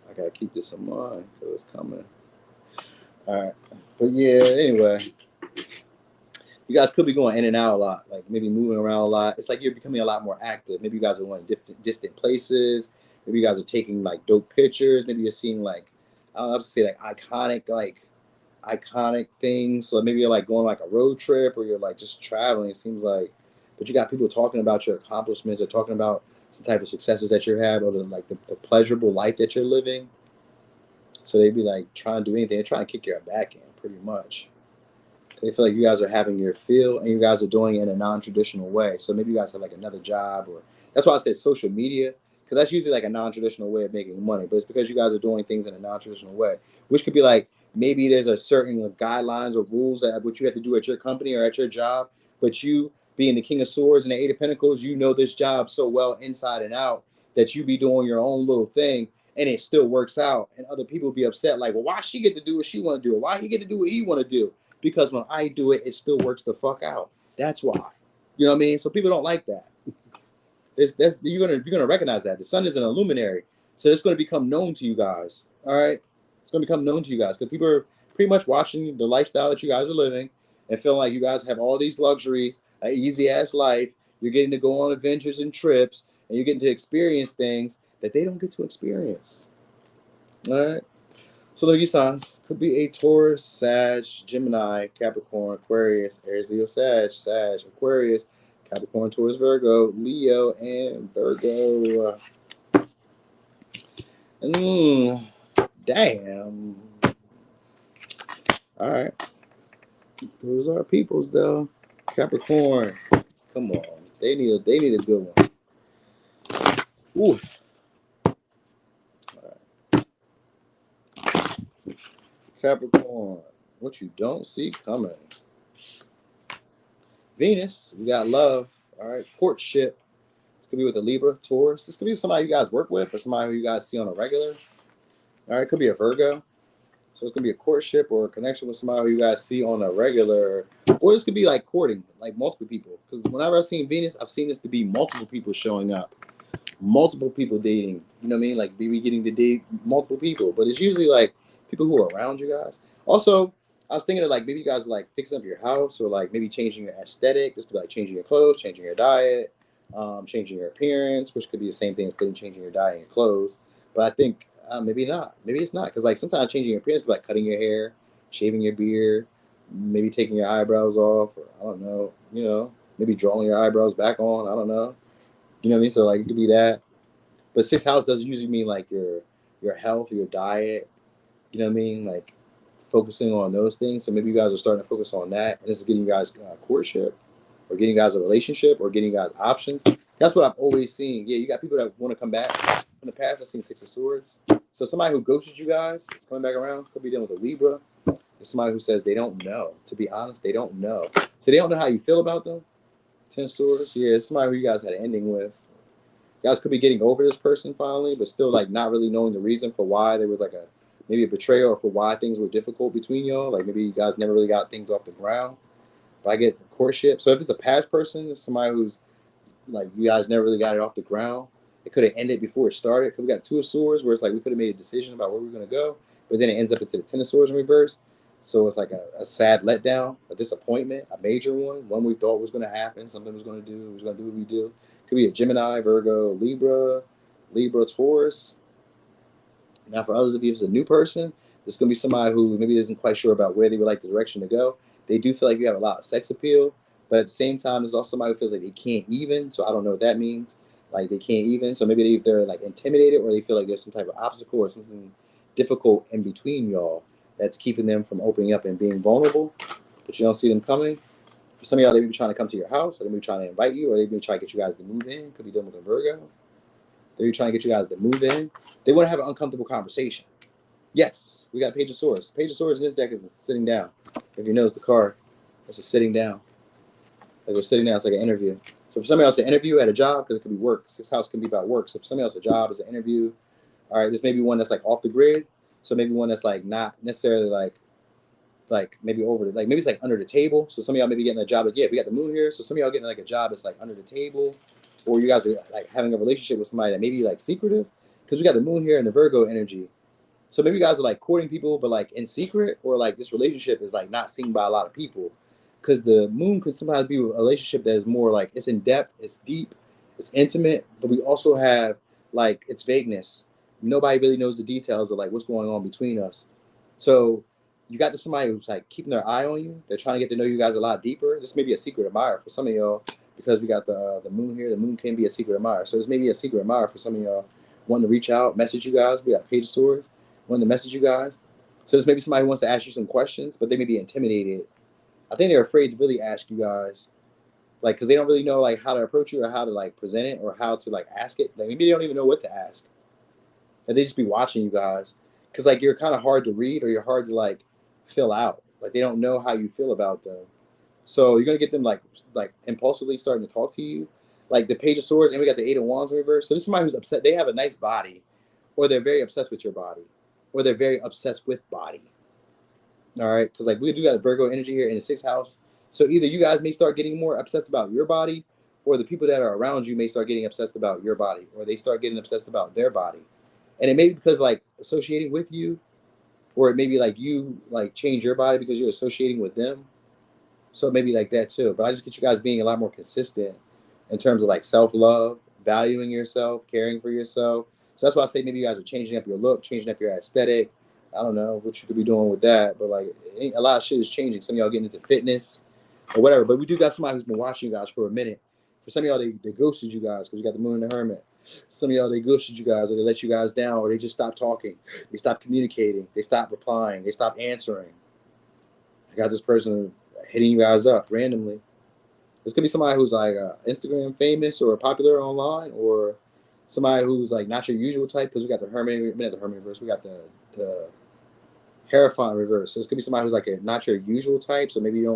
I gotta keep this in mind because it's coming. All right, but yeah. Anyway, you guys could be going in and out a lot, like maybe moving around a lot. It's like you're becoming a lot more active. Maybe you guys are going distant places. Maybe you guys are taking like dope pictures. Maybe you're seeing like I don't know, say like iconic things. So maybe you're like going like a road trip or you're like just traveling. It seems like, but you got people talking about your accomplishments or talking about some type of successes that you have or the pleasurable life that you're living. So they'd be like trying to do anything. They're trying to kick your back in pretty much. They feel like you guys are having your feel and you guys are doing it in a non-traditional way. So maybe you guys have like another job or that's why I said social media because that's usually like a non-traditional way of making money. But it's because you guys are doing things in a non-traditional way, which could be like maybe there's a certain guidelines or rules that what you have to do at your company or at your job. But you being the King of Swords and the Eight of Pentacles, you know this job so well inside and out that you be doing your own little thing and it still works out. And other people be upset like, well, why she get to do what she want to do? Or why he get to do what he want to do? Because when I do it, it still works the fuck out. That's why. You know what I mean? So people don't like that. You're gonna recognize that. The sun is an illuminary. So it's gonna become known to you guys. All right? It's gonna become known to you guys. Because people are pretty much watching the lifestyle that you guys are living and feeling like you guys have all these luxuries, an easy ass life. You're getting to go on adventures and trips, and you're getting to experience things that they don't get to experience. All right. So the signs could be a Taurus, Sag, Gemini, Capricorn, Aquarius, Aries, Leo, Sag, Aquarius, Capricorn, Taurus, Virgo, Leo, and Virgo. Damn. All right. Those are peoples though. Capricorn. Come on. They need a good one. Ooh. Capricorn. What you don't see coming. Venus, we got love. All right. Courtship. This could be with a Libra, Taurus. This could be somebody you guys work with or somebody who you guys see on a regular. All right. It could be a Virgo. So it's going to be a courtship or a connection with somebody who you guys see on a regular. Or this could be like courting, like multiple people. Because whenever I've seen Venus, I've seen this to be multiple people showing up. Multiple people dating. You know what I mean? Like maybe getting to date multiple people. But it's usually like people who are around you guys. Also, I was thinking of like maybe you guys like fixing up your house or like maybe changing your aesthetic. This could be like changing your clothes, changing your diet, changing your appearance, which could be the same thing as changing your diet and your clothes. But I think maybe not. Maybe it's not. Because like sometimes changing your appearance could be like cutting your hair, shaving your beard, maybe taking your eyebrows off, or I don't know, maybe drawing your eyebrows back on. I don't know. You know what I mean? So like it could be that. But sixth house doesn't usually mean like your health or your diet. You know what I mean? Like focusing on those things. So maybe you guys are starting to focus on that. And this is getting you guys courtship or getting you guys a relationship or getting you guys options. That's what I've always seen. Yeah, you got people that want to come back from the past. I've seen Six of Swords. So somebody who ghosted you guys is coming back around. Could be dealing with a Libra. It's somebody who says they don't know. To be honest, they don't know. So they don't know how you feel about them. Ten of Swords. Yeah, it's somebody who you guys had an ending with. You guys could be getting over this person finally, but still like not really knowing the reason for why there was like maybe a betrayal or for why things were difficult between y'all. Like maybe you guys never really got things off the ground. But I get the courtship. So if it's a past person, it's somebody who's like you guys never really got it off the ground. It could have ended before it started. Cause we got two of swords where it's like we could have made a decision about where we are gonna go, but then it ends up into the ten of swords in reverse. So it's like a sad letdown, a disappointment, a major one we thought was gonna happen, something was gonna do, was gonna do what we do. Could be a Gemini, Virgo, Libra, Taurus. Now, for others of you, if it's a new person, it's going to be somebody who maybe isn't quite sure about where they would like the direction to go. They do feel like you have a lot of sex appeal, but at the same time, there's also somebody who feels like they can't even. So I don't know what that means. Like they can't even. So maybe they're like intimidated, or they feel like there's some type of obstacle or something difficult in between y'all that's keeping them from opening up and being vulnerable. But you don't see them coming. For some of y'all, they may be trying to come to your house, or they may be trying to invite you, or they may be trying to get you guys to move in. Could be dealing with a Virgo. They're trying to get you guys to move in. They want to have an uncomfortable conversation. Yes, we got Page of Swords. Page of Swords in this deck is sitting down. If you notice the card, it's a sitting down. Like we're sitting down, it's like an interview. So for somebody else, an interview at a job, because it could be work. Sixth house can be about work. So for somebody else, a job is an interview. All right, this may be one that's like off the grid. So maybe one that's like not necessarily like maybe over the, like maybe it's like under the table. So some of y'all may be getting a job. Like, yeah, we got the moon here. So some of y'all getting like a job that's like under the table, or you guys are like having a relationship with somebody that may be like secretive, because we got the moon here and the Virgo energy. So maybe you guys are like courting people, but like in secret, or like this relationship is like not seen by a lot of people, because the moon could sometimes be a relationship that is more like it's in depth, it's deep, it's intimate, but we also have like its vagueness. Nobody really knows the details of like what's going on between us. So you got to somebody who's like keeping their eye on you. They're trying to get to know you guys a lot deeper. This may be a secret admirer for some of y'all, because we got the moon here. The moon can be a secret admirer. So this may be a secret admirer for some of y'all wanting to reach out, message you guys. We got Page of Swords wanting to message you guys. So this may be somebody who wants to ask you some questions, but they may be intimidated. I think they're afraid to really ask you guys, like, because they don't really know like how to approach you, or how to like present it, or how to like ask it. Like maybe they don't even know what to ask, and they just be watching you guys, because like you're kind of hard to read, or you're hard to like fill out. Like they don't know how you feel about them. So you're gonna get them like impulsively starting to talk to you. Like the Page of Swords, and we got the Eight of Wands in reverse. So this is somebody who's upset. They have a nice body, or they're very obsessed with your body, or they're very obsessed with body. All right, because like we do got Virgo energy here in the sixth house. So either you guys may start getting more obsessed about your body, or the people that are around you may start getting obsessed about your body, or they start getting obsessed about their body. And it may be because like associating with you, or it may be like you like change your body because you're associating with them. So maybe like that too. But I just get you guys being a lot more consistent in terms of like self-love, valuing yourself, caring for yourself. So that's why I say maybe you guys are changing up your look, changing up your aesthetic. I don't know what you could be doing with that, but like a lot of shit is changing. Some of y'all getting into fitness or whatever. But we do got somebody who's been watching you guys for a minute. For some of y'all, they ghosted you guys because you got the moon and the hermit. Some of y'all, they ghosted you guys, or they let you guys down, or they just stopped talking. They stopped communicating. They stopped replying. They stopped answering. I got this person hitting you guys up randomly. This could be somebody who's like Instagram famous or popular online, or somebody who's like not your usual type, because we got the Hermit, not the Hermit reverse, we got the Hierophant reverse. So this could be somebody who's like not your usual type. So maybe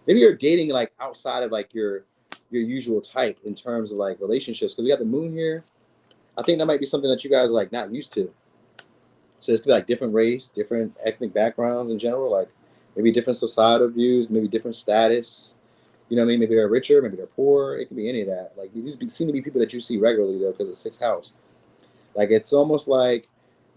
maybe you're dating like outside of like your usual type in terms of like relationships, because we got the moon here. I think that might be something that you guys are like not used to. So this could be like different race, different ethnic backgrounds in general, like maybe different societal views, maybe different status. You know what I mean? Maybe they're richer, maybe they're poor. It could be any of that. Like these seem to be people that you see regularly though, because of the sixth house. Like it's almost like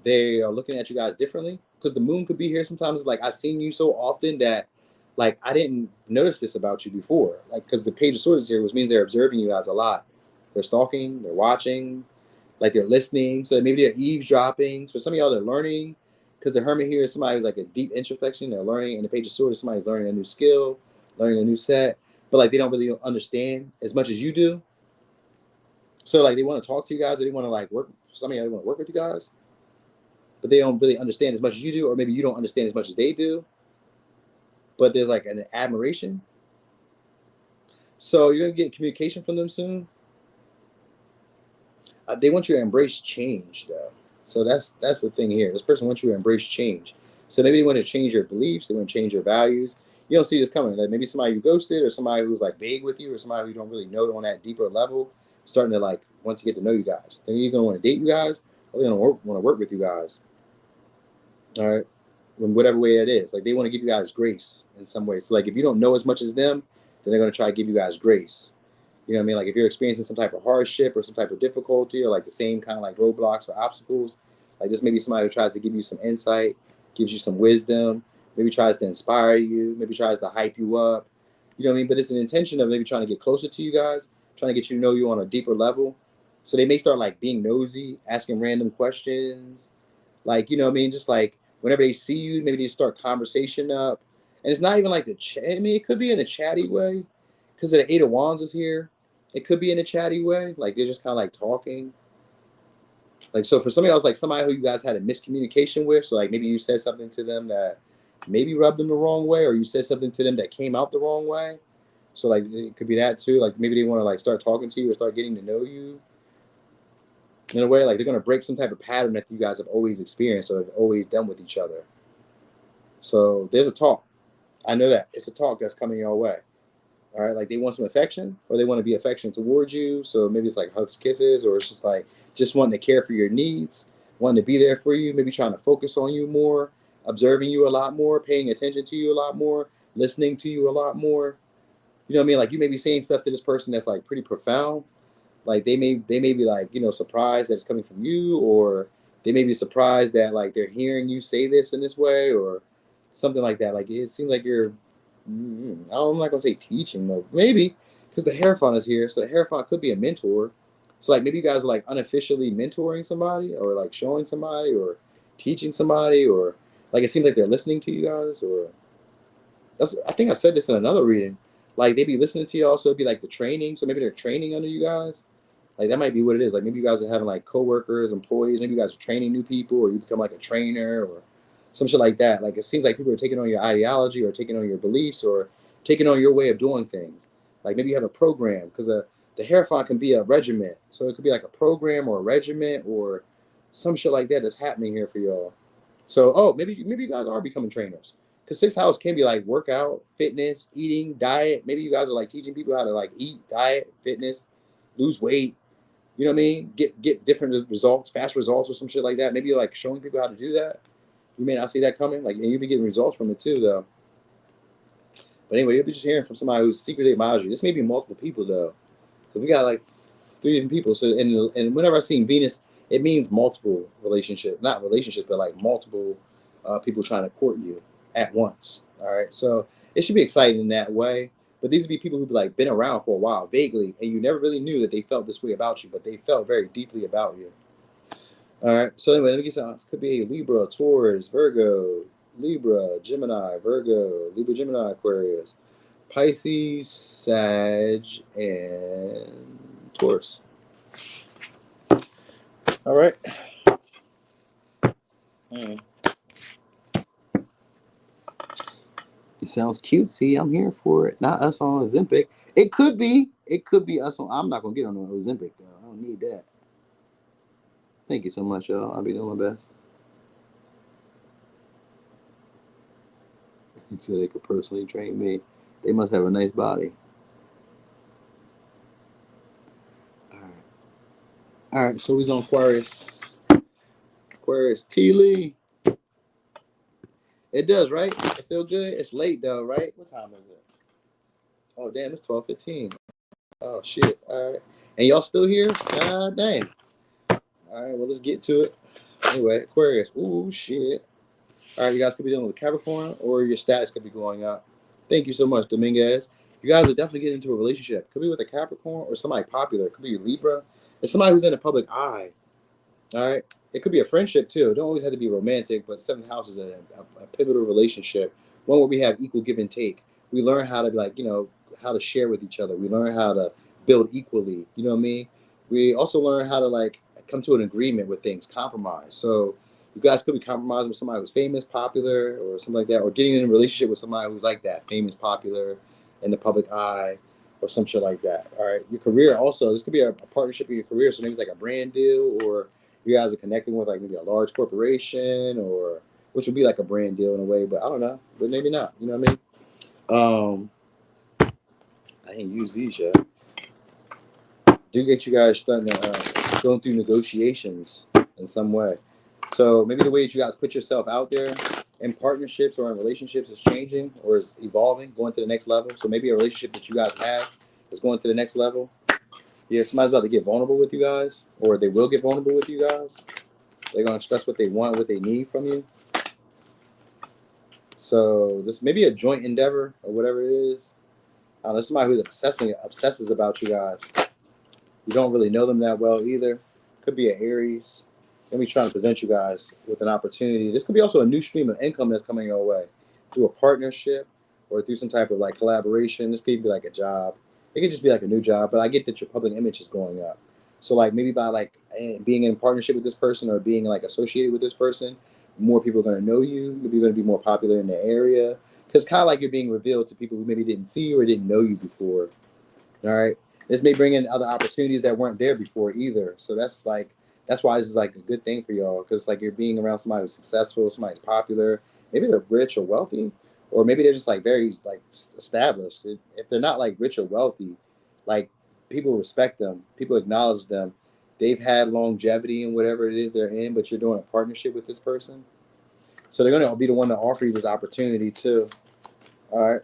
they are looking at you guys differently, because the moon could be here sometimes. Like I've seen you so often that like I didn't notice this about you before. Like because the Page of Swords is here, which means they're observing you guys a lot. They're stalking, they're watching, like they're listening. So maybe they're eavesdropping. For some of y'all, they're learning, because the Hermit here is somebody who's like a deep introspection. They're learning, and the Page of Swords is somebody who's learning a new skill, learning a new set, but like they don't really understand as much as you do. So like they want to talk to you guys, or they want to like work. Some of y'all want to work with you guys, but they don't really understand as much as you do, or maybe you don't understand as much as they do. But there's like an admiration. So you're gonna get communication from them soon. They want you to embrace change, though. So that's the thing here. This person wants you to embrace change. So maybe they want to change your beliefs. They want to change your values. You don't see this coming. Like maybe somebody you ghosted, or somebody who's like vague with you, or somebody who you don't really know on that deeper level, starting to like want to get to know you guys. They're either gonna want to date you guys, or they're gonna want to work with you guys. All right, in whatever way that is. Like they want to give you guys grace in some way. So like if you don't know as much as them, then they're gonna try to give you guys grace. You know what I mean? Like if you're experiencing some type of hardship or some type of difficulty or like the same kind of like roadblocks or obstacles, like this may be somebody who tries to give you some insight, gives you some wisdom, maybe tries to inspire you, maybe tries to hype you up. You know what I mean? But it's an intention of maybe trying to get closer to you guys, trying to get you to know you on a deeper level. So they may start like being nosy, asking random questions, like, you know what I mean? Just like whenever they see you, maybe they start conversation up. And it's not even like the chat. I mean, it could be in a chatty way because the Eight of Wands is here. It could be in a chatty way. Like they're just kind of like talking. Like, so for somebody else, like somebody who you guys had a miscommunication with. So like maybe you said something to them that maybe rubbed them the wrong way, or you said something to them that came out the wrong way. So like it could be that too. Like maybe they want to like start talking to you or start getting to know you in a way, like they're going to break some type of pattern that you guys have always experienced or have always done with each other. So there's a talk. I know that. It's a talk that's coming your way. All right. Like they want some affection or they want to be affectionate towards you. So maybe it's like hugs, kisses, or it's just like just wanting to care for your needs, wanting to be there for you, maybe trying to focus on you more, observing you a lot more, paying attention to you a lot more, listening to you a lot more. You know what I mean? Like you may be saying stuff to this person that's like pretty profound. Like they may be like, you know, surprised that it's coming from you, or they may be surprised that like they're hearing you say this in this way or something like that. Like it seems like you're I'm not gonna say teaching though, maybe because the Hierophant is here, so the Hierophant could be a mentor. So like maybe you guys are like unofficially mentoring somebody or like showing somebody or teaching somebody, or like it seems like they're listening to you guys, or that's, I think I said this in another reading. Like they be listening to you also, be like the training. So maybe they're training under you guys. Like that might be what it is. Like maybe you guys are having like coworkers, employees. Maybe you guys are training new people, or you become like a trainer, or some shit like that. Like it seems like people are taking on your ideology, or taking on your beliefs, or taking on your way of doing things. Like maybe you have a program, because the Hierophant can be a regiment. So it could be like a program or a regiment or some shit like that that's happening here for y'all. So maybe you guys are becoming trainers. Because sixth house can be like workout, fitness, eating, diet. Maybe you guys are like teaching people how to like eat, diet, fitness, lose weight, you know what I mean? Get different results, fast results, or some shit like that. Maybe you're like showing people how to do that. You may not see that coming. Like, and you'll be getting results from it too, though. But anyway, you'll be just hearing from somebody who's secretly admires you. This may be multiple people though, because we got like 3 different people. So and whenever I see Venus, it means multiple relationships, not relationships, but like multiple people trying to court you at once. All right, so it should be exciting in that way. But these would be people who've like been around for a while, vaguely, and you never really knew that they felt this way about you, but they felt very deeply about you. All right. So anyway, let me get some. It could be Libra, Taurus, Virgo, Libra, Gemini, Virgo, Libra, Gemini, Aquarius, Pisces, Sag, and Taurus. All right. It sounds cutesy. I'm here for it. Not us on Ozempic. It could be. It could be us on. I'm not gonna get on Ozempic though. I don't need that. Thank you so much, y'all. I'll be doing my best. He said they could personally train me. They must have a nice body. All right. All right. So he's on Aquarius. Aquarius. T. Lee. It does, right? It feel good. It's late though, right? What time is it? Oh damn, it's 12:15. Oh shit. All right. And y'all still here? God dang. All right. Well, let's get to it. Anyway, Aquarius. Ooh shit. All right, you guys could be dealing with Capricorn, or your status could be going up. Thank you so much, Dominguez. You guys are definitely getting into a relationship. Could be with a Capricorn or somebody popular. Could be Libra. It's somebody who's in the public eye. All right. It could be a friendship too. It don't always have to be romantic, but seventh house is a pivotal relationship, one where we have equal give and take. We learn how to like, how to share with each other. We learn how to build equally. You know what I mean? We also learn how to like come to an agreement with things, compromise. So you guys could be compromising with somebody who's famous, popular, or something like that, or getting in a relationship with somebody who's like that, famous, popular, in the public eye, or some shit like that. All right. Your career also, this could be a partnership in your career. So maybe it's like a brand deal, or you guys are connecting with like maybe a large corporation, or which would be like a brand deal in a way, but I don't know, but maybe not. You know what I mean? I didn't use these yet. Do get you guys starting to going through negotiations in some way. So maybe the way that you guys put yourself out there in partnerships or in relationships is changing or is evolving, going to the next level. So maybe a relationship that you guys have is going to the next level. Yeah, somebody's about to get vulnerable with you guys, or they will get vulnerable with you guys. They're gonna express what they want, what they need from you. So this may be a joint endeavor or whatever it is. There's somebody who's obsesses about you guys. You don't really know them that well either. Could be an Aries. Let me try to present you guys with an opportunity. This could be also a new stream of income that's coming your way through a partnership or through some type of like collaboration. This could be like a job. It could just be like a new job, but I get that your public image is going up. So like maybe by like being in partnership with this person or being like associated with this person, more people are going to know you. Maybe you're going to be more popular in the area because kind of like you're being revealed to people who maybe didn't see you or didn't know you before. All right. This may bring in other opportunities that weren't there before either. So that's why this is like a good thing for y'all because like you're being around somebody who's successful, somebody who's popular. Maybe they're rich or wealthy, or maybe they're just like very like established. If they're not like rich or wealthy, like people respect them, people acknowledge them. They've had longevity in whatever it is they're in, but you're doing a partnership with this person, so they're gonna be the one to offer you this opportunity too. All right.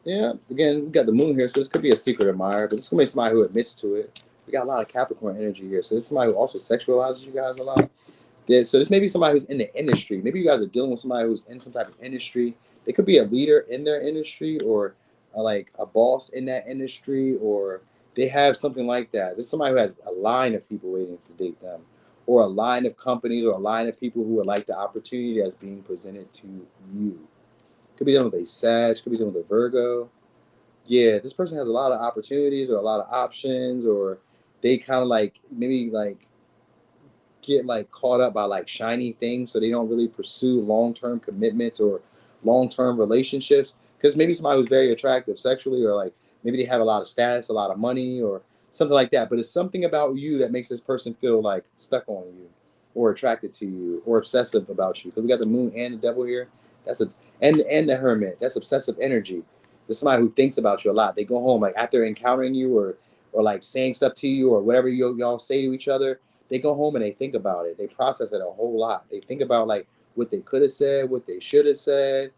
Yeah, again, we got the moon here, so this could be a secret admirer, but this could be somebody who admits to it. We got a lot of Capricorn energy here, so this is somebody who also sexualizes you guys a lot. Yeah, so this may be somebody who's in the industry. Maybe you guys are dealing with somebody who's in some type of industry. They could be a leader in their industry or like a boss in that industry, or they have something like that. This is somebody who has a line of people waiting to date them, or a line of companies, or a line of people who would like the opportunity that's being presented to you. Could be dealing with a Sag, could be dealing with a Virgo. Yeah, this person has a lot of opportunities or a lot of options, or they kind of like maybe like get like caught up by like shiny things, so they don't really pursue long-term commitments or long-term relationships. Because maybe somebody who's very attractive sexually, or like maybe they have a lot of status, a lot of money, or something like that. But it's something about you that makes this person feel like stuck on you, or attracted to you, or obsessive about you. Because we got the moon and the devil here. That's a and the hermit. That's obsessive energy. There's somebody who thinks about you a lot. They go home like after encountering you, or like saying stuff to you, or whatever y'all say to each other. They go home and they think about it. They process it a whole lot. They think about like what they could have said, what they should have said.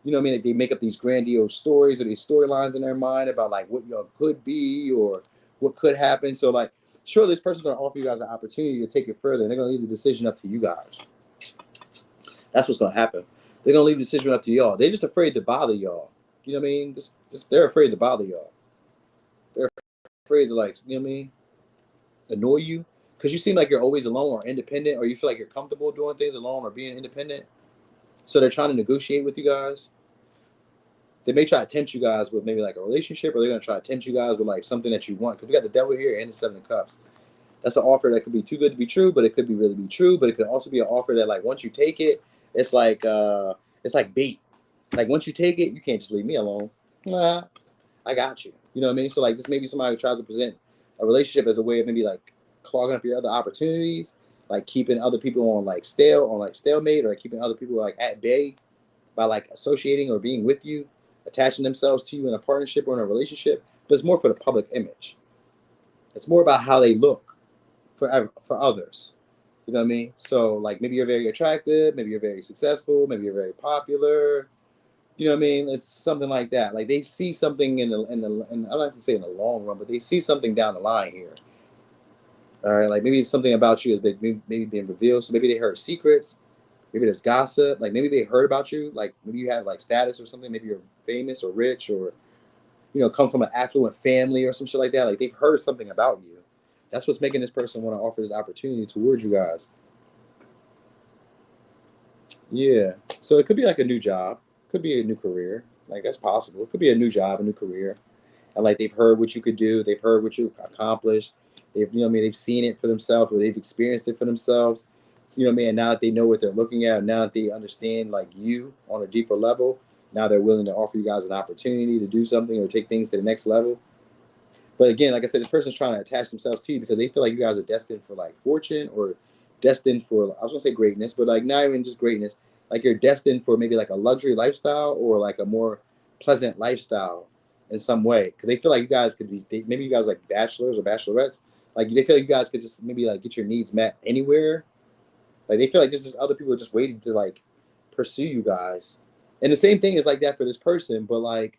You know what I mean? Like, they make up these grandiose stories or these storylines in their mind about like what y'all could be or what could happen. So like, sure, this person's gonna offer you guys an opportunity to take it further, and they're gonna leave the decision up to you guys. That's what's gonna happen. They're gonna leave the decision up to y'all. They're just afraid to bother y'all. You know what I mean? Just they're afraid to bother y'all. They're afraid to like, you know what I mean? Annoy you because you seem like you're always alone or independent, or you feel like you're comfortable doing things alone or being independent. So they're trying to negotiate with you guys. They may try to tempt you guys with maybe like a relationship, or they're gonna try to tempt you guys with like something that you want. Because we got the devil here and the 7 of Cups. That's an offer that could be too good to be true, but it could be really be true. But it could also be an offer that like once you take it, it's like bait. Like once you take it, you can't just leave me alone. Nah, I got you. You know what I mean? So like this may be somebody who tries to present a relationship as a way of maybe like clogging up your other opportunities, like keeping other people on like stalemate, or like keeping other people like at bay by like associating or being with you, attaching themselves to you in a partnership or in a relationship. But it's more for the public image. It's more about how they look for others. You know what I mean? So like maybe you're very attractive, maybe you're very successful, maybe you're very popular, you know what I mean? It's something like that. Like they see something in I don't like to say in the long run, but they see something down the line here. All right, like maybe it's something about you that maybe being revealed. So maybe they heard secrets. Maybe there's gossip. Like maybe they heard about you. Like maybe you have like status or something. Maybe you're famous or rich, or come from an affluent family or some shit like that. Like they've heard something about you. That's what's making this person want to offer this opportunity towards you guys. Yeah. So it could be like a new job. Could be a new career. Like that's possible. It could be a new job, a new career. And like they've heard what you could do, they've heard what you've accomplished, they've I mean they've seen it for themselves, or they've experienced it for themselves. So what I mean, and now that they know what they're looking at, now that they understand like you on a deeper level, now they're willing to offer you guys an opportunity to do something or take things to the next level. But again, like I said, this person's trying to attach themselves to you because they feel like you guys are destined for like fortune, or destined for, I was gonna say greatness, but like not even just greatness. Like you're destined for maybe like a luxury lifestyle, or like a more pleasant lifestyle in some way. Because they feel like you guys could be, maybe you guys like bachelors or bachelorettes. Like they feel like you guys could just maybe like get your needs met anywhere. Like they feel like there's just other people just waiting to like pursue you guys. And the same thing is like that for this person, but like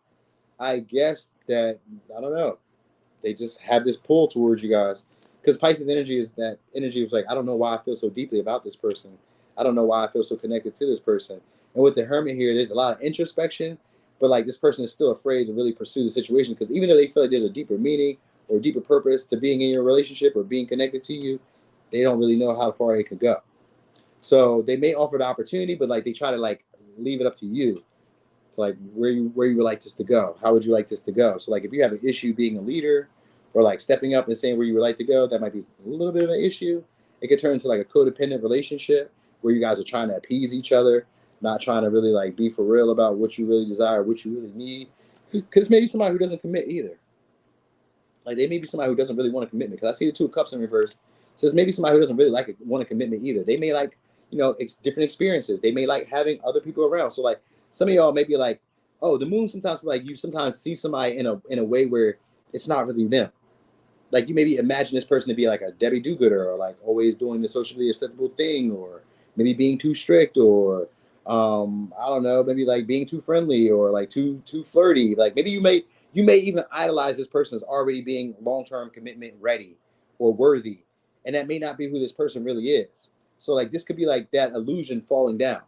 I guess that I don't know. they just have this pull towards you guys. Because Pisces energy is that energy of like, I don't know why I feel so deeply about this person. I don't know why I feel so connected to this person. And with the Hermit here, there's a lot of introspection, but like this person is still afraid to really pursue the situation because even though they feel like there's a deeper meaning or deeper purpose to being in your relationship or being connected to you, they don't really know how far it could go. So they may offer the opportunity, but like they try to like leave it up to you. To like where you would like this to go. How would you like this to go? So like if you have an issue being a leader or like stepping up and saying where you would like to go, that might be a little bit of an issue. It could turn into like a codependent relationship where you guys are trying to appease each other, not trying to really like be for real about what you really desire, what you really need. Because maybe somebody who doesn't commit either. Like they may be somebody who doesn't really want a commitment. Because I see the Two of Cups in reverse. So it's maybe somebody who doesn't really want a commitment either. They may like, different experiences. They may like having other people around. So like some of y'all may be like, oh, the moon sometimes like you sometimes see somebody in a way where it's not really them. Like you maybe imagine this person to be like a Debbie Do-Gooder or like always doing the socially acceptable thing or maybe being too strict or I don't know, maybe like being too friendly or like too flirty. Like maybe you may even idolize this person as already being long-term commitment ready or worthy. And that may not be who this person really is. So like this could be like that illusion falling down.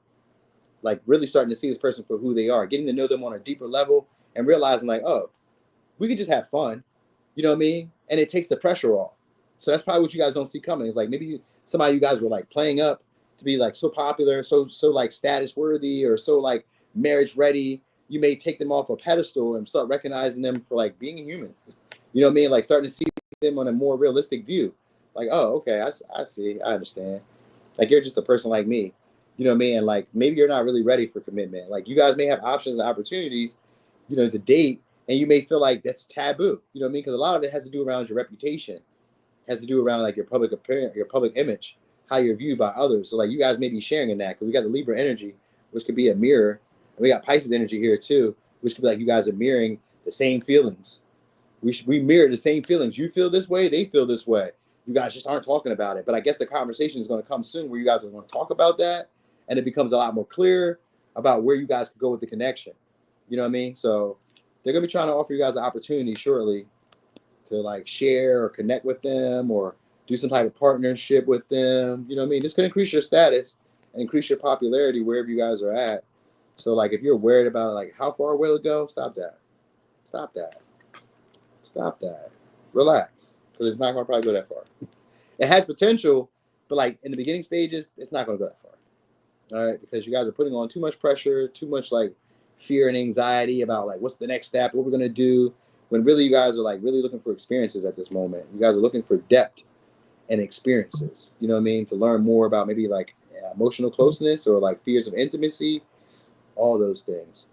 Like really starting to see this person for who they are, getting to know them on a deeper level and realizing like, oh, we could just have fun. You know what I mean? And it takes the pressure off. So that's probably what you guys don't see coming. It's like maybe somebody you guys were like playing up to be like so popular, so like status worthy or so like marriage ready. You may take them off a pedestal and start recognizing them for like being a human. You know what I mean? Like starting to see them on a more realistic view. Like, oh, okay, I see, I understand. Like you're just a person like me. You know what I mean? And like maybe you're not really ready for commitment. Like you guys may have options and opportunities, to date, and you may feel like that's taboo. You know what I mean? Because a lot of it has to do around your reputation, has to do around like your public appearance, your public image, how you're viewed by others. So like you guys may be sharing in that because we got the Libra energy, which could be a mirror, and we got Pisces energy here too, which could be like you guys are mirroring the same feelings. We mirror the same feelings. You feel this way, they feel this way. You guys just aren't talking about it. But I guess the conversation is going to come soon where you guys are going to talk about that, and it becomes a lot more clear about where you guys could go with the connection. You know what I mean? So they're going to be trying to offer you guys an opportunity shortly to like share or connect with them or do some type of partnership with them. You know what I mean? This could increase your status and increase your popularity wherever you guys are at. So like if you're worried about like how far will it go, stop that. Stop that. Stop that. Relax. Because it's not going to probably go that far. It has potential, but like in the beginning stages, it's not going to go that far. All right, because you guys are putting on too much pressure, too much like fear and anxiety about like what's the next step, what we're gonna do. When really you guys are like really looking for experiences at this moment. You guys are looking for depth and experiences. You know what I mean? To learn more about maybe like emotional closeness or like fears of intimacy, all those things.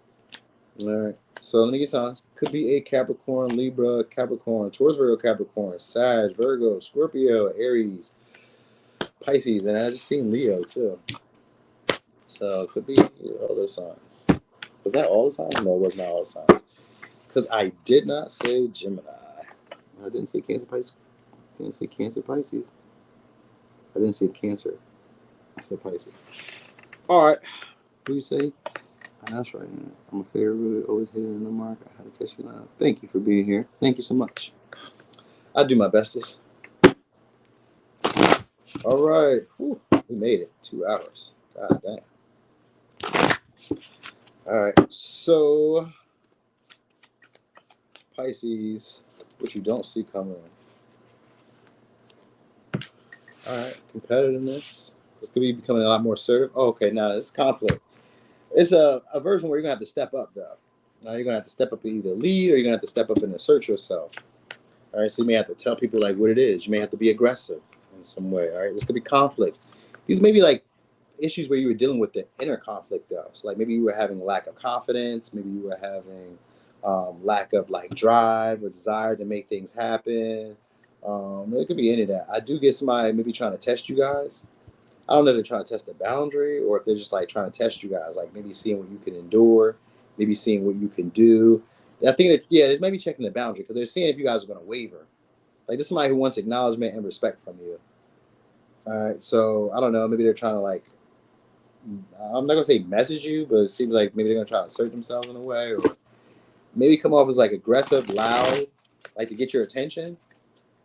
All right. So let me get some. Could be a Capricorn, Libra, Capricorn, Taurus, Virgo, Capricorn, Sag, Virgo, Scorpio, Aries, Pisces, and I just seen Leo too. So it could be all those signs. Was that all the signs? No, it was not all the signs. Because I did not say Gemini. I didn't say Cancer, Pisces. I didn't say Cancer, Pisces. I didn't say Cancer. I said Pisces. All right. What do you say? That's right. I'm a favorite. Always hitting in the mark. I had to catch you now. Thank you for being here. Thank you so much. I'll do my bestest. All right. Whew. We made it. 2 hours. God damn. All right, so Pisces, which you don't see coming. All right, competitiveness. This could be becoming a lot more assertive. Oh, okay, now it's conflict. It's a version where you're gonna have to step up, though. Now you're gonna have to step up and either lead or you're gonna have to step up and assert yourself. All right, so you may have to tell people like what it is. You may have to be aggressive in some way. All right, this could be conflict. These may be like issues where you were dealing with the inner conflict though. So like maybe you were having a lack of confidence, maybe you were having lack of like drive or desire to make things happen. It could be any of that. I do get somebody maybe trying to test you guys. I don't know if they're trying to test the boundary or if they're just like trying to test you guys, like maybe seeing what you can endure, maybe seeing what you can do. I think that, yeah, they might be checking the boundary because they're seeing if you guys are going to waver. Like this is somebody who wants acknowledgement and respect from you. All right, so I don't know, maybe they're trying to like, I'm not gonna say message you, but it seems like maybe they're gonna try to assert themselves in a way, or maybe come off as like aggressive, loud. like to get your attention.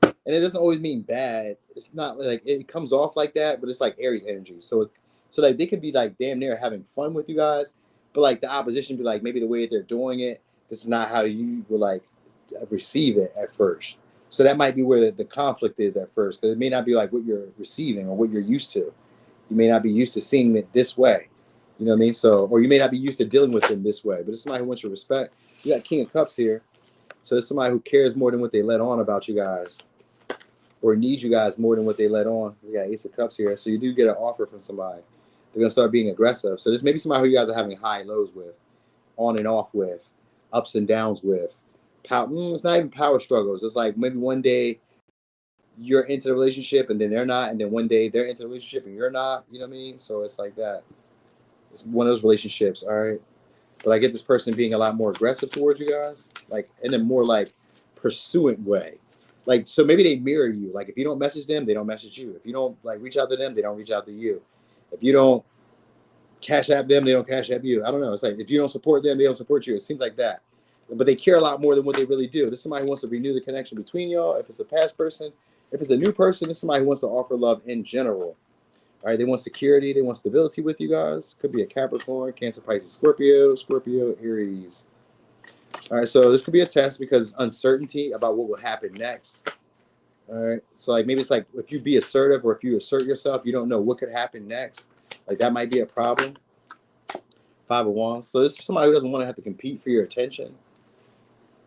And it doesn't always mean bad. It's not like it comes off like that, but it's like Aries energy. So like they could be like damn near having fun with you guys, but like the opposition be like maybe the way they're doing it, this is not how you will like receive it at first. So that might be where the conflict is at first, because it may not be like what you're receiving or what you're used to. You may not be used to seeing it this way. You know what I mean? So, or you may not be used to dealing with them this way. But it's somebody who wants your respect. You got King of Cups here, so it's somebody who cares more than what they let on about you guys, or need you guys more than what they let on. We got Ace of Cups here, so you do get an offer from somebody. They're gonna start being aggressive. So this may be somebody who you guys are having high and lows with, on and off with, ups and downs with. It's not even power struggles. It's like maybe one day you're into the relationship and then they're not, and then one day they're into the relationship and you're not. You know what I mean? So it's like that. It's one of those relationships, all right? But I get this person being a lot more aggressive towards you guys, like in a more like pursuant way. Like, so maybe they mirror you. Like, if you don't message them, they don't message you. If you don't like reach out to them, they don't reach out to you. If you don't cash app them, they don't cash app you. I don't know. It's like if you don't support them, they don't support you. It seems like that. But they care a lot more than what they really do. This is somebody who wants to renew the connection between y'all. If it's a past person, if it's a new person, this is somebody who wants to offer love in general. All right, they want security, they want stability with you guys. Could be a Capricorn, Cancer, Pisces, Scorpio, Aries. All right, so this could be a test because uncertainty about what will happen next. All right, so like maybe it's like if you be assertive or if you assert yourself, you don't know what could happen next. Like that might be a problem. 5 of Wands. So this is somebody who doesn't want to have to compete for your attention.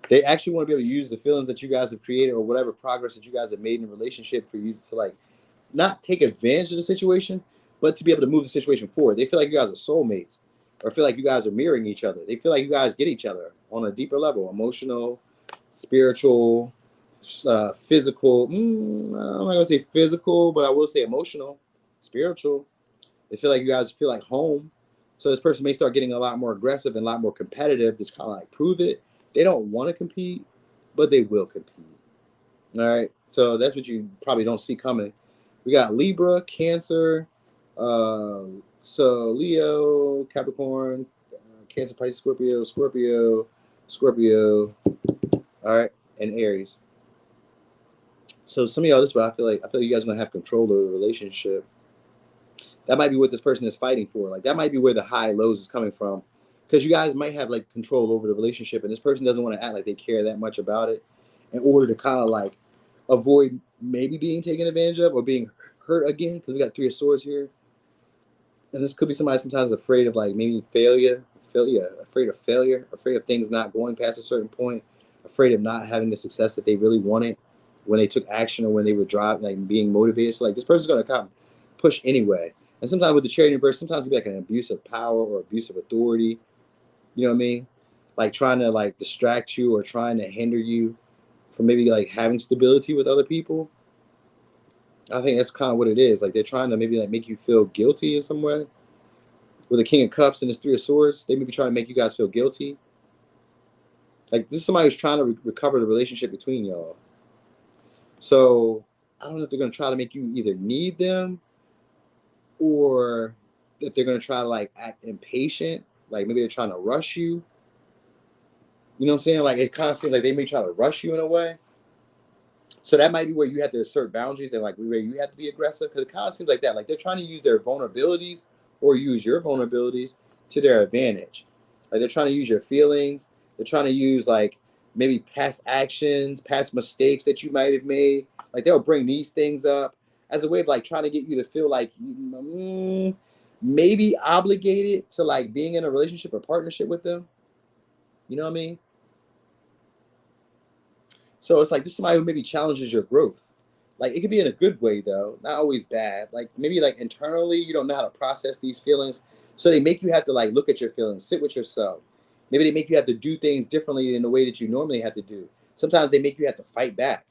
They actually want to be able to use the feelings that you guys have created or whatever progress that you guys have made in a relationship for you to like not take advantage of the situation, but to be able to move the situation forward. They feel like you guys are soulmates or feel like you guys are mirroring each other. They feel like you guys get each other on a deeper level, emotional, spiritual, physical. I'm not going to say physical, but I will say emotional, spiritual. They feel like you guys feel like home. So this person may start getting a lot more aggressive and a lot more competitive to kind of like prove it. They don't want to compete, but they will compete. All right. So that's what you probably don't see coming. We got Libra, Cancer, so Leo, Capricorn, Cancer, Pisces, Scorpio, all right, and Aries. So some of y'all, this is what I feel like you guys are gonna have control over the relationship. That might be what this person is fighting for. Like that might be where the high lows is coming from, because you guys might have like control over the relationship, and this person doesn't want to act like they care that much about it, in order to kind of like avoid maybe being taken advantage of or being hurt again, because we got 3 of Swords here. And this could be somebody sometimes afraid of like maybe afraid of failure, afraid of things not going past a certain point, afraid of not having the success that they really wanted when they took action or when they were driving, like being motivated. So like this person's gonna come push anyway. And sometimes with the Chariot reverse, sometimes it'll be like an abuse of power or abuse of authority. You know what I mean? Like trying to like distract you or trying to hinder you from maybe like having stability with other people. I think that's kind of what it is. Like they're trying to maybe like make you feel guilty in some way. With the King of Cups and this 3 of Swords, they may be trying to make you guys feel guilty. Like this is somebody who's trying to recover the relationship between y'all. So I don't know if they're going to try to make you either need them or if they're going to try to like act impatient. Like maybe they're trying to rush you. You know what I'm saying? Like it kind of seems like they may try to rush you in a way. So that might be where you have to assert boundaries and like where you have to be aggressive, because it kind of seems like that. Like they're trying to use their vulnerabilities or use your vulnerabilities to their advantage. Like they're trying to use your feelings. They're trying to use like maybe past actions, past mistakes that you might have made. Like they'll bring these things up as a way of like trying to get you to feel like maybe obligated to like being in a relationship or partnership with them. You know what I mean? So it's like this is somebody who maybe challenges your growth. Like it could be in a good way though, not always bad. Like maybe like internally you don't know how to process these feelings. So they make you have to like look at your feelings, sit with yourself. Maybe they make you have to do things differently in the way that you normally have to do. Sometimes they make you have to fight back.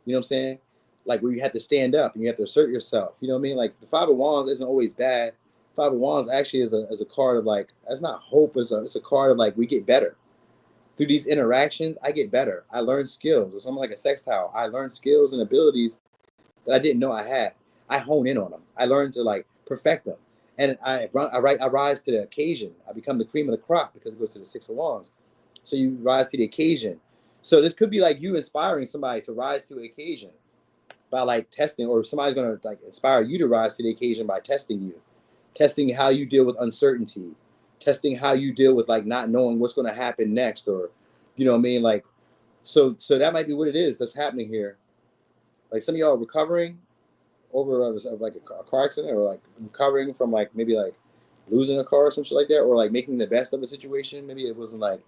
You know what I'm saying? Like where you have to stand up and you have to assert yourself. You know what I mean? Like the 5 of Wands isn't always bad. 5 of Wands actually is a card of like, that's not hope, it's a card of like we get better. Through these interactions, I get better. I learn skills. It's something like a sextile. I learn skills and abilities that I didn't know I had. I hone in on them. I learn to like perfect them. And I rise to the occasion. I become the cream of the crop because it goes to the 6 of Wands. So you rise to the occasion. So this could be like you inspiring somebody to rise to the occasion by like testing, or somebody's gonna like inspire you to rise to the occasion by testing you, testing how you deal with uncertainty, testing how you deal with like not knowing what's gonna happen next, or you know what I mean, like so that might be what it is that's happening here. Like some of y'all are recovering over like a car accident, or like recovering from like maybe like losing a car or some shit like that, or like making the best of a situation. Maybe it wasn't like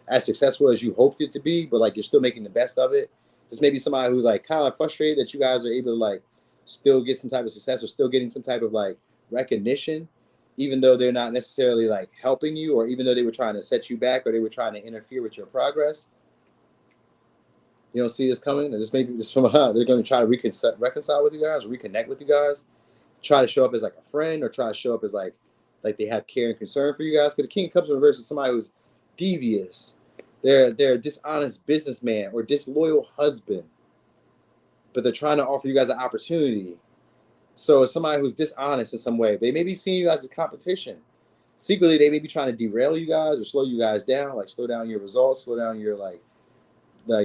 as successful as you hoped it to be, but like you're still making the best of it. This may be somebody who's like kind of frustrated that you guys are able to like still get some type of success, or still getting some type of like recognition, even though they're not necessarily like helping you, or even though they were trying to set you back, or they were trying to interfere with your progress. You don't see this coming. And this maybe this from they're going to try to reconcile with you guys, or reconnect with you guys, try to show up as like a friend, or try to show up as like they have care and concern for you guys. Because the King of Cups in reverse is somebody who's devious. They're a dishonest businessman or disloyal husband, but they're trying to offer you guys an opportunity. So it's somebody who's dishonest in some way. They may be seeing you guys as competition. Secretly, they may be trying to derail you guys or slow you guys down, like slow down your results, slow down your like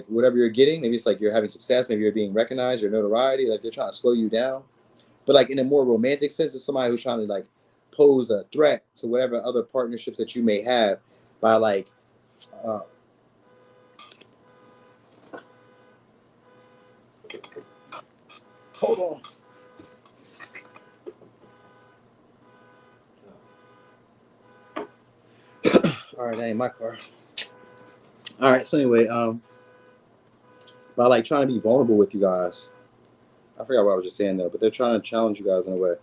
whatever you're getting. Maybe it's like you're having success, maybe you're being recognized, your notoriety. Like they're trying to slow you down. But like in a more romantic sense, it's somebody who's trying to like pose a threat to whatever other partnerships that you may have by like hold on. All right, that ain't my car. All right, so anyway, by like trying to be vulnerable with you guys. I forgot what I was just saying though, but they're trying to challenge you guys in a way.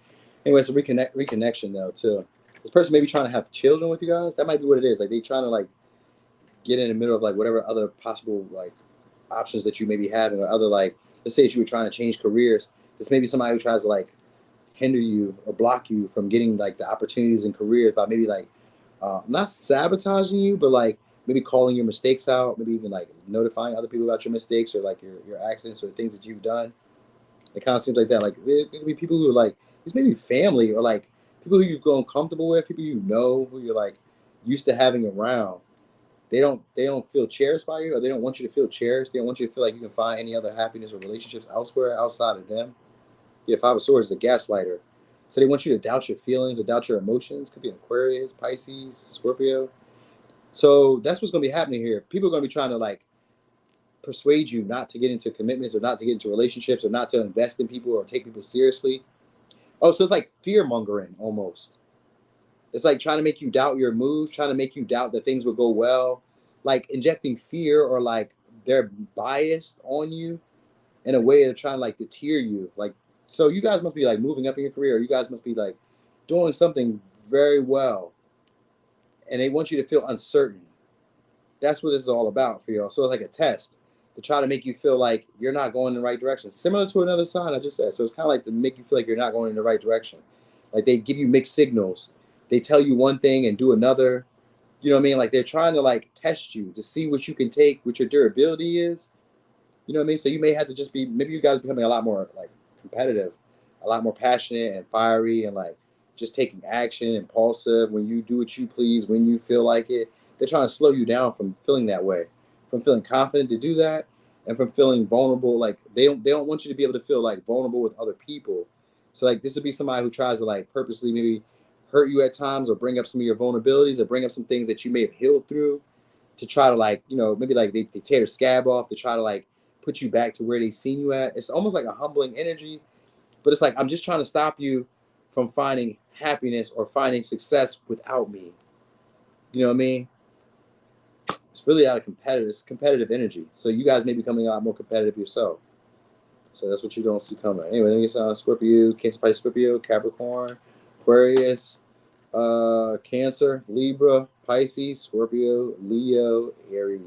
Anyway, so reconnection though too. This person may be trying to have children with you guys. That might be what it is. Like they trying to like get in the middle of like whatever other possible like options that you may be having, or other like, let's say if you were trying to change careers. This may be somebody who tries to like hinder you or block you from getting like the opportunities in careers by maybe like not sabotaging you, but like maybe calling your mistakes out, maybe even like notifying other people about your mistakes, or like your accidents or things that you've done. It kind of seems like that. Like it could be people who are like, this may be family, or like people who you've grown comfortable with, people you know who you're like used to having around. They don't feel cherished by you, or they don't want you to feel cherished. They don't want you to feel like you can find any other happiness or relationships elsewhere outside of them. Yeah, Five of Swords is a gaslighter. So they want you to doubt your feelings or doubt your emotions. Could be an Aquarius, Pisces, Scorpio. So that's what's going to be happening here. People are going to be trying to like persuade you not to get into commitments, or not to get into relationships, or not to invest in people or take people seriously. Oh, so it's like fear mongering almost. It's like trying to make you doubt your moves, trying to make you doubt that things will go well, like injecting fear, or like they're biased on you in a way to try and like deter you. Like, so you guys must be like moving up in your career, or you guys must be like doing something very well, and they want you to feel uncertain. That's what this is all about for y'all. So it's like a test to try to make you feel like you're not going in the right direction. Similar to another sign I just said. So it's kind of like to make you feel like you're not going in the right direction. Like they give you mixed signals. They tell you one thing and do another. You know what I mean? Like they're trying to like test you to see what you can take, what your durability is. You know what I mean? So you may have to just be, maybe you guys are becoming a lot more like competitive, a lot more passionate and fiery, and like just taking action, impulsive, when you do what you please, when you feel like it. They're trying to slow you down from feeling that way, from feeling confident to do that, and from feeling vulnerable. Like they don't want you to be able to feel like vulnerable with other people. So like this would be somebody who tries to like purposely maybe hurt you at times, or bring up some of your vulnerabilities, or bring up some things that you may have healed through, to try to like, maybe like they tear the scab off to try to like put you back to where they seen you at. It's almost like a humbling energy, but it's like, I'm just trying to stop you from finding happiness or finding success without me. You know what I mean? It's really out of competitive energy. So you guys may be becoming a lot more competitive yourself. So that's what you don't see coming. Anyway, then you saw Scorpio, Cancer, Pisces, Scorpio, Capricorn, Aquarius, Cancer, Libra, Pisces, Scorpio, Leo, Aries.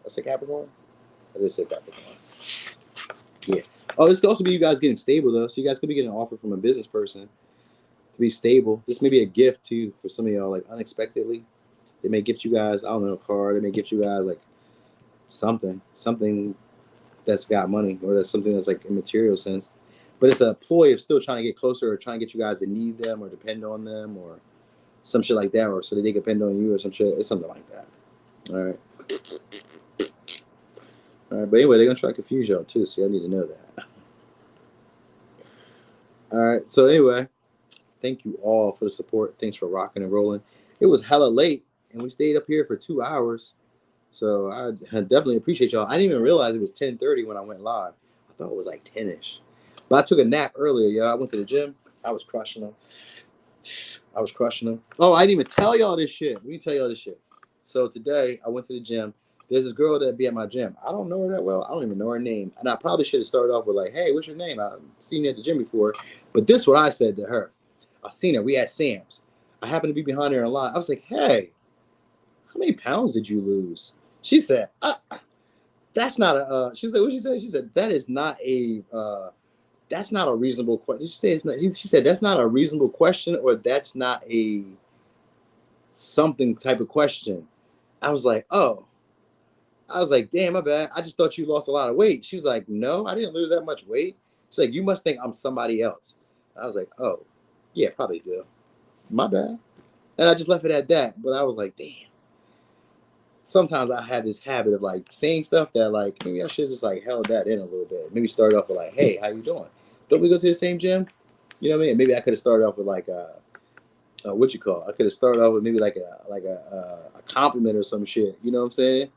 I said Capricorn? I did say Capricorn. Yeah. Oh, this could also be you guys getting stable though. So you guys could be getting an offer from a business person to be stable. This may be a gift too for some of y'all, like unexpectedly. They may gift you guys, I don't know, a car. They may gift you guys like something that's got money, or that's something that's like in material sense. But it's a ploy of still trying to get closer, or trying to get you guys to need them or depend on them, or some shit like that, or so that they depend on you, or some shit. It's something like that. All right. All right, but anyway, they're gonna try to confuse y'all too, so y'all need to know that. All right, so anyway, thank you all for the support. Thanks for rocking and rolling. It was hella late, and we stayed up here for 2 hours. So I definitely appreciate y'all. I didn't even realize it was 10:30 when I went live. I thought it was like 10ish. But I took a nap earlier, y'all. I went to the gym. I was crushing them. Oh, I didn't even tell y'all this shit. Let me tell y'all this shit. So today I went to the gym. There's this girl that be at my gym. I don't know her that well. I don't even know her name. And I probably should have started off with like, hey, what's your name? I've seen you at the gym before. But this is what I said to her. I seen her. We at Sam's. I happened to be behind her in line. I was like, hey, how many pounds did you lose? She said, that's not a, she said, what she said? She said, that's not a reasonable question. She said, she said, that's not a reasonable question, or that's not a something type of question. I was like, oh. I was like, damn, my bad. I just thought you lost a lot of weight. She was like, no, I didn't lose that much weight. She's like, you must think I'm somebody else. I was like, oh, yeah, probably do. My bad. And I just left it at that. But I was like, damn. Sometimes I have this habit of like saying stuff that like maybe I should have just like held that in a little bit. Maybe start off with like, hey, how you doing? Don't we go to the same gym? You know what I mean? Maybe I could have started off with like what you call? I could have started off with maybe like a compliment or some shit. You know what I'm saying?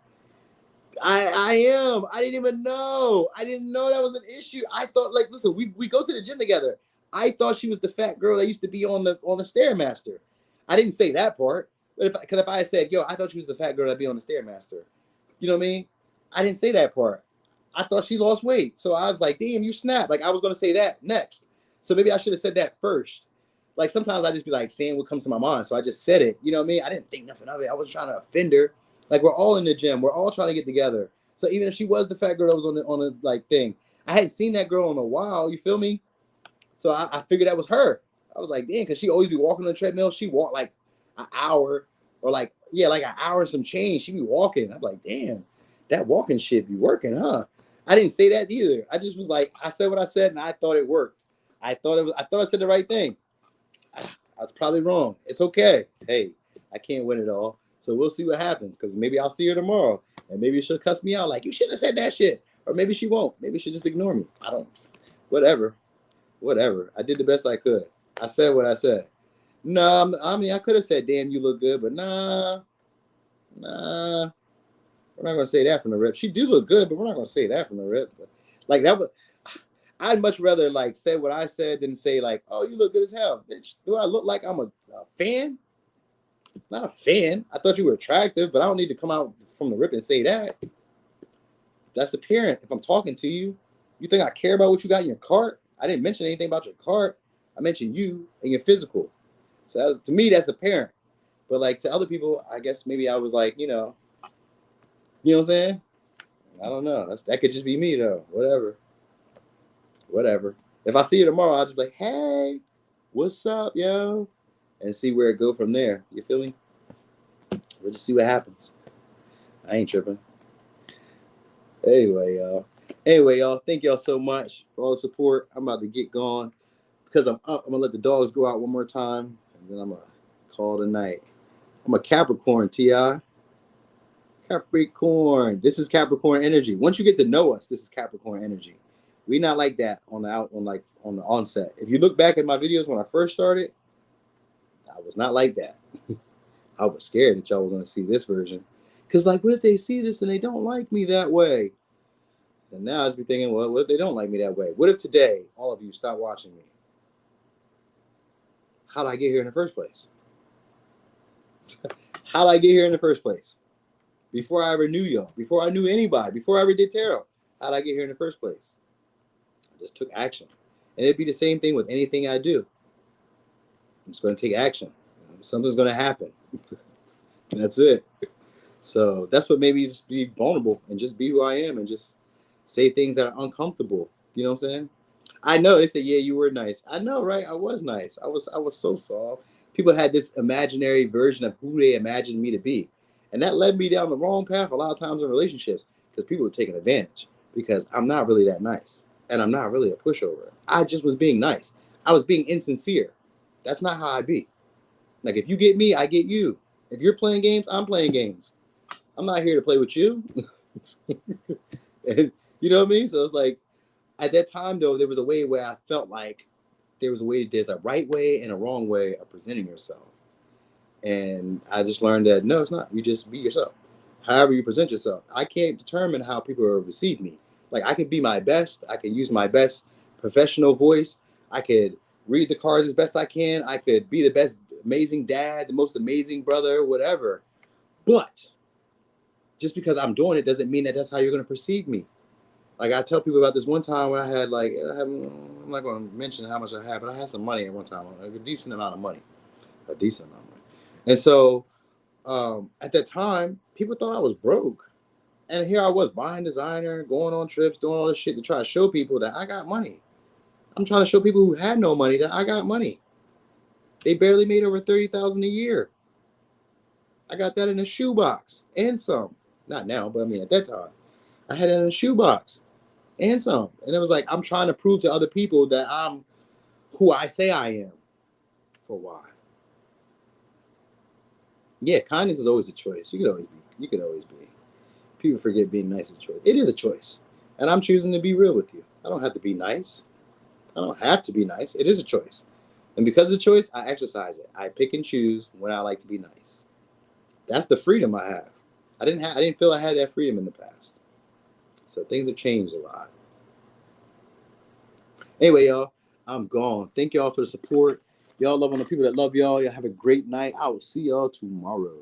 I am. I didn't even know. I didn't know that was an issue. I thought like, listen, we go to the gym together. I thought she was the fat girl that used to be on the Stairmaster. I didn't say that part. But if I had said, yo, I thought she was the fat girl that'd be on the Stairmaster. You know what I mean? I didn't say that part. I thought she lost weight. So I was like, damn, you snapped. Like I was gonna say that next. So maybe I should have said that first. Like sometimes I just be like saying what comes to my mind. So I just said it. You know what I mean? I didn't think nothing of it. I wasn't trying to offend her. Like we're all in the gym. We're all trying to get together. So even if she was the fat girl that was on the like thing, I hadn't seen that girl in a while. You feel me? So I figured that was her. I was like, damn, because she always be walking on the treadmill. She walked like an hour or like, yeah, like an hour and some change. She be walking. I'm like, damn, that walking shit be working, huh? I didn't say that either. I just was like, I said what I said and I thought it worked. I thought I said the right thing. I was probably wrong. It's okay. Hey, I can't win it all. So we'll see what happens because maybe I'll see her tomorrow and maybe she'll cuss me out like, you shouldn't have said that shit. Or maybe she won't. Maybe she'll just ignore me. I don't. Whatever. I did the best I could. I said what I said. No, I mean, I could have said, damn, you look good, but nah. We're not going to say that from the rip. She do look good, but we're not going to say that from the rip. Like that was, I'd much rather like say what I said than say like, oh, you look good as hell. Bitch, do I look like I'm a fan? Not a fan. I thought you were attractive, but I don't need to come out from the rip and say that. That's apparent. If I'm talking to you, you think I care about what you got in your cart? I didn't mention anything about your cart. I mentioned you and your physical. So to me, that's apparent. But like to other people, I guess maybe I was like, you know what I'm saying? I don't know. That could just be me though. Whatever. If I see you tomorrow, I'll just be like, hey, what's up, yo? And see where it go from there. You feel me? We'll just see what happens. I ain't tripping. Anyway, y'all. Thank y'all so much for all the support. I'm about to get going. Because I'm up, I'm going to let the dogs go out one more time. And then I'm going to call it a night. I'm a Capricorn, T.I. Capricorn. This is Capricorn energy. Once you get to know us, this is Capricorn energy. We not like that on the onset. If you look back at my videos when I first started, I was not like that. I was scared that y'all were going to see this version. Because, like, what if they see this and they don't like me that way? And now I just be thinking, well, what if they don't like me that way? What if today, all of you stop watching me? How did I get here in the first place? How did I get here in the first place? Before I ever knew y'all, before I knew anybody, before I ever did tarot, how did I get here in the first place? I just took action. And it'd be the same thing with anything I do. I'm just going to take action. Something's going to happen. That's it. So that's what made me just be vulnerable and just be who I am and just say things that are uncomfortable. You know what I'm saying? I know they say, yeah, you were nice. I know, right? I was nice. I was so soft. People had this imaginary version of who they imagined me to be. And that led me down the wrong path a lot of times in relationships because people were taking advantage because I'm not really that nice. And I'm not really a pushover. I just was being nice. I was being insincere. That's not how I be. Like, if you get me, I get you. If you're playing games, I'm playing games. I'm not here to play with you. And you know what I mean? So it's like at that time though, there was a way where I felt like there's a right way and a wrong way of presenting yourself. And I just learned that no, it's not. You just be yourself. However you present yourself. I can't determine how people will receive me. Like I could be my best. I could use my best professional voice. I could read the cards as best I can. I could be the best amazing dad, the most amazing brother, whatever. But just because I'm doing it doesn't mean that that's how you're going to perceive me. Like I tell people about this one time when I had I'm not going to mention how much I had, but I had some money at one time, like a decent amount of money, a decent amount of money. And so at that time, people thought I was broke. And here I was buying designer, going on trips, doing all this shit to try to show people that I got money. I'm trying to show people who had no money that I got money. They barely made over 30,000 a year. I got that in a shoebox and some. Not now, but I mean at that time, I had it in a shoebox and some. And it was like I'm trying to prove to other people that I'm who I say I am. For why? Yeah, kindness is always a choice. You could always be. You could always be. People forget being nice is a choice. It is a choice. And I'm choosing to be real with you. I don't have to be nice. I don't have to be nice. It is a choice. And because of the choice, I exercise it. I pick and choose when I like to be nice. That's the freedom I have. I didn't feel I had that freedom in the past. So things have changed a lot. Anyway, y'all, I'm gone. Thank y'all for the support. Y'all love on the people that love y'all. Y'all have a great night. I will see y'all tomorrow.